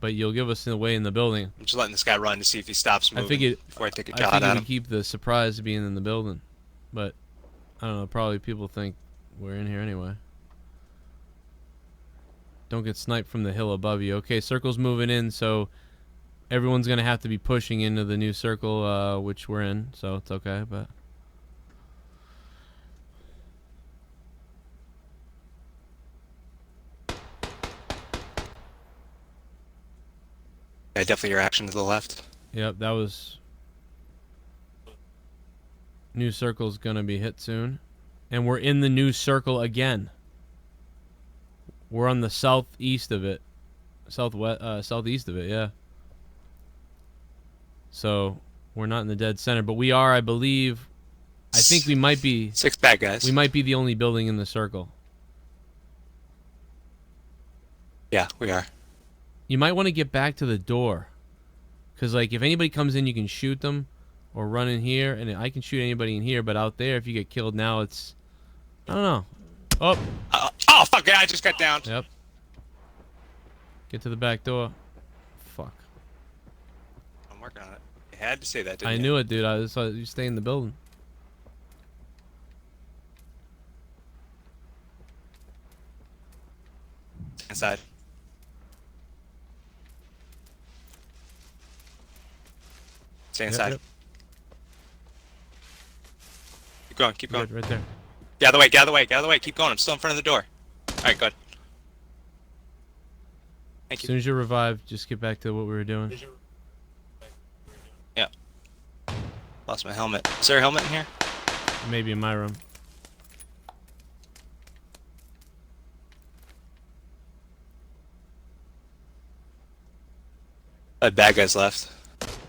But you'll give us away in the building. I'm just letting this guy run to see if he stops moving before I take a shot at him. Keep the surprise of being in the building. But, I don't know, probably people think we're in here anyway. Don't get sniped from the hill above you. Okay, circle's moving in, so everyone's going to have to be pushing into the new circle, which we're in, so it's okay, but... Yeah, definitely your action to the left. Yep, that was... New circle's gonna be hit soon. And we're in the new circle again. We're on the southeast of it. Southeast of it, yeah. So, we're not in the dead center, but we are, I believe... I think we might be... 6 bad guys. We might be the only building in the circle. Yeah, we are. You might want to get back to the door. Because, like, if anybody comes in, you can shoot them. Or run in here. And I can shoot anybody in here. But out there, if you get killed now, it's... I don't know. Oh! Oh, fuck! I just got down. Yep. Get to the back door. Fuck. I'm working on it. You had to say that, didn't I you? knew it, dude. I just thought you stay in the building. Inside. Stay inside. Yep. Keep going, keep going. Right there. Get out of the way, get out of the way, get out of the way. Keep going. I'm still in front of the door. Alright, good. Thank you. As soon as you're revived, just get back to what we were doing. Yeah. Lost my helmet. Is there a helmet in here? Maybe in my room. Bad guys left.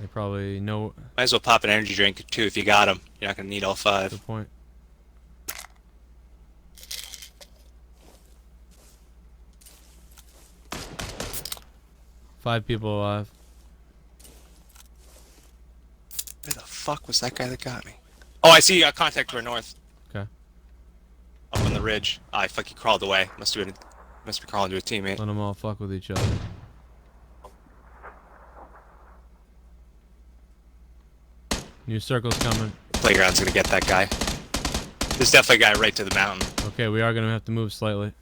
They probably know. Might as well pop an energy drink too if you got them. You're not gonna need all 5. Good point. Five people alive. Where the fuck was that guy that got me? Oh, I see contact to our north. Okay. Up on the ridge. Ah, fuck, he crawled away. Must be crawling to a teammate. Let them all fuck with each other. New circle's coming. Playground's gonna get that guy. There's definitely a guy right to the mountain. Okay, we are gonna have to move slightly.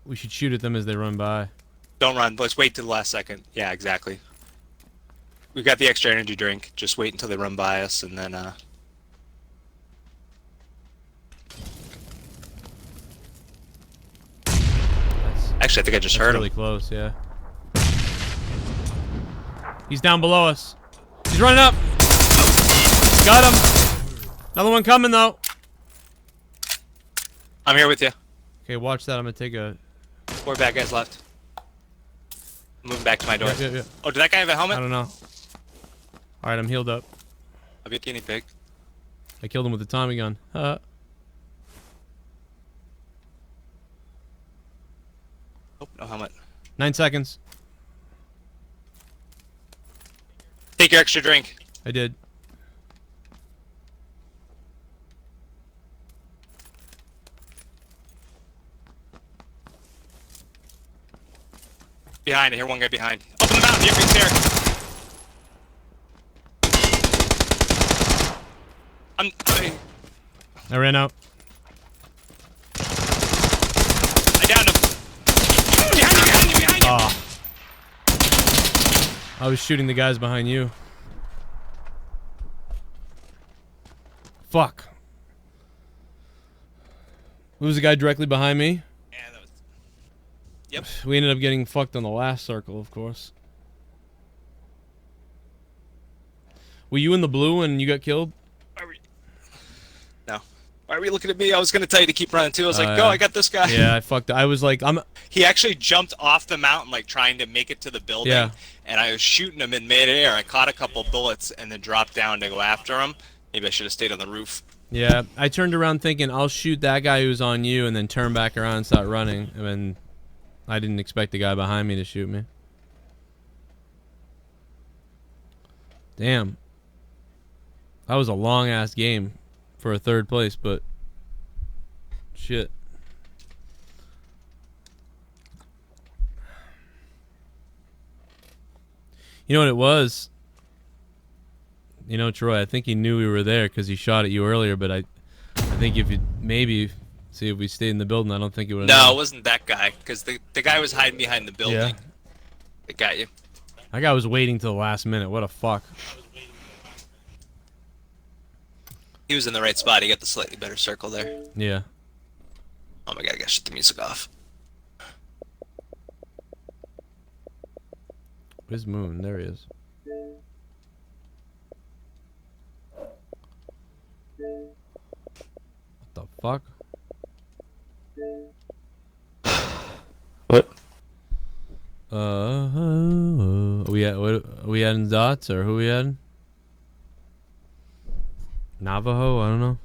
We should shoot at them as they run by. Don't run. Let's wait till the last second. Yeah, exactly. We've got the extra energy drink. Just wait until they run by us, and then, Actually, I think I just heard really him. Close, yeah. He's down below us. He's running up. Got him. Another one coming, though. I'm here with you. Okay, watch that. I'm gonna take a... 4 bad guys left. I'm moving back to my door. Yeah. Oh, did that guy have a helmet? I don't know. Alright, I'm healed up. I'll be a guinea pig. I killed him with the Tommy gun. Oh, no helmet. 9 seconds. Take your extra drink. I did. Behind. I hear one guy behind. Up on the mountain. Here, big stair. I ran out. I downed him. Behind you. Oh. I was shooting the guys behind you. Fuck. Who's the guy directly behind me? Yeah, Yep. We ended up getting fucked on the last circle, of course. Were you in the blue when you got killed? No. Why are we looking at me? I was going to tell you to keep running too. I was like, go, I got this guy. Yeah, I fucked. I was like, He actually jumped off the mountain, like trying to make it to the building. Yeah. And I was shooting him in midair. I caught a couple bullets and then dropped down to go after him. Maybe I should have stayed on the roof. Yeah, I turned around thinking I'll shoot that guy who's on you, and then turn back around and start running. And then I didn't expect the guy behind me to shoot me. Damn. That was a long ass game for a third place, but shit. You know what it was? You know, Troy, I think he knew we were there because he shot at you earlier, but I think if you maybe see if we stayed in the building, I don't think it would have. No, it wasn't that guy, because the guy was hiding behind the building. Yeah. It got you. That guy was waiting till the last minute. What a fuck. He was in the right spot. He got the slightly better circle there. Yeah. Oh my god, I gotta shut the music off. Where's Moon? There he is. What the fuck? What? Are we adding dots or who we adding? Navajo? I don't know.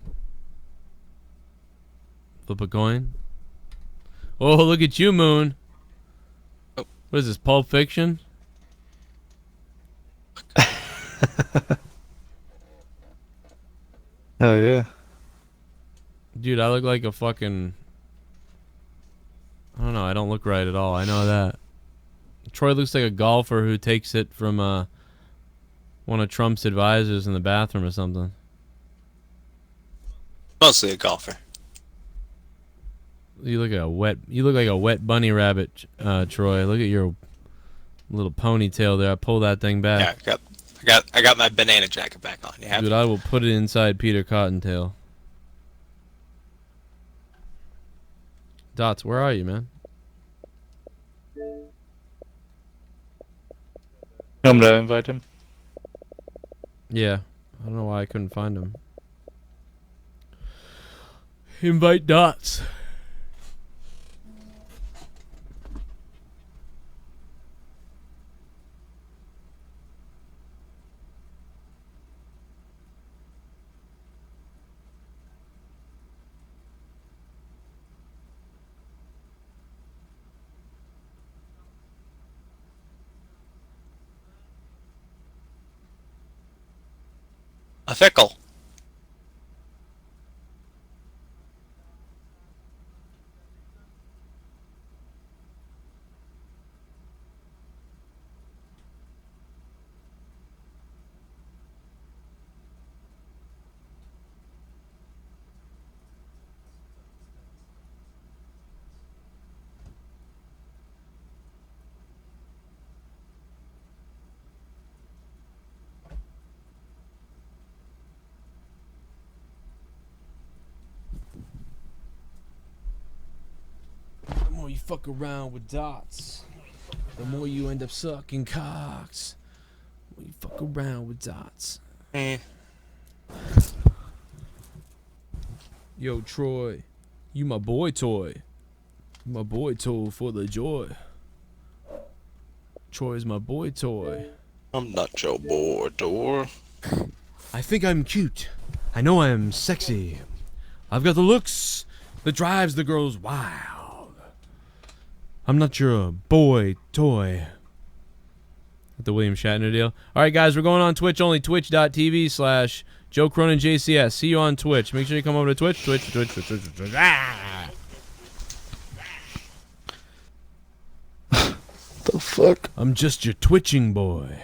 Flip a coin. Oh, look at you, Moon. Oh. What is this, Pulp Fiction? Oh yeah. Dude, I look like a fucking... I don't know, I don't look right at all. I know that. Troy looks like a golfer who takes it from one of Trump's advisors in the bathroom or something. Mostly a golfer. You look like a wet bunny rabbit, Troy. Look at your little ponytail there. I pull that thing back. Yeah, I got my banana jacket back on. You happy? Dude, I will put it inside Peter Cottontail. Dots, where are you, man? I'm gonna invite him. Yeah, I don't know why I couldn't find him. Invite Dots. A fickle. The more you fuck around with Dots, the more you end up sucking cocks. The more you fuck around with Dots. Yo, Troy, you my boy toy. You my boy toy for the joy. Troy's my boy toy. I'm not your boy toy. I think I'm cute. I know I'm sexy. I've got the looks that drives the girls wild. I'm not your boy toy. The William Shatner deal. All right, guys, we're going on Twitch only. Twitch.tv/Joe Cronin JCS. See you on Twitch. Make sure you come over to Twitch. Twitch. Ah! The fuck? I'm just your twitching boy.